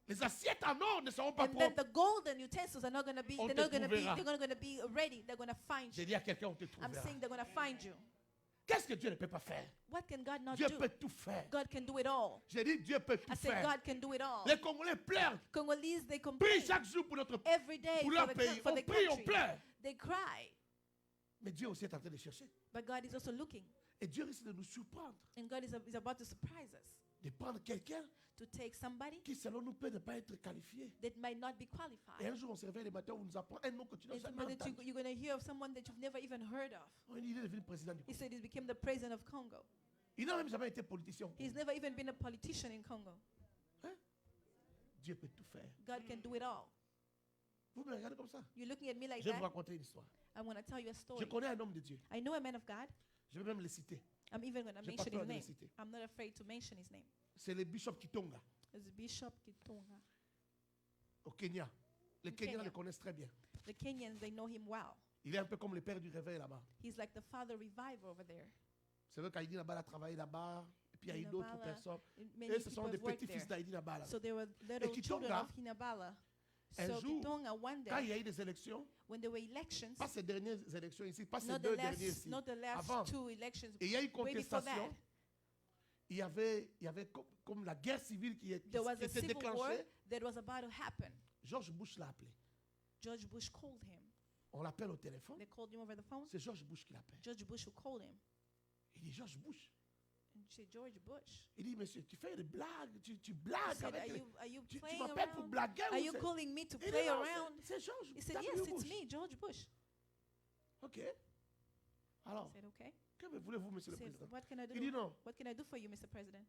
Les assiettes en or ne seront pas And then propres. the golden utensils are not going to be. On They're te not going to be. trouvera. They're not going to be ready. They're going to find J'ai you. dit à quelqu'un, on te I'm trouvera. saying they're going to find you. Qu'est-ce que Dieu ne peut pas faire? What can God not Dieu do? peut tout faire. God can do it all. J'ai dit, Dieu peut tout I said faire. God can do it all. Les Congolais pleurent. Congolese, they Prient complain chaque jour pour notre every day pour for leur the, pays. for On the prie, on country. pleure. They cry, Mais Dieu aussi est en train de chercher. but God is also looking, Et Dieu risque de nous surprendre. and God is about to surprise us, De prendre quelqu'un to take somebody qui, selon nous, peut ne pas être qualifié. that might not be Et un qualified. jour, on se réveille le matin, on nous apprend un nom que tu n'as And jamais somebody that entendu. you're going to hear of someone that you've never even heard of. Oh, il est devenu président du He Congo. said he became the president of Congo. Il n'a même jamais été politicien. He's never even been a politician in Congo. Dieu peut tout faire. God can do it all. Vous me regardez comme ça. You're looking at me like Je vais vous that. raconter une histoire. I'm going to tell you a Je story. connais un homme de Dieu. I know a man of God. Je vais même le citer. I'm even going to J'ai pas mention peur his de le name. citer. I'm not afraid to mention his name. C'est le bishop Kitonga, It's Bishop Kitonga. au Kenya. Les In Kenyans Kenya. le connaissent très bien. The Kenyans, they know him well. Il est un peu comme le père du réveil là-bas. He's like the father reviver over there. C'est vrai qu'Aïdi Nabal a travaillé là-bas. Et puis il y a eu Hinabala, d'autres personnes. Many Et ce people sont des have worked petits-fils there. d'Aïdi Nabal. là-bas. So there were little children Kitonga, of Hinabala. un So jour, Kitonga, one Quand il day, y a eu des élections, when there were elections, pas ces dernières élections ici, pas ces not deux the dernières ici, not the last avant, two elections, et il y a eu way before that, contestation, il y avait comme la guerre civile qui there was s'était a civil war déclenchée. that was about to happen. George Bush l'a appelé. George Bush called him. On l'appelle au téléphone. They called him over the phone. C'est George Bush qui l'appelle. George Bush who called him. Il dit George Bush. And she said, George Bush. Il dit monsieur, tu fais des blagues, tu He blagues said, avec. are you Tu playing m'appelles pour around? blaguer Are ou you c'est- calling me to Il dit, play non, around? c'est George. He said, W. yes, it's Bush. me, George Bush. Ok. I Alors, said, okay. que voulez-vous, monsieur He le said, président? what can I Il dit do? non. What can I do for you, Mr. President?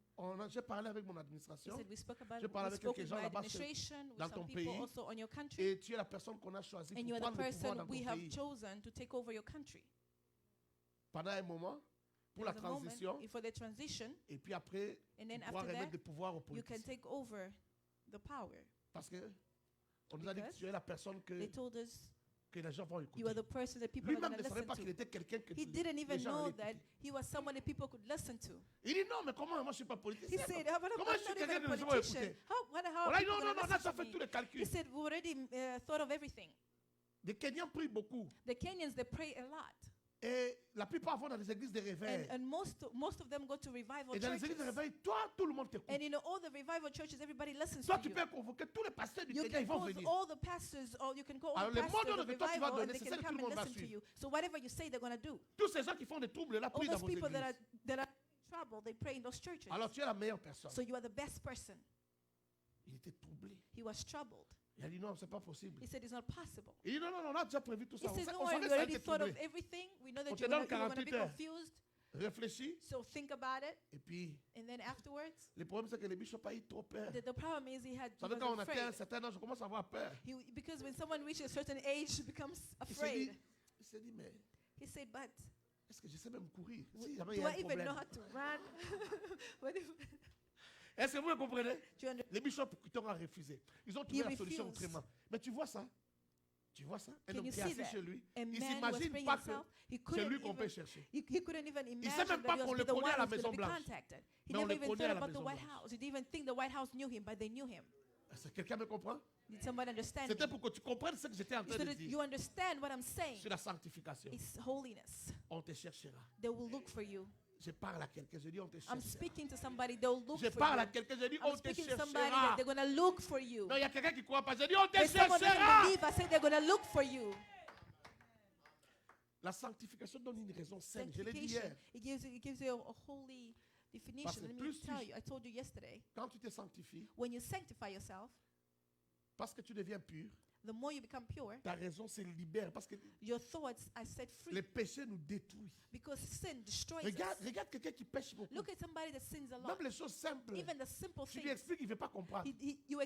J'ai parlé avec mon He administration. said, we spoke about Je parle we avec spoke quelques with gens my là-bas administration, with dans some ton people pays. also on your country. Et tu es la personne qu'on a choisie And you pour are the prendre le pouvoir person dans we ton have pays. chosen to take over your country. Pendant un moment, pour la There's a moment transition, for the transition, et puis après, and then tu pourras after remettre that, des pouvoirs aux you can politiciens. take over the power. Parce que on nous a dit que Because tu es la personne que They told us les gens vont écouter. you are the person that people are Lui-même going ne to savait listen pas qu'il to. était quelqu'un que He didn't les even gens know allaient that écouter. he was someone that people could listen to. Il dit non, mais comment moi je ne suis pas He politicien? said, "How about Comment I'm je suis not quelqu'un even que a les gens vont politician. écouter? How On are a dit people non, going non, to non, on a listen déjà to fait me?" tous les He calculs. said, "We already thought of everything." Les Kenyans prient beaucoup. The Kenyans, they pray a lot. Et la plupart vont dans les églises de réveil. And most of them go to revival Et dans les churches. églises de réveil, toi, tout le monde t'écoute. And in all the revival churches, everybody listens Toi, to tu you. peux convoquer tous les pasteurs du You Kenya, can ils vont call venir. all the pastors, or you can call all Alors, the le pastors mot of que toi, tu vas revival, and donner, they c'est can celle que come tout le and monde va listen to suivre. you. So whatever you say, they're going to do. Tous ces gens qui font des troubles, là, All prient dans those vos people that are églises. in trouble, they pray in those churches. Alors, tu es la meilleure personne. So you are the best person. Il était troublé. He was troubled. Il a dit non, c'est pas possible. He said it's not possible. Il dit non, non, non, on a déjà prévu tout He ça. said, On "Don't worry, savait we ça already était thought of troublé. everything. We know that On te you're donne going to be 48 heures. confused. Réfléchis. So think about it." Et puis, And then afterwards, le problème, c'est que les bishops ont eu trop peur. the problem is he Vous savez, quand on was atteint un afraid. certain âge, on commence à avoir peur. Because when someone reaches a certain age, he becomes Il afraid. s'est dit, mais He said, "But est-ce que je sais même courir? Si jamais il y do a un I even know problème. how to run?" What if, Est-ce que vous me comprenez? do you Les bishops qui t'ont refusé. Ils ont trouvé la solution refused. autrement. Mais tu vois ça? Tu vois ça? Un Can homme you qui est see assis that? chez lui, a il man was s'imagine praying pas que himself? He c'est couldn't lui qu'on peut even, chercher. he couldn't even imagine sait même that pas he qu'on was le the connaît one à la who's going to Maison be Blanche. contacted. He Mais on never le even connaît à thought la about the Maison White Blanche. House. He didn't even think the White House knew him, but they knew him. Est-ce que quelqu'un me comprend? Did somebody understand C'était me? pour que tu comprennes ce que j'étais en train So de that dire you understand what I'm saying. sur la sanctification. It's holiness. On te cherchera. They will look for you. Je parle à quelqu'un, je dis on te I'm cherchera. speaking to somebody, they'll look Je for parle à you. quelqu'un, je dis I'm on te speaking to somebody that cherchera. they're going to look for you. Non, il y a quelqu'un qui ne croit pas. Je dis on te There's someone that cherchera. doesn't believe. I say they're going to look for you. La sanctification donne une raison saine. Je l'ai dit Sanctification. hier. It gives you a holy definition. Parce que Let me plus tell tu- you, I told you yesterday, Quand tu te sanctifies, when you sanctify yourself, parce que tu deviens pur, the more you become pure, ta raison se libère. Parce que your thoughts are set free. les péchés nous détruisent. Because sin destroys Regarde, us. regarde quelqu'un qui pêche beaucoup. Look at somebody that sins a lot. Même les choses simples. Even the simple Tu lui things. expliques, il ne veut pas comprendre. You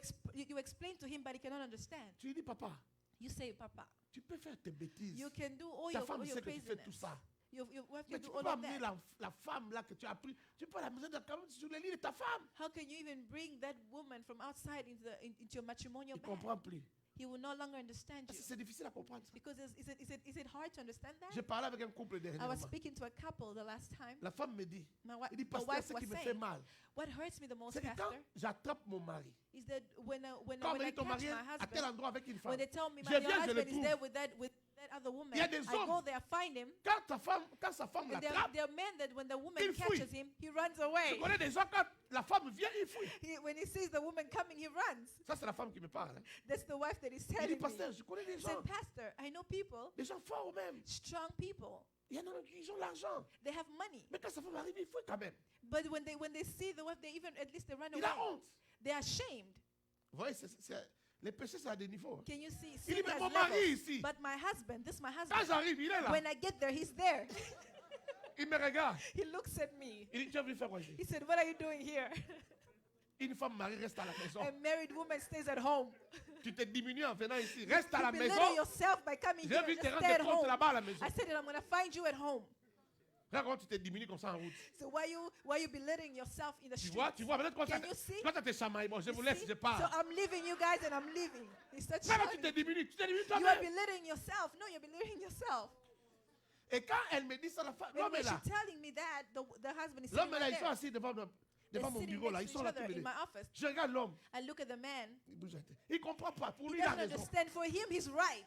explain to him, but he cannot understand. Tu lui dis, papa, You say, "Papa, tu peux faire tes bêtises. you can do all Ta your, femme all your sait que tu fais tout craziness. ça. You have to Mais do tu peux all pas of amener that. la femme là que tu as pris. Tu peux l'amener quand même sur le lit de ta femme. How can you even bring that woman from outside into your matrimonial Il ne bed? comprend plus. He will no longer understand Parce you. que c'est difficile à comprendre. ça. Because is it hard to understand that? J'ai parlé avec un couple I was dernièrement. speaking to a couple the last time. La femme me dit, il dit, The pasteur, wife ce was qui me fait saying, mal, what hurts me the most, c'est que quand Pastor, j'attrape mon mari, is that when quand on I me dit ton catch mari my est à tel husband, endroit avec une femme, when they tell me je your viens, je le husband is there trouve. with that other woman, Il y a des I hommes. go there, find him. Quand sa femme And there l'attrape, are men that when the woman Il fuit. catches him, he runs je away. connais des gens, quand la femme vient, il fuit. When he sees the woman coming, he runs. Ça, c'est la femme qui me parle. hein. That's the wife that is Il dit, telling me. pasteur, je connais des He gens, said, Pastor, I know people, des gens forts même. strong people. Il y en a qui ont l'argent. They have money. Mais quand sa femme arrive, il fuit quand même. But when they see the wife, they even at least they run Il a away. honte. They are ashamed. Vous voyez, les péchés, c'est à des niveaux. hein. Can you see? Il Sin dit, mais has mon mari levels. ici, But my husband, my quand husband, j'arrive, il est là. when I get there, he's there. Il me regarde. He looks at me. Il dit, tu as venu faire quoi ici? He said, "What are you doing here?" Une femme mariée reste à la maison. A married woman stays at home. Tu te diminues en venant ici. Reste à You la belittle maison. yourself by coming Je here. vais Just te stay at rendre compte home. là-bas à la maison. I said that I'm going to find you at home. Regarde comment tu te diminues comme ça en route. So why you belittling yourself in the Tu street? vois, peut-être quand Can you see? tu te chamailles. Bon, je You vous laisse, see? je So pars. I'm leaving you guys and I'm leaving. It's such Regarde, tu te funny. diminues. Tu te diminues You are toi-même. belittling yourself. No, you're belittling yourself. Et quand elle me dit ça, la femme, And l'homme when est là. she's telling me that, the husband is sitting L'homme est là, right ils sont there. assis devant They're mon sitting bureau là. next Ils to sont each là tous other les in deux. my office. Je regarde l'homme. I look at the man. Il bouge la tête. Il ne comprend pas. Pour He lui, il a doesn't raison. understand. For him, he's right.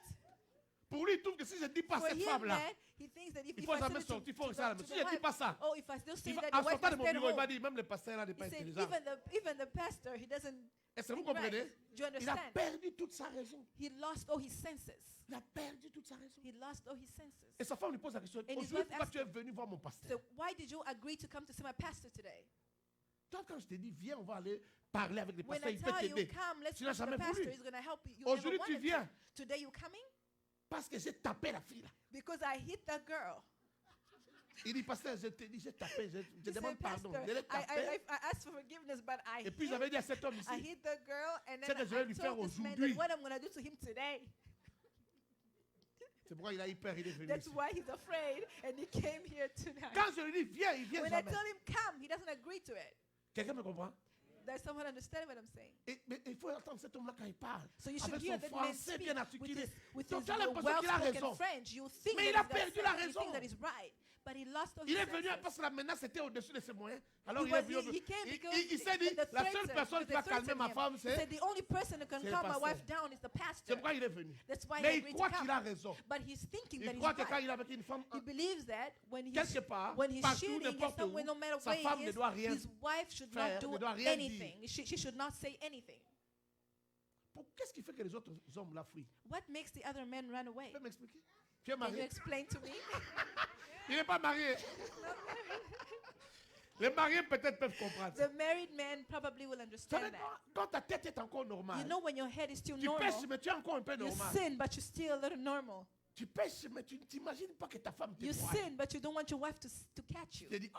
Pour lui, il trouve que si je ne dis pas For cette him, femme-là, man, he thinks that if il I faut say jamais it to sortir, il faut to rester à la the- maison. to Si the je ne dis wife, pas ça, oh, if I still say il va, that, en the wife sortant de must mon stay at bureau, il va home. dire, même le pasteur là n'est He pas said, intelligent. even the pastor, he doesn't. Est-ce que vous think right. comprenez? Do you Il a understand? perdu toute sa raison. He lost all his senses. Il a perdu toute sa raison. He lost all his senses. Et sa femme lui pose la question, And his aujourd'hui, wife pourquoi asked tu es venu voir mon pasteur? So why did you agree to come to see my pastor today? Toi, quand je t'ai dit, viens, on va aller parler avec les When pasteurs, I il peut tell you, t'aider. come, let's Tu go n'as to the jamais pastor. voulu. He's going to help you. You Aujourd'hui, never tu wanted viens to. Today you coming? parce que j'ai tapé la fille là. Because I hit that girl. Il dit, pasteur, je t'ai dit, j'ai tapé, je He demande said, pardon. Pastor, Je l'ai tapé. I asked for forgiveness, but Et puis j'avais dit à cet homme I ici, hit the girl, and C'est then que je vais lui I faire told this man aujourd'hui. that what I'm going to do to him today. c'est pourquoi il a eu peur, il est venu That's ici. why he's afraid, and he came here tonight. Quand je lui dis, viens, il vient When I jamais. tell him come, he doesn't agree to it. Quelqu'un me comprend? Does someone understand what I'm saying? Mais il faut entendre cet homme-là quand il parle. So you should Avec hear son that man français speak bien with articulé. his, with Donc his tu as l'impression qu'il a well-spoken raison. French. You think Mais that il a he's got perdu sense, la and you raison. think that he's right, but he lost all Il his est venu senses. parce que la menace était au-dessus de ses moyens. Alors He il est was- venu. he came because Il s'est dit, the la seule threatened- personne qui they va calmer threatened ma him. femme, He c'est... said the only person who can c'est le calm my pasteur. wife down is the C'est pastor. pourquoi il est venu. That's why Mais he il agreed croit to qu'il come. a raison. But he's thinking Il that he's croit que quand right. il est avec une femme, He believes that when he's quelque part, when he's partout, shooting n'importe somewhere, où, no matter sa where femme he ne is, doit rien his wife should faire, not do ne doit rien anything. She should not say anything. Qu'est-ce qui fait que les autres hommes la fuient? What makes the other men run away? Tu peux m'expliquer? Tu es Can you marié? explain to me? Il n'est pas marié. Les mariés peut-être peuvent comprendre. The married men probably will Vous savez, understand that. quand ta tête est encore You normale, know when your head is still tu pêches, normal, mais tu es encore un peu you normal. sin, but you're still a little normal. Tu pêches, mais tu ne t'imagines pas que ta femme te You voit. sin, but you don't want your wife to catch you. Tu te dis,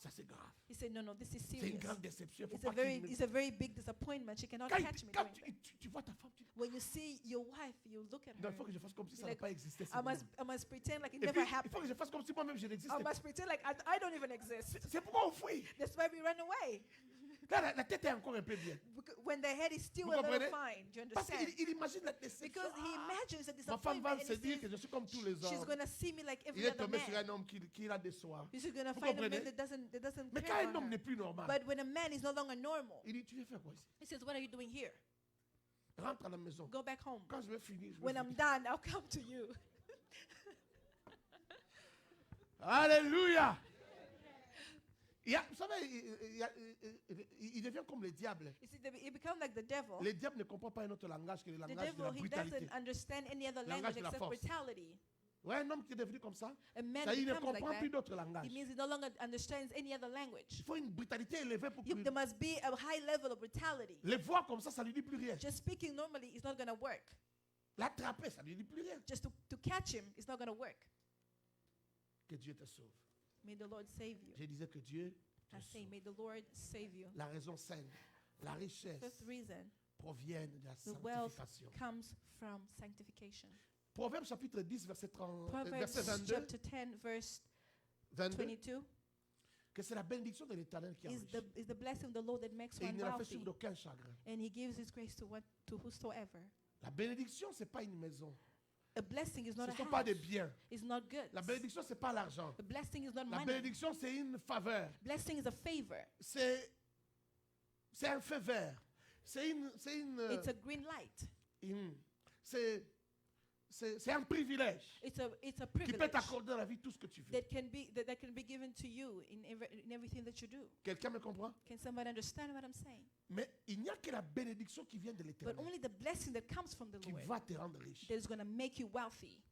ça c'est grave. He said, no, this is C'est une serious. grande déception. Faut It's a pas very, qu'il me- it's a very big disappointment. She cannot Quand, catch me quand doing that. tu vois ta femme, tu dis, When you see your wife, you look at non, her. il faut que je fasse comme si ça You're n'a like, pas existé. I must pretend like it Et puis, never il faut happened. que je fasse comme si moi-même je n'existe I pas. must pretend like I don't even exist. C'est pourquoi on fuit. That's why we run away. Là, la tête est encore un peu bien. When the head is still Vous a little comprenez? fine. Do you Parce understand? qu'il imagine la déception. Because he imagines a Ma femme va disappointment and se he dire says, que je suis comme tous les she's hommes. going to see me like Il every est other tombé sur man. un homme qui la déçoit. She's going to Vous find a comprenez? man that doesn't Mais quand care un about homme her. n'est plus normal, But when a man is no longer normal, il dit, tu viens faire quoi ici? he says, what are you doing here? Rentre à la maison. Go back home. Quand je vais finir, je vais When I'm finir. done, I'll come to you. Alléluia. Vous savez, il devient comme le diable. You see, he becomes like the devil. Le diable ne comprend pas un autre langage que le The langage de la devil, he brutalité. doesn't understand any other Langage language de la except force. brutality. Ouais, un homme qui est devenu comme ça, A man ça, il ne becomes like comprend plus that. d'autres langages. It means he no longer understands any other language. Il faut une brutalité élevée pour que There must be a high level of brutality. les voix comme ça ne lui dit plus rien. Just speaking normally is not going to work. L'attraper, ça ne lui dit plus rien. Just to catch him is not going to work. Que Dieu te sauve. May the Lord save you. Je disais que Dieu te I say, sauve. may the Lord save you. La raison saine, la richesse Fifth reason, proviennent de la the wealth sanctification. comes from sanctification. Proverbe chapitre 10, verset 30, Proverbs verset 22, chapter 10, verse 22, 22 que c'est la bénédiction de l'Éternel qui is enrichit. the blessing of the Lord that makes Et il one ne la fait wealthy. suivre d'aucun chagrin. And he gives his grace to whosoever. La bénédiction, ce n'est pas une maison. A blessing is Ce not ne a sont pas des house. biens. It's not good. La bénédiction, ce n'est pas l'argent. A blessing is not La money. bénédiction, c'est une faveur. Blessing is a favor. C'est un feu vert. C'est It's a green light. c'est un privilège It's a qui peut privilege t'accorder dans la vie tout ce que tu veux. that can be given to you in everything that you do. Quelqu'un me comprend? Can somebody understand what I'm saying? Mais il n'y a que la bénédiction qui vient de But l'Éternel only the blessing that comes from the qui Lord va te rendre riche. that is going to make you wealthy.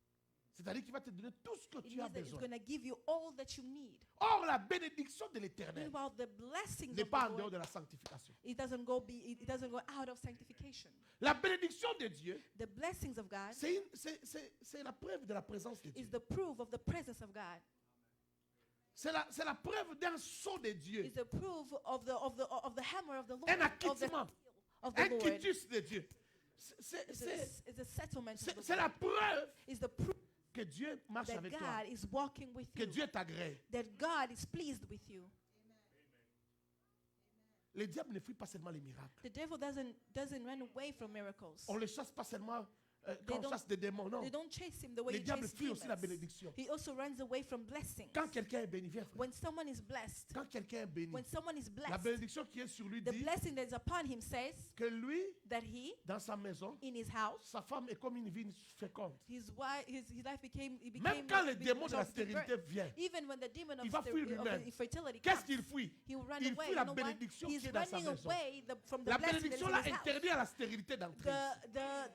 C'est-à-dire qu'il va te donner tout ce que It tu as means that it's besoin. going to give you all that you need. Or, la bénédiction de l'Éternel Meanwhile, the blessings n'est of pas the en dehors Lord, de la sanctification. it doesn't go out of sanctification. La bénédiction de Dieu, The blessings of God c'est la preuve de la présence de is Dieu. the proof of the presence of God. C'est la preuve d'un sceau de Dieu. It's the proof of the hammer of the Lord. Un Of the, acquittement. of the Un Lord. quitus de Dieu. It's a settlement of the C'est la Lord. preuve It's the proof que Dieu marche that avec toi. God is walking with Que you. Dieu t'agrée. That God is pleased with you. Le diable ne fuit pas seulement les miracles. The devil doesn't run away from miracles. On ne le chasse pas seulement quand on don't- chasse des démons. Non. They don't chase him the way Le you diable chase fuit aussi la demons. bénédiction. He also runs away from blessings. Quand quelqu'un est béni, viens, frère. When someone is blessed, Quand quelqu'un est béni, when someone is la blessed, bénédiction qui est sur lui the dit blessing that is upon him says que lui, that he, dans sa maison, in his house, sa femme est comme une vigne féconde. his life became Même quand le it démon de la became stérilité vient, even when the demon il va fuir of lui-même. infertility Qu'est-ce comes, qu'il fuit? he will run Il away. fuit la You know what? bénédiction He's qui est dans sa running maison. away from the La blessing that bénédiction is là in his house. interdit à la stérilité d'entrer.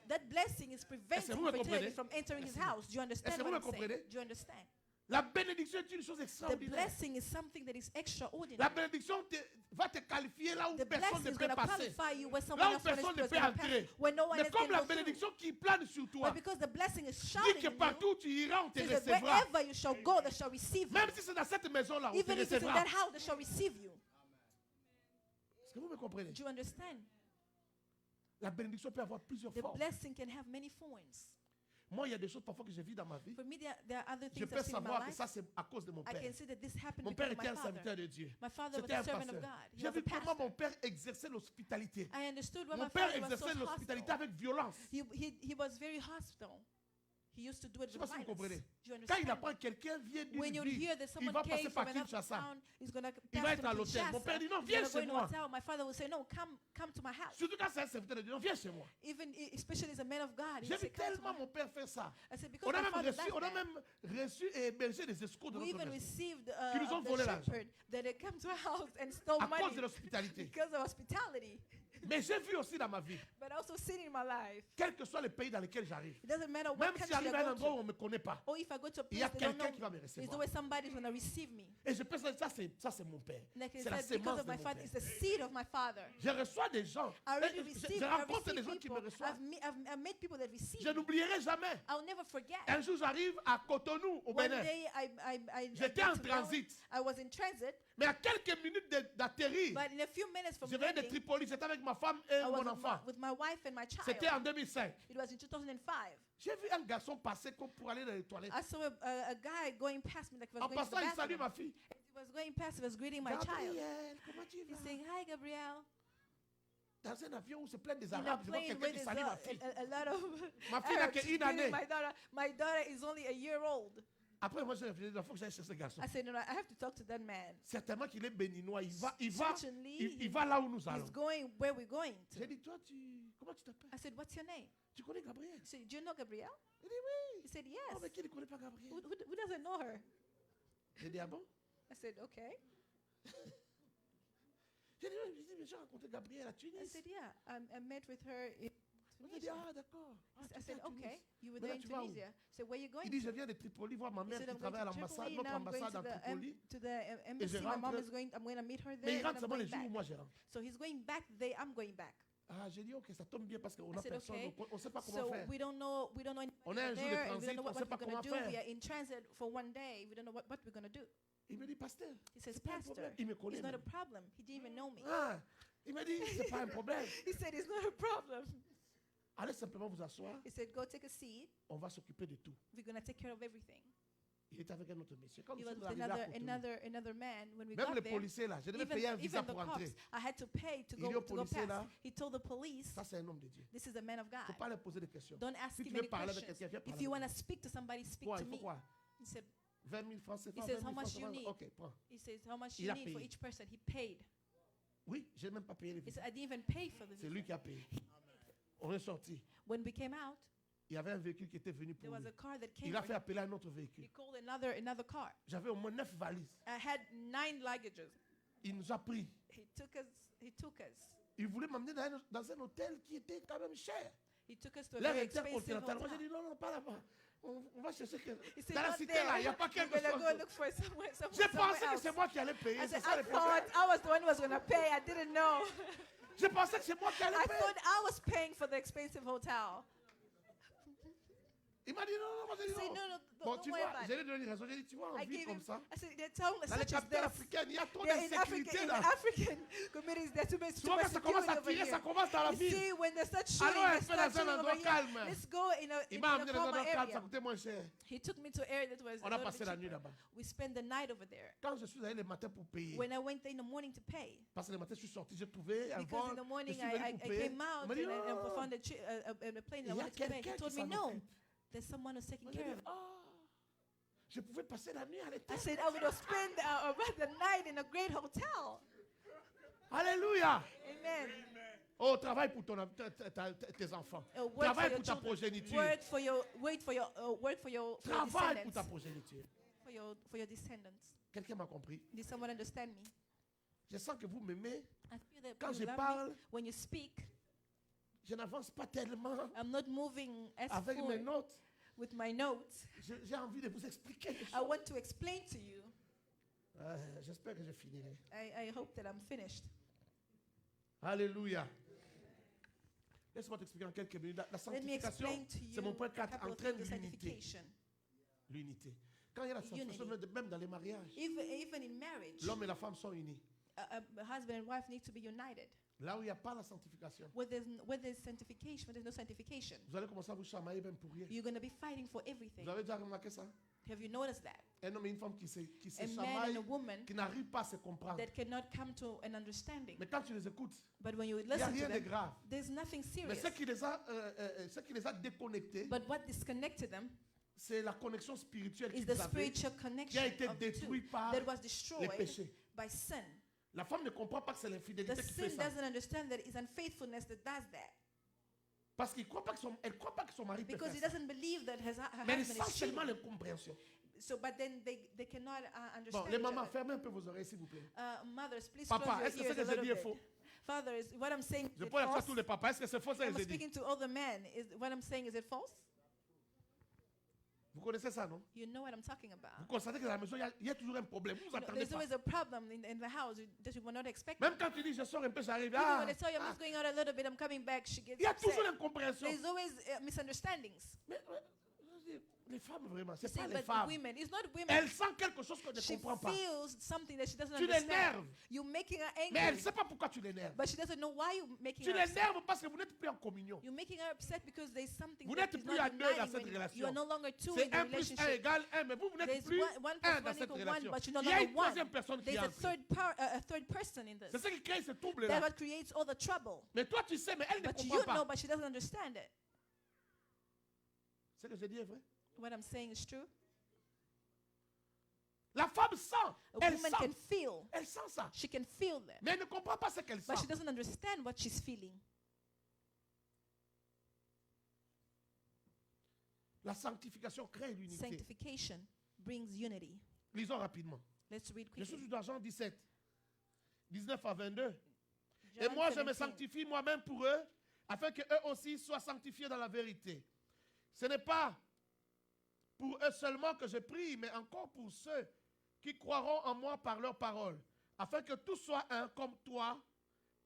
That blessing is preventing vous me fertility comprenez? from entering his Merci. house. Do you understand Est-ce que what vous I'm me saying? comprenez? Do you understand? La bénédiction est une chose The extraordinaire. blessing is something that is La extraordinary. bénédiction va te qualifier là où The personne blessing ne is peut going to passer. qualify you where Là someone où else personne ne is peut going to pass, entrer. where no one Mais else comme can la go through. bénédiction qui plane sur toi, But because the blessing is dit shining que in you, partout où tu iras, on te it says that recevra. wherever you shall go, they shall receive you. Même si c'est dans cette maison-là, on te Even if it's in recevra. that house, they shall receive you. Est-ce que vous me comprenez? Do you understand? La bénédiction peut avoir plusieurs The formes. blessing can have many forms. Moi, il y a des choses parfois que je vis dans ma vie. For me, there are other Je things peux I've seen in my savoir que life. ça, c'est à cause de mon I père. can see that this happened Mon because père of my était un father. serviteur de Dieu. My father was C'était a un servant of pasteur. God. He J'ai was a vu comment pastor. mon père exerçait l'hospitalité. I understood why Mon my père father was so exerçait l'hospitalité hostile. avec violence. He was very hostile. He used to do it Je sais with pas si vous violence. comprenez. Do you Quand il understand? apprend que quelqu'un vient When d'une you ville, hear that il someone va passer came par from another Kinshasa. town, he's going to Il va pass être à through l'hôtel. Mon père Kinshasa. dit non, He's viens gonna chez go in a moi. hotel. My father will say, no, come to my house. Surtout quand c'est un serviteur de Dieu, non, viens chez moi. Even, especially as a man of God, he J'ai will say, vu come to tellement my mon père faire ça. I said, because On a my même father reçu, does on a that. même reçu et hébergé des escrocs de We notre even maison. received Qui nous ont the volé l'argent. shepherd that had come to our house and stole À cause money de l'hospitalité. because of hospitality. Mais j'ai vu aussi dans ma vie, But also seen in my life, quel que soit le pays dans lequel j'arrive, it doesn't matter what même si country j'arrive à I un go endroit où to, on ne me connaît pas, or if I go to a il y a place they don't quelqu'un qui va know, me there's recevoir. always somebody who's going to receive me. Et je pense que ça c'est mon père. Like I C'est la said, because sémence of de my mon father, père. it's the seed of my father. Je reçois des gens. I already Je received, rencontre des gens qui me people. reçoivent. I've met people that receive Je me. n'oublierai jamais. I'll never forget. Un jour, j'arrive à Cotonou, au One Bénin. day I J'étais got en to know- transit. I was in transit, Mais à quelques minutes d'atterrir, but in a few minutes from je venais de landing, Tripoli. J'étais avec ma femme et I was mon with enfant. with my wife and my child. C'était en 2005. It was in 2005. J'ai vu un garçon passer comme pour aller dans les toilettes. I saw a guy going past me like he was En going to the passant, il salue bathroom. ma fille. As he was going past, he was greeting my child. Gabriel, comment tu He's vas? saying, hi, Gabrielle. Dans un avion où c'est plein des In a Arabes, je vois plane quelqu'un where qui there's salue ma fille. a lot of Ma fille n'a Arabs qu'une greeting année. my daughter. My daughter is only a year old. Après, moi, j'ai réfléchi, il faut que j'aille chez ce garçon. I said, no, I have to talk to that man. Certainement qu'il est béninois. Il Certainly, il va là où nous allons. He's going where we're going to. J'ai dit, toi, comment tu t'appelles? I said, what's your name? Tu connais Gabriel? He said, do you know Gabrielle? Il dit oui. He said, Oh, yes. mais qui ne connaît pas Gabriel? Who doesn't know her? J'ai dit, ah bon? I said, okay. J'ai dit, oui, mais j'ai rencontré Gabriel à I Tunis. said, yeah. I met with her in Il m'a dit, Tunisia. ah d'accord. Ah, tu I étais said, à Tunis. okay. You were Mais là, there in tu vas où? Tunisia. So where are you Il going dit, to? je viens de Tripoli voir ma He mère said, qui I'm going travaille à to l'ambassade, Tripoli. notre Now I'm going ambassade to à Tripoli. the Et je embassy. My mom rentre. is going. I'm going to meet her Mais there. il And rentre I'm seulement le going jour où back. moi je rentre. So he's going back the day I'm going back. Ah, j'ai dit, ok, ça tombe bien parce qu'on I a said, personne, okay. on ne sait pas comment So faire. we don't know anybody On a un jour de there, and we transit, don't know on what sait pas we're going to comment do. We faire. are in transit for one day. We don't know what we're going to do. Il me dit, pasteur, He says, c'est pas un Pastor, problème. Il me connaît it's not a même. problem. He didn't even know me. Ah, il m'a dit, c'est pas un problème. He said, it's not a problem. Allez simplement vous asseoir, He said, go take a seat. on va s'occuper de tout. We're going to take care of everything. Il était avec un autre monsieur. Quand He nous was sommes with arrivés à Cotonou, another man. When we même got les there, policiers là, je devais payer un visa even the pour cops, entrer. I had to pay to Il dit au go policier past. là, He told the police, ça c'est un homme de Dieu. this is a man of Il ne faut God. pas leur poser des questions. Don't ask Si tu him veux any parler avec questions. quelqu'un, viens If parler you want avec to speak to somebody, speak moi. to Il faut me. quoi? He said, 20 000 francs, c'est He pas says, 20 000 how francs, much c'est you pas- need? Ok, prends. he says, how much Il you a need for payé. each person. He paid. Oui, je n'ai même pas payé les He visas. said, I didn't even pay for the C'est lui visa. qui a payé. On est sorti. When we came out, Il y avait un véhicule qui était venu there pour was lui. a car that came Il a for fait him. appeler un autre He véhicule. called another car. J'avais au moins 9 valises. I had 9 luggages. Il nous a pris. He took us. Il voulait m'amener dans un hôtel qui était quand même cher. He took us to a L'air very était expensive continental. Moi, j'ai hotel. dit non, non, pas là-bas. On va chercher que. He said, Dans la not cité there. là, il n'y a pas We're quelque gonna go chose. look for somewhere J'ai pensé que else. c'est moi qui allais payer. I C'est said, ça I le problème. thought I was the one who was going to pay. I didn't know. Je pensais que c'est moi qui allais I payer. thought I was paying for the expensive hotel. Il m'a dit non, non, moi j'ai dit I said, non. no, Bon, don't tu worry vois, about j'ai it. lui donné raison. J'ai dit, tu vois, en I ville gave comme him, ça, I said, they're telling dans les such as capitales this. africaines, il y a trop They're in d'insécurité in là. African communities, there's too much Souvent, quand ça commence à security over tirer, ça here. commence dans la You ville. see, when they start Allons shooting, un they peu start dans un shooting over endroit here. calme. Let's go in Il a m'a amené dans un calmer endroit calme, ça area. coûtait moins cher. He took me to an area that was On a a little passé bit la nuit cheaper. là-bas. We spent the night over there. Quand je suis allé le matin pour payer, When I went there in the morning to pay, parce que le matin je suis sorti, j'ai trouvé un because vol, in the je morning suis venu I pour payer. came out Il m'a dit and I non, found a plane il and I y a wanted to pay. He quelqu'un told qui me, s'en no, occupe. there's someone who's taking Moi, j'ai care dit, of it. ah, je pouvais passer la nuit à I l'étage. said, I would have spent the night in a great hotel. Alléluia. Amen. Oh, travaille pour tes enfants. Work for Travaille your pour ta children. progéniture. Work for your Travaille pour ta descendants. progéniture. For your descendants. Quelqu'un m'a compris. Did someone understand me? Je sens que vous m'aimez. I feel that Quand you je love parle, me. When you speak, je n'avance pas tellement I'm not moving as avec mes forward notes. with my notes. J'ai envie de vous expliquer des I choses. want to explain to you. J'espère que je finirai. I hope that I'm finished. Alléluia. Laisse-moi t'expliquer en quelques minutes. La Let me sanctification, explain to c'est mon you point a 4, couple of entraîne things of l'unité. sanctification. L'unité. Quand il y a la sanctification, même dans les mariages, Even in marriage, l'homme et la femme sont unis. a husband and wife need to be united. Là où il n'y a pas la sanctification, where there's sanctification, where there's no sanctification, vous allez commencer à vous chamailler même pour rien. you're going to be fighting for everything. Vous avez déjà remarqué ça? Have you noticed that? Un homme et une femme qui se A man chamaillent, and a woman qui n'arrivent pas à se comprendre. that cannot come to an understanding. Mais quand tu les écoutes, But when you il n'y a listen to rien de them, grave. there's nothing Mais serious. ce qui les a déconnectés, But what disconnected them c'est la connexion spirituelle is qu'ils the avaient, spiritual qui a connection été of the détruite two par that was les destroyed péchés. by sin. La femme ne comprend pas que c'est The l'infidélité qui fait sin ça. doesn't understand that it's unfaithfulness that does that. Parce qu'elle ne croit pas que son mari peut Because he faire ça. doesn't believe that her Mais elle husband sent is seulement cheating. l'incompréhension. So, but then they cannot Bon, understand les each mamans, other. fermez un peu vos oreilles, s'il vous plaît. Mothers, please Papa, close est-ce que your ce ears que a je dis little est faux? bit. Father, is what I'm saying Je is it peux le faire à false? tous les papas. Est-ce que c'est faux, ça, I'm je dis? speaking to all the men. Is what I'm saying, is it false? Vous connaissez ça, non? You know what I'm talking about. Vous constatez que dans la maison, il y a toujours un problème. Vous You know, attendez there's pas. always a problem in the house that you were not expecting. Même quand tu dis, je sors un peu, j'arrive. Even Ah, when they tell you I'm ah. just going out a little bit, I'm coming back, she gets Il y a toujours upset. l'incompréhension. There's always misunderstandings. Mais, je dis, les femmes, vraiment, You c'est see, pas les but femmes. women, it's not women. Elle sent quelque chose qu'elle ne She comprend pas. feels something that she doesn't Tu understand. l'énerves. You're making her Mais elle ne angry, sait pas pourquoi tu l'énerves. but she doesn't know why you're making Tu her upset. l'énerves parce que vous n'êtes plus en communion. You're making her upset because there's something Vous that n'êtes is plus not à deux dans uniting cette when relation. you are no longer two C'est in the 1 plus 1 relationship. égale 1, mais vous n'êtes There's plus one 1 plus dans one cette equal one, relation. but you're no Il y a longer une one. troisième personne qui There's entre. a third person in this. C'est ce qui crée ce That's trouble-là. what creates all the trouble. Mais toi, tu sais, mais elle ne But you comprend know, pas. but she doesn't understand it. Ce que je dis est vrai. What I'm saying is true. La femme sent. A Elle woman sent. can feel. Elle sent ça. She can feel that. Mais elle ne comprend pas ce qu'elle But she sent. doesn't understand what she's feeling. La sanctification crée l'unité. Sanctification brings unity. Lisons rapidement. Let's read Je suis quickly. dans Jean 17, 19 à 22. Et John moi, je me 17. sanctifie moi-même pour eux, afin qu'eux aussi soient sanctifiés dans la vérité. Ce n'est pas pour eux seulement que je prie, mais encore pour ceux qui croiront en moi par leur parole, afin que tous soient un comme toi,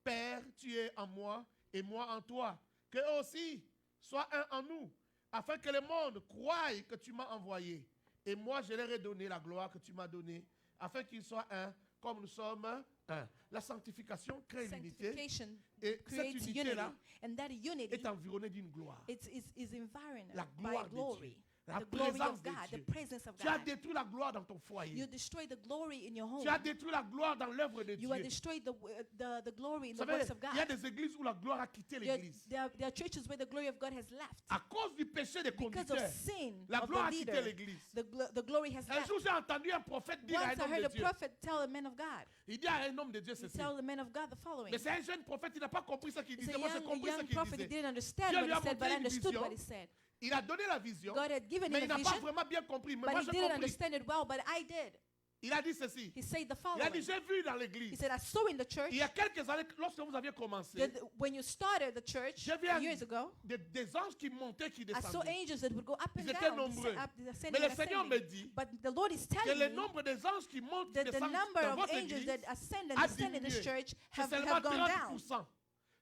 Père, tu es en moi et moi en toi. Qu'eux aussi soient un en nous, afin que le monde croie que tu m'as envoyé. Et moi, je leur ai donné la gloire que tu m'as donnée, afin qu'ils soient un comme nous sommes un. La sanctification crée l'unité. Sanctification Et cette creates unity. unité-là And that unity est environnée d'une gloire. is environed La by gloire de glory. Dieu. La The glory présence of de God, Dieu. the presence of Tu as God. détruit la gloire dans ton foyer. You destroy the glory in your home. Tu as détruit la gloire dans l'œuvre de You have Dieu. destroyed the glory in Vous the savez, works of il y a God. des églises où la gloire a quitté l'église. There are churches where the glory of God has left. À cause du péché des Because of conducteurs, sin la of gloire a the quitté leader, l'église. the glory has Un left. jour, j'ai entendu un prophète dire à Once un I homme heard de a Dieu. prophet tell a man of God. Il dit à un homme de Dieu He ceci. tell the man of God the following. Mais c'est un jeune prophète, il n'a pas compris ce qu'il It's disait. a Moi, j'ai compris ce young qu'il prophet. He disait. didn't understand Dieu what lui he a said, but montré I une understood vision. what he said. Il a donné la vision, God had given mais him il a n'a pas vision, vraiment bien compris. Mais but moi, he j'ai didn't compris. understand it well, but I did. Il a dit ceci. He said the Il a dit, following. j'ai vu dans He l'église. said, I saw in the church Il y a quelques années, lorsque vous aviez commencé, that when you started the church j'ai vu years ago, des anges qui montaient, qui I saw descendaient. angels that would go up and Ils étaient down, nombreux. ascending Mais le and Seigneur me ascending. dit But the Lord is que telling le me nombre des anges qui montent, qui that the descendent number dans of votre angels église that ascend and a descend in this diminué. church C'est have seulement gone down. 30%.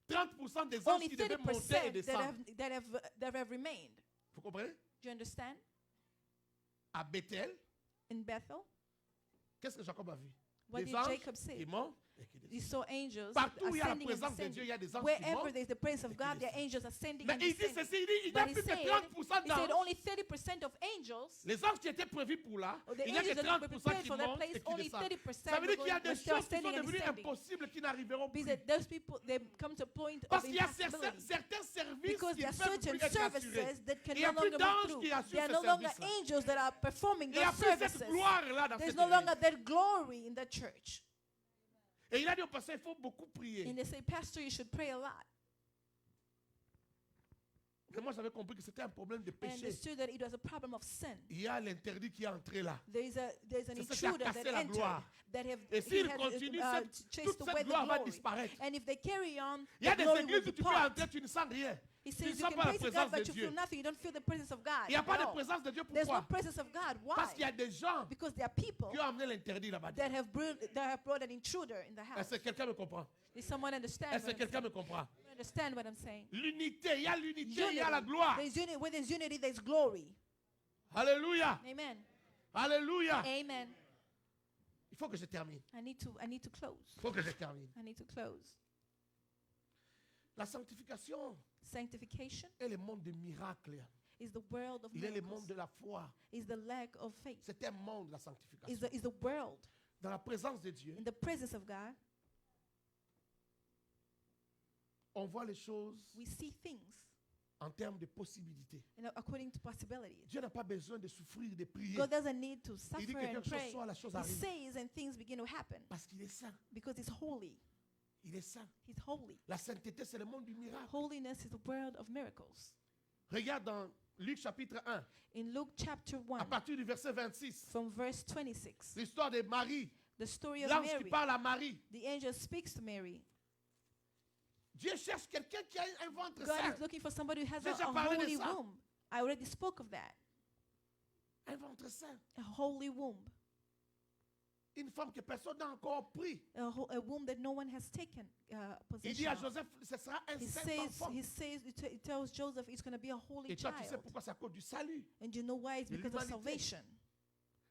30% des anges Only qui devaient monter et 30% descendre. that have remained. Vous comprenez? Do you understand? À Bethel, In Bethel, qu'est-ce que Jacob a vu? what Des did anges Jacob qui see? montent et qui He descendent. saw angels Partout où il y a la ascending and présence de Dieu, il y a des descending. anges qui Wherever montent. there's the presence of et qui God, there are descendent. angels ascending Mais and il dit descending. ceci, il y a But he plus de said, 30% he said d'anges. only 30% of angels, Les anges qui étaient prévus pour là, the il n'y a que angels that were 30% prepared qui for that montent place, et qui only descendent. 30% Ça veut dire qu'il y a were des still choses qui sont standing and devenues descending. impossibles qui n'arriveront plus. Because those people, they come to a point Parce of qu'il y a impossibility. certains services Because qui there ne are peuvent certain plus être assurés. services that can Il y a no plus longer d'anges move qui through. assurent There are ce no longer service-là. angels that are performing Il n'y a those plus cette services. gloire-là dans There's cette no église. longer that glory in the church. Et il a dit au pasteur, il faut beaucoup prier. And they say, Pastor, you should pray a lot. Mais moi, j'avais compris que c'était un problème de I péché. understood that it was a problem of sin. Il y a l'interdit qui est entré là. There's an C'est ça qui a intruder cassé that la entered gloire. that have Et he s'il had, continue, chased toute away cette the gloire va glory. disparaître. And if they carry on, Il y a the des glory églises will où tu peux depart. entrer, tu ne sens rien. He Tu says ne you sens can pas la praise présence God, de but you Dieu. feel nothing. You don't feel the presence of God. Il n'y a pas de No. présence de Dieu. There's no Pourquoi? presence of God. Why? Parce qu'il y a des gens Because there are people qui ont amené l'interdit là-bas. that have brought an intruder in the house. Est-ce que quelqu'un me comprend? Does someone understand Est-ce what que I'm quelqu'un saying? me comprend? Understand what I'm saying? L'unité, il y a l'unité, il y Unity. a la gloire. Where there's unity, there's glory. Alléluia. Amen. Alléluia. Amen. Il faut que je termine. I need to close. Il faut que je termine. I need to close. La sanctification Sanctification est le monde des miracles. is the world of Il est le miracles. monde de la foi. Is the lack of faith. C'est un monde, la sanctification. Is the world Dans la présence de Dieu, in the presence of God. on voit les choses We see things en termes de possibilités. according to possibilities. Dieu n'a pas besoin de souffrir, de prier. God doesn't need to Il suffer dit que and quelque chose pray. soit, la chose He arrive. says and things begin to happen Parce qu'il est saint. because He's holy. Il est saint. He's holy. La sainteté, c'est le monde du miracle. Holiness is the world of miracles. Regarde dans Luc chapitre 1, In Luke chapter à 1, partir du verset 26, from verse 26, l'histoire de Marie, the story of l'ange qui Mary. parle à Marie. The angel speaks to Mary. Dieu cherche quelqu'un qui a un ventre God saint. is looking for somebody who has J'ai déjà a parlé de holy ça. womb. I already spoke of that. Un ventre saint. A holy womb. Une femme que personne n'a encore pris. A womb that no one has taken Il dit possession à of. Joseph, ce sera un He saint says, enfant. he tells Joseph it's going to be a holy Et toi, tu sais child. pourquoi c'est à cause du salut. And you know why? It's de because of l'humanité. salvation.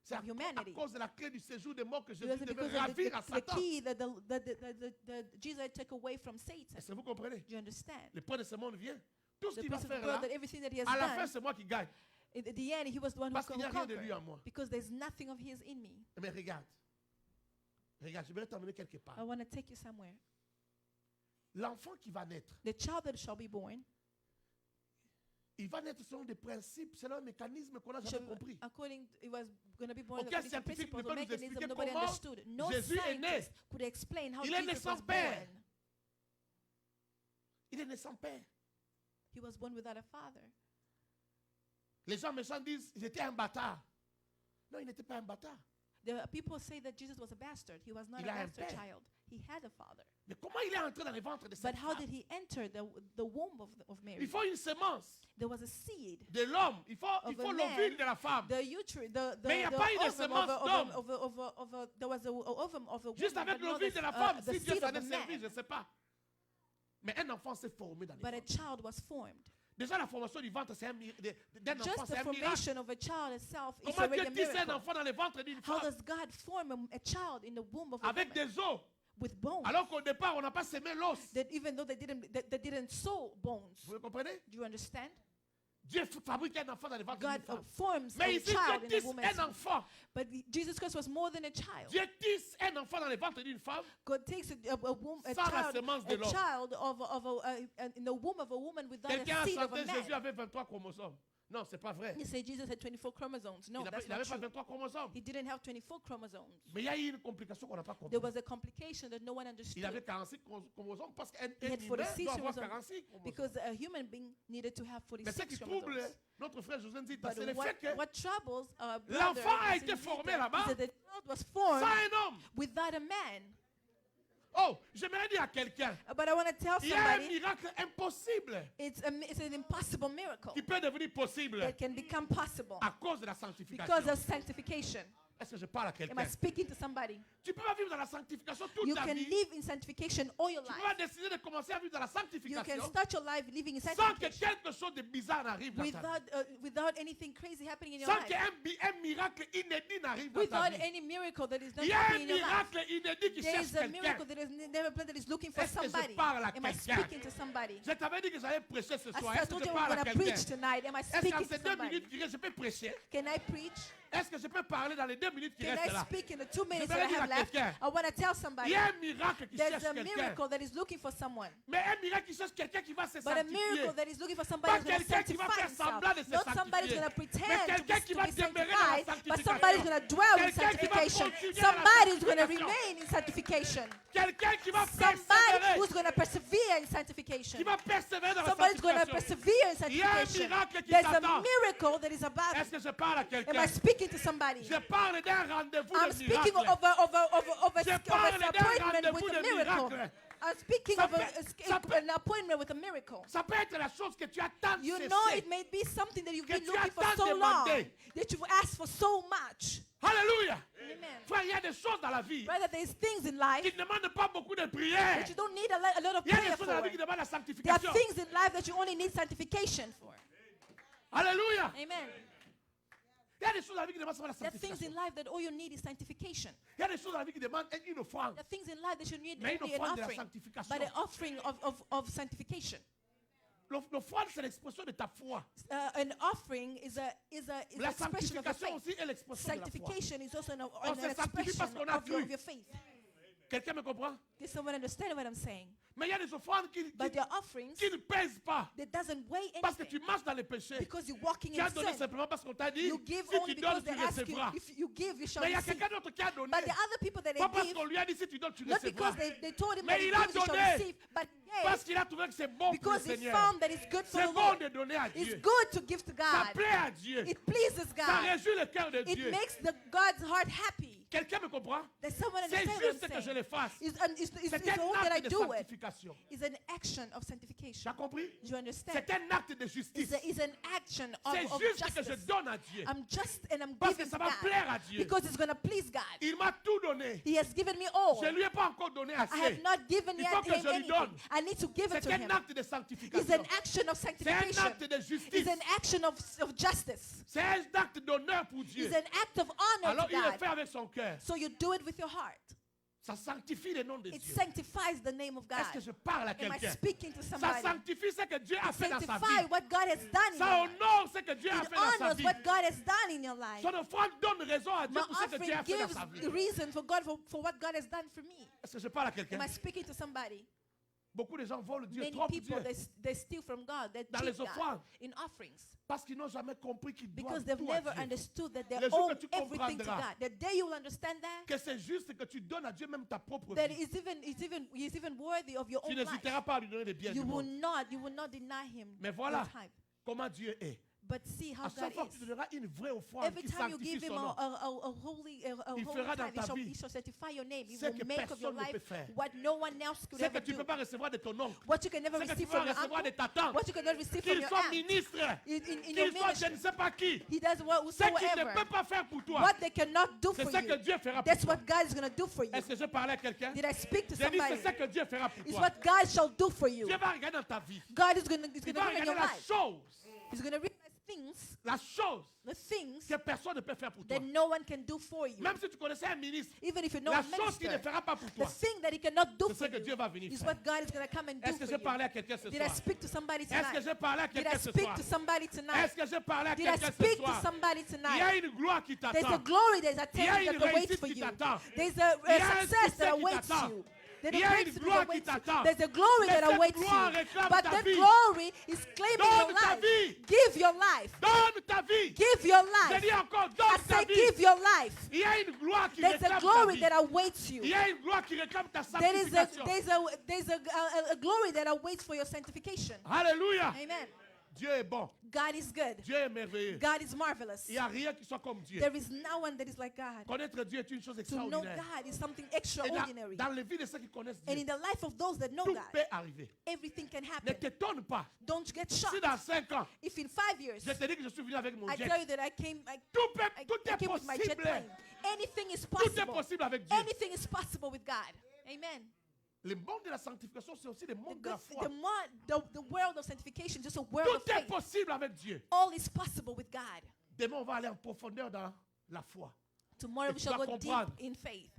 C'est à Humanity. cause de la clé du séjour des morts que Jésus Because, devait because of ravir à the Satan. key that Jesus took away from Satan. Est-ce que vous comprenez? Do you understand? Le prince de ce monde vient. Tout ce The qu'il va prince of the faire world, là, that everything that he has à la fin, done, c'est moi qui gagne. at the end, he was the one who Parce qu'il n'y a rien de lui en conquered. moi. Because there's nothing of his in me. Mais regarde. Regarde, je vais t'emmener quelque part. I want to take you somewhere. L'enfant qui va naître, The child that shall be born, il va naître selon des principes, selon un mécanisme qu'on n'a jamais compris. according, it was going to be born Aucun according to scientifique principles ne or peut nous mechanism expliquer nobody comment understood. No Jésus est né. scientist could explain how Il est né Jesus sans was père. born. Il est né sans père. He was born without a father. Les gens méchants disent, il était un bâtard. Non, il n'était pas un bâtard. The people say that Jesus was a bastard. He was not Il a a un bastard père. child. He had a father. Mais comment il est entré dans les ventres de But cette how femme? did he enter the womb of Mary? Il faut une semence There was a seed. de l'homme. Il faut Of a l'ovule man. de la femme. The uterus, Mais il n'y a pas eu de semence d'homme. there was a ovum of a Juste woman, avec but not l'ovule the, de la femme, the si Dieu seed s'en of a est servi, je man. ne sais pas. Mais un enfant s'est formé dans les But a ventres. child was formed. Déjà, la formation du ventre, c'est d'un enfant, Just c'est the un miracle. formation of a child itself is Comment already Dieu a tisse un miracle. enfant dans les ventres d'une How femme does God form a child in the womb of a avec woman des os, with bones? alors qu'au départ, on n'a pas semé l'os? That even though they didn't sow bones. Vous comprenez? Do you understand? Dieu fabrique un enfant dans les ventres God d'une femme. forms Mais a ici, child Dieu in a tisse woman's un womb. enfant. But Jesus Christ was more than a child. Dieu tisse un enfant dans les ventres d'une femme. God takes a womb, a Sans la child, semence de a l'homme. child in the womb of a woman without Quelqu'un a a seed of a chanté Jésus man. avait 23 chromosomes. Non, c'est pas vrai. You say Jesus had 24 chromosomes. No, Il that's n'avait not pas true. 23 chromosomes. He didn't have 24 chromosomes. Mais il y a eu une complication qu'on n'a pas compris. There was a complication that no one Il understood. avait 46 chromosomes parce qu'un He had humain 46 doit avoir chromosomes 46 chromosomes. because a human being needed to have Mais ce 46 qui trouble chromosomes. notre frère José Nzita, But c'est le fait que what troubles our brother l'enfant a is été formé that là-bas the child was formed sans un homme. without a man. Oh, j'aimerais dire à quelqu'un, But I want to tell il y a un somebody miracle impossible it's an impossible miracle qui peut devenir possible that can become possible à cause de la sanctification. because of sanctification. Est-ce que je parle à Am I quelqu'un? speaking to somebody? Tu peux pas vivre dans la sanctification toute You ta can vie. live in sanctification all your Tu peux pas life. décider de commencer à vivre dans la You can sanctification start your life living in sans que sanctification quelque chose de bizarre n'arrive dans ta vie. without anything crazy happening in your Sans life. qu'un miracle inédit n'arrive dans ta Without vie. any miracle that is not Il y a un happening in your life. miracle inédit qui There cherche is a quelqu'un. miracle that is never planned that is looking for Est-ce que je somebody. parle à Am I quelqu'un? speaking to somebody? Je t'avais dit que j'allais prêcher ce soir. I Est-ce que told je you parle I'm à going to preach quelqu'un? tonight. Am I Est-ce speaking qu'en to ces 2 somebody? minutes qui restent, je peux prêcher? Can I preach? Est-ce que je peux parler dans les 2 minutes qui Can restent I là? speak in the 2 minutes vais that I dire à have left? quelqu'un. I want to tell Il somebody y a un miracle qui there's cherche a quelqu'un. miracle that is looking for someone. Mais un miracle qui cherche quelqu'un qui va se But a sanctifier. miracle that is looking for somebody Pas who's going to quelqu'un qui va sanctify faire himself. semblant de se Not somebody who's sanctifier. going to Mais pretend quelqu'un qui va to be demeurer dans la sanctified, but sanctification. somebody's going to dwell in Quelqu'un qui va sanctification. continuer dans la Somebody's going to sanctification. remain in sanctification. Quelqu'un qui va Somebody persévérer. who's going to persevere in sanctification. Qui va persévérer dans la Somebody's going to sanctification. persevere in Il y a un sanctification. miracle qui There's a t'attend. miracle that is about. Est-ce que je parle à Am quelqu'un? I speaking to somebody? Je parle d'un rendez-vous I'm de speaking miracle. of Je parle an d'un appointment rendez-vous with a de miracle. miracle. I'm speaking Ça of peut- ça peut- an appointment with a miracle. Ça peut être la chose que tu attends de You cesser. know, it may be something that you've Que been tu looking for attends so long, demander. that you've asked for so much. Alléluia. Amen. Frère, il y a des choses dans la vie Brother, there's things in life qui ne demandent pas beaucoup de prière. that you don't need a lot of Il y a prayer des choses dans la vie qui for. demandent la There are sanctification. things in life that you only need sanctification for. Alléluia. Amen. Il y a des choses dans la vie qui demandent seulement la There are things in sanctification. life that all you need is sanctification. Il y a des choses dans la vie qui demandent une offrande. There are things in life that you need Mais une only an offrande de la offering, sanctification. but an offering of sanctification. L'offrande, c'est l'expression de ta foi. An offering is an La expression of your sanctification faith. aussi est l'expression de la foi. Sanctification is also an On se sanctifie parce expression qu'on a of your cru. faith. Quelqu'un me comprend? Does someone understand what I'm saying? Mais il y a des offrandes But their offerings qui ne pèsent pas. that doesn't weigh Parce que tu anything marches dans les péchés. because you're walking Tu in as donné sin. simplement parce qu'on t'a dit, You give si only tu donnes, because tu they ask you. recevras. If you give, you shall Mais il y a receive. quelqu'un d'autre qui a donné. But the other people that Pas parce they qu'on give, lui a dit, si tu donnes, tu not recevras. because they told him Mais that he il a gives, you shall donné. receive, but Parce gave qu'il a trouvé que c'est bon pour le because he Seigneur. found that it's good for C'est the bon Lord. de donner à It's Dieu. good to give to Ça God. plaît à Dieu. It pleases Ça God. réjouit le cœur de It Dieu. makes God's heart happy. Quelqu'un me comprend? That someone C'est understands what I'm juste que je saying. le fasse. It's C'est all un that I acte de do it. sanctification. It's an action of Tu sanctification. as compris? Do you understand? C'est un acte de justice. It's an action C'est of juste que je justice. donne à Dieu. I'm just and I'm Parce que giving ça to va plaire à God Dieu. because it's going to please God. Il m'a tout donné. He has given me all. Je ne lui ai pas encore donné I have assez. not given Il yet faut que him je lui anything. donne. I need to give it C'est to him. un acte de It's sanctification. an action of C'est un sanctification. acte de It's justice. an action of justice. C'est un acte d'honneur pour Dieu. It's an act of honor Alors to il le God. fait avec son cœur. So you do it with your heart. Ça sanctifie le nom de It Dieu. sanctifies the name of Est-ce que God. je parle à Am I quelqu'un? speaking to Ça somebody? sanctifie ce que Dieu a It fait dans sa sanctifies vie. what God has done in Ça your life. honore ce que Dieu a It fait dans sa honors vie. what God has done in your life. Son offrande donne raison à Dieu My pour ce que Dieu offering a fait dans gives sa vie. the reason for God for what God has done for me. Est-ce que je parle à quelqu'un? Am I speaking to somebody? Beaucoup de gens volent Dieu, Many trompent people Dieu they steal from God, they dans cheat les God offrandes in offerings parce qu'ils n'ont jamais compris qu'ils because doivent they've tout à never Dieu. understood that they Le jour owe que tu everything to comprendras God. The day you will understand that, Que c'est juste que tu donnes à Dieu même ta propre that vie. he's even worthy of your Tu own life. n'hésiteras pas à lui donner des biens You du will monde. not deny him Mais your voilà time. comment Dieu est. But see how À God chaque fois que tu is. donneras une vraie offrande Every qui time you sanctifie give him son nom, a holy Il fera dans ta vie he shall sanctify your name. He ce will que make of your personne ne life peut faire. what no one else could ce que ever tu ne do. peux pas recevoir de ton oncle, What you can never ce que tu receive peux pas from your recevoir de uncle, ta tante, what you can never receive from qu'ils your soient aunt, ministres, in your qu'ils soient je ministry. ne sais pas qui, He does ce qu'il ne whatsoever. peut pas faire pour toi, What they cannot do c'est for ce que you. Dieu fera pour That's toi. what God is going to do for you. Est-ce que je parlais à quelqu'un? Did I speak to J'ai dit somebody? c'est ce que Dieu fera pour It's toi. what God shall do for you. Dieu va regarder dans ta vie. God is going to Il look va at your regarder la life. chose, He's going to realize things, the things the things que personne ne peut faire pour toi. that no one can do for you. Même si tu connaissais un ministre, Even if you know la a chose qu'il ne minister, fera pas pour the toi, thing that he cannot do c'est for ce que Dieu you va venir is faire. what God is going to come and do Est-ce que for j'ai parlé you. à quelqu'un ce Did I soir? speak to somebody Est-ce que tonight? j'ai parlé à Did I quelqu'un ce speak soir? to somebody tonight? Est-ce que j'ai parlé à Did I quelqu'un ce speak to soir? somebody Il y a tonight? une gloire qui There's a t'attend. glory that is Il y a attending une that awaits réussite for qui you. t'attend. There's Il y a a un success succès that qui awaits t'attend. you. There's Il y a a une breakthrough gloire that qui awaits you. t'attend. There's a glory Mais that cette awaits gloire you. réclame But ta that vie. glory is claiming Donne your ta life. vie. Give your life. Donne ta vie. Give your Je life. dis encore, I donne ta say vie. give your life. Il y a une gloire qui There's a réclame ta glory vie. that awaits you. Il y a une gloire qui réclame ta There is sanctification. a glory that awaits for your sanctification. Alléluia. Amen. Dieu est bon. God is good. Dieu est merveilleux. God is marvelous. Il n'y a rien qui soit comme Dieu. There is no one that is like God. Connaître Dieu est une chose To know extraordinaire. God is something Et extraordinary. dans les vies de ceux qui connaissent And Dieu, in the life of those that know tout God, peut arriver. everything can Ne happen. t'étonne pas. Don't get Si shocked. dans 5 ans, If in 5 years, je te dis que je suis venu avec mon I jet, tell you that I came tout est with my jet possible. plane, anything is Tout est possible. possible avec Dieu. Anything is possible with God. Amen. Le monde de la sanctification, c'est aussi le The, monde de la good, foi. the world of sanctification is just a world of Tout est faith. possible avec Dieu. All is possible with God. Demain, on va aller en profondeur dans la foi. Tomorrow Et we tu shall vas go comprendre. deep in faith.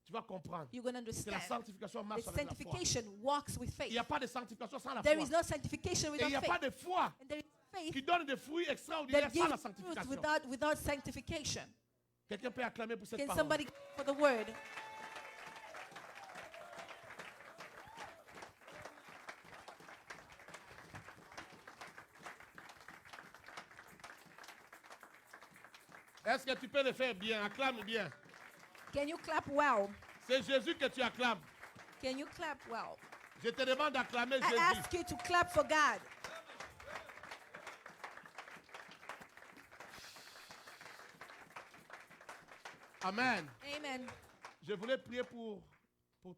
Tu vas comprendre You're going to que la understand. sanctification marche The avec la foi. sanctification walks with Il faith. n'y a pas de sanctification sans la There foi. is no sanctification Et il n'y without a pas faith. de foi And there is faith qui donne des fruits extraordinaires that sans la gives fruit sanctification. without sanctification. Quelqu'un peut acclamer pour cette Can parole. somebody for the word? Est-ce que tu peux le faire bien? Acclame bien. Can you clap well? C'est Jésus que tu acclames. Can you clap well? Je te demande d'acclamer I Jésus. ask you to clap for God. Amen. Amen. Je voulais prier pour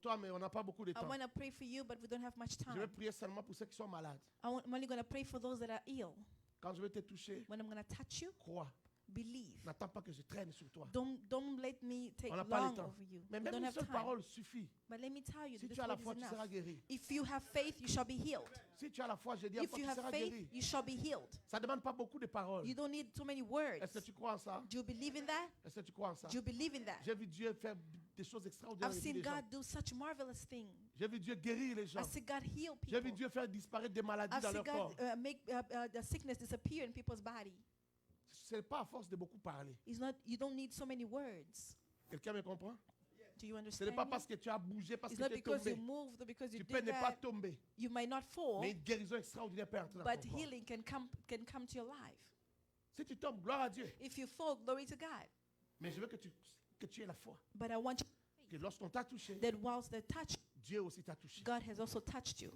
toi, mais on n'a pas beaucoup de I temps. want to pray for you, but we don't have much Je vais time. prier seulement pour ceux qui sont malades. I'm only going to pray for those that are ill. Quand je vais te toucher, When I'm going to touch you, crois. Believe. N'attends pas que je traîne sur toi. Don't let me take On n'a pas le long temps. over you. Mais We même don't une have seule time. parole suffit. But let me tell you, Si this tu as la word foi, is tu enough. seras guéri. If you have faith, you shall be healed. Si tu as la foi, je dis If encore, you tu have seras faith, guéri. you shall be healed. Ça ne demande pas beaucoup de paroles. You don't need too many words. Est-ce que tu crois en ça? Do you believe in that? Est-ce que tu crois en ça? Do you believe in that? J'ai vu Dieu faire des choses extraordinaires. I've dans la vie seen des gens. God do such marvelous things. J'ai vu Dieu guérir les gens. I see God heal J'ai vu people. Dieu faire disparaître des maladies I've dans seen leur corps. God make the sickness disappear in people's body. Ce n'est pas à force de beaucoup parler. You don't need so many words. Quelqu'un me comprend? Do you Ce understand? n'est pas me? parce que tu as bougé, parce It's que not tu es because you tombé. moved or because you Tu peux did ne pas that. tomber. You might not fall, Mais une guérison extraordinaire peut entrer dans but ton corps. healing can come to your life. Si tu tombes, gloire à Dieu. If you fall, glory to God. Mais je veux que tu aies la foi. But I want you Que lorsqu'on t'a touché, that whilst they touch, Dieu aussi t'a touché. God has also touched you.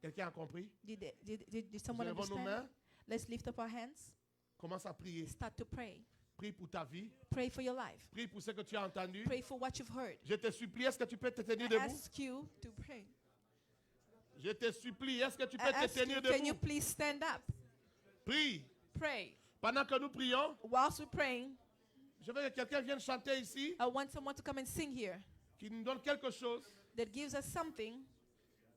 Quelqu'un a compris? Did someone Nous levons nos understand? mains. Let's lift up our hands. Commence à prier. Start to pray. Prie pour ta vie. Pray for your life. Prie pour ce que tu as entendu. Pray for what you've heard. Je te supplie, est-ce que tu peux te tenir I debout? ask you to pray. Je te supplie, est-ce que tu I peux te ask you, tenir can you debout? please stand up? Prie. Pray. Pendant que nous prions, Whilst we're praying, je veux que quelqu'un vienne chanter ici, I want someone to come and sing here qui nous donne quelque chose that gives us something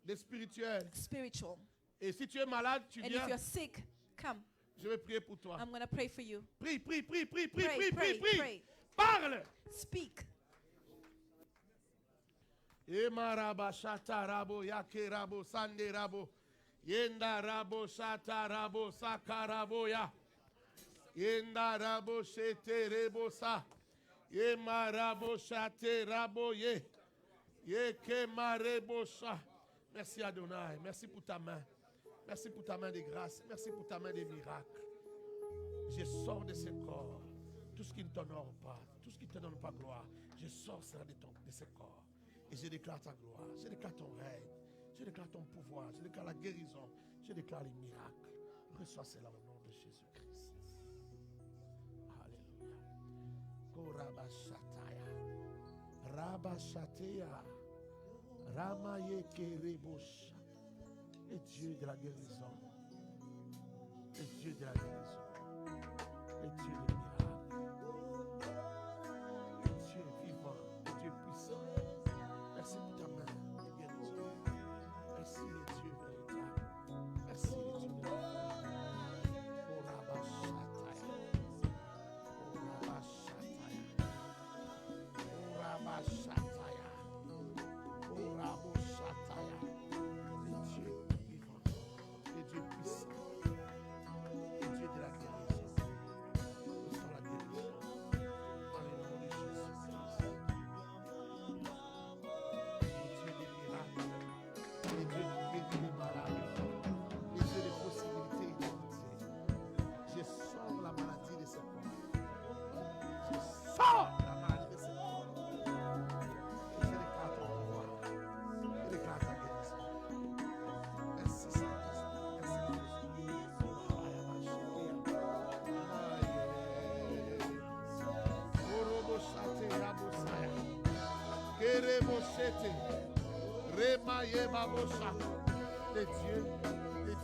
de spirituel. spiritual. Et si tu es malade, tu And if viens, you're sick, come. je vais prier pour toi. I'm going to pray for you. Prie, prie, prie, prie, prie, Pray, prie, pray, prie, prie. pray. Parle. Speak. Emaraba shata rabo yake rabo sande rabo yenda rabo shata rabo sakarabo ya yenda rabo shete rebo sa yemarabo shate rabo ye yeke marebo sa. Merci Adonai, merci pour ta main. Merci pour ta main de grâce. Merci pour ta main de miracles. Je sors de ce corps. Tout ce qui ne t'honore pas, tout ce qui ne te donne pas gloire, je sors cela de ce corps. Et je déclare ta gloire. Je déclare ton règne. Je déclare ton pouvoir. Je déclare la guérison. Je déclare les miracles. Reçois cela au nom de Jésus-Christ. Alléluia. Korabashataya. Rabashateya. Ramaye Rebosha. Et Dieu de la guérison. Et Dieu de la guérison. Et Dieu des miracles. Et Dieu vivant. Et Dieu puissant. Merci pour ta main de guérison. Merci les dieux véritables. Merci les dieux de la foi. Oh Rabashataya. Oh Rabashataya. Oh Rabashataya. Oh Raboshataya. Les dieux vivants. Les dieux puissants. Les dieux de la guérison. Nous sommes la guérison. Dans le nom de Jésus-Christ. Les dieux des miracles, les dieux qui guérit les malades, les dieux des possibilités illimitées. Je sors la maladie de ce corps. Je sors la maladie de ce corps. Et je déclare ton pouvoir. Je déclare ta guérison. Merci Saint-Esprit. Merci les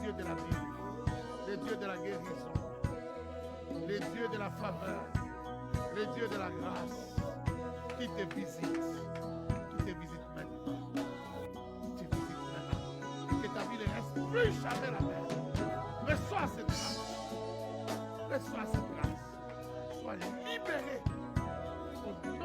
dieux de la vie, les dieux de la guérison, les dieux de la faveur, les dieux de la grâce, qui te visitent maintenant, qui te visitent maintenant, que ta vie ne reste plus jamais la même. Reçois cette grâce, reçois cette grâce, sois libéré au nom de Jésus.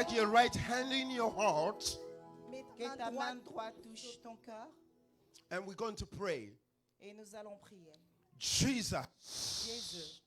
Take your right hand in your heart, Mets Que ta ta main main droite droite touche ton cœur and we're going to pray. et nous allons prier. Jesus, Jésus,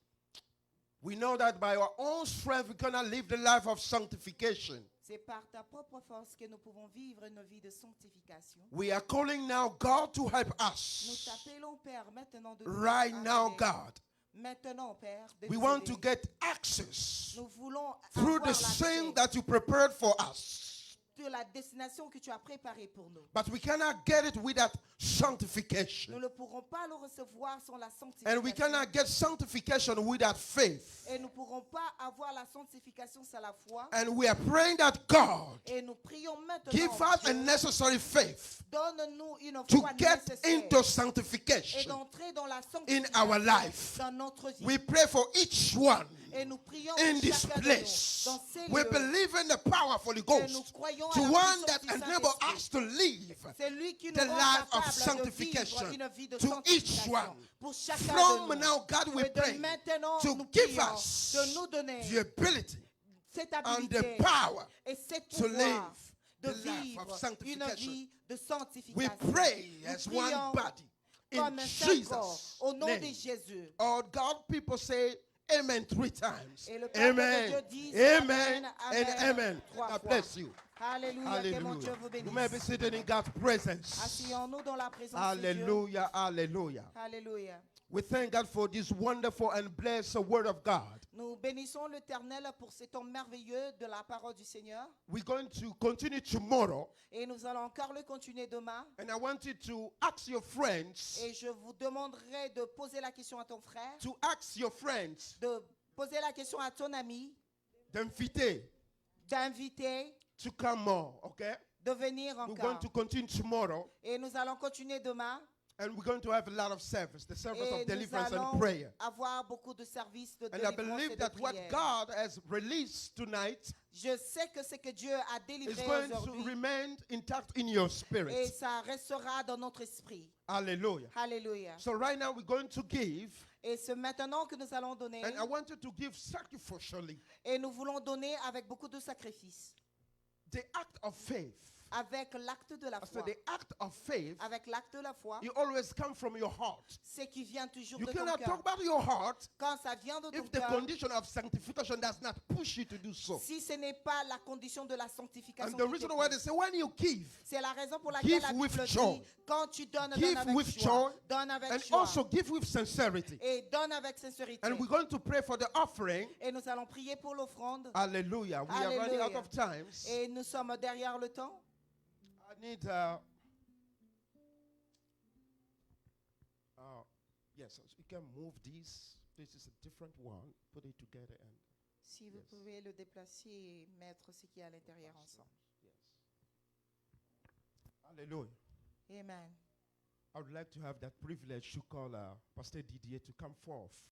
we know that by our own strength we cannot live the life of sanctification. c'est par ta propre force que nous pouvons vivre une vie de sanctification. We are calling now God to help Nous us. t'appelons, Père, maintenant de nous Right now, aider. God. Maintenant, Père, de We nous want to aider. get access Nous voulons through avoir the thing l'accès that you prepared for us. de la destination que tu as préparée pour nous. But we cannot get it without Nous sanctification. ne pourrons pas le recevoir sans la And we sanctification. cannot get sanctification without faith. Et nous ne pourrons pas avoir la sanctification sans la foi. And we are praying that God Et nous prions maintenant, give us Dieu, a necessary faith donne-nous une to foi get nécessaire into et sanctification d'entrer dans la in our sanctification life. dans notre vie. We pray for each one Et nous prions in pour this chacun de place. nous dans ces We lieux. believe in the power of Holy Et nous Ghost, croyons to à la one puissance that du enable Saint-Esprit. us to live C'est lui qui nous the rend life of capable de sanctification vivre une vie de to each sanctification one. pour chacun From de nous. now, God, we Et de pray maintenant, to nous give prions us de nous donner the ability cette and habilité the power et cette to pouvoir live de the life vivre of une sanctification. vie de We sanctification. pray Nous as one prions body in comme un seul corps Jesus' au nom de name. Jésus. Oh God, people say amen 3 times. Et le peuple de Amen, Dieu dit amen, amen, and amen, amen. 3 God fois. bless you. Alléluia, que mon Dieu Hallelujah. vous You may be bénisse. sitting in God's presence. Asseyons-nous dans la présence de Dieu. Hallelujah, hallelujah. Alléluia. We thank God for this wonderful and blessed word of God. Nous bénissons l'Éternel pour ces temps merveilleux de la parole du Seigneur. We're going to continue tomorrow, Et nous allons encore le continuer demain. and I want you to ask your friends, Et je vous demanderai de poser la question à ton frère, to ask your friends, de poser la question à ton ami, d'inviter d'inviter, to come more, okay? de venir We're encore. going to continue tomorrow, Et nous allons continuer demain. and we're going to have a lot of service, the service Et of nous deliverance and allons prayer. avoir beaucoup de services de And I délivrance et believe de that what prière. God has released tonight Je sais que ce que Dieu a is délivré going to aujourd'hui, remain intact in your et spirit. ça restera dans notre esprit. Hallelujah. Alléluia. So right now we're going to give, Et c'est maintenant que nous allons donner, and I want you to give sacrificially et nous voulons donner avec beaucoup de sacrifices, the act of faith. avec l'acte de la I said foi. the act of faith, Avec l'acte de la foi, you always come from your heart. c'est qui vient toujours You de ton cannot talk cœur. about your heart Quand ça vient de ton if the cœur, condition of sanctification does not push you to do so. si ce n'est pas la condition de la sanctification, And the qui reason te why pousse. they say when you give, C'est la raison pour laquelle give la with Bible joy. dit, quand tu donnes, give donne avec with joie. joy, Donne avec and joie. also give with sincerity. Et donne avec sincérité. And we're going to pray for the offering. Et nous allons prier pour l'offrande. Hallelujah. We are running out Hallelujah. of times. Et nous sommes derrière le temps. I need yes, you can move these. This is a different one. Put it together and Si vous Yes. pouvez le déplacer et mettre ce qui est à l'intérieur ensemble. yes. Hallelujah. Amen. I would like to have that privilege to call Pastor Didier to come forth.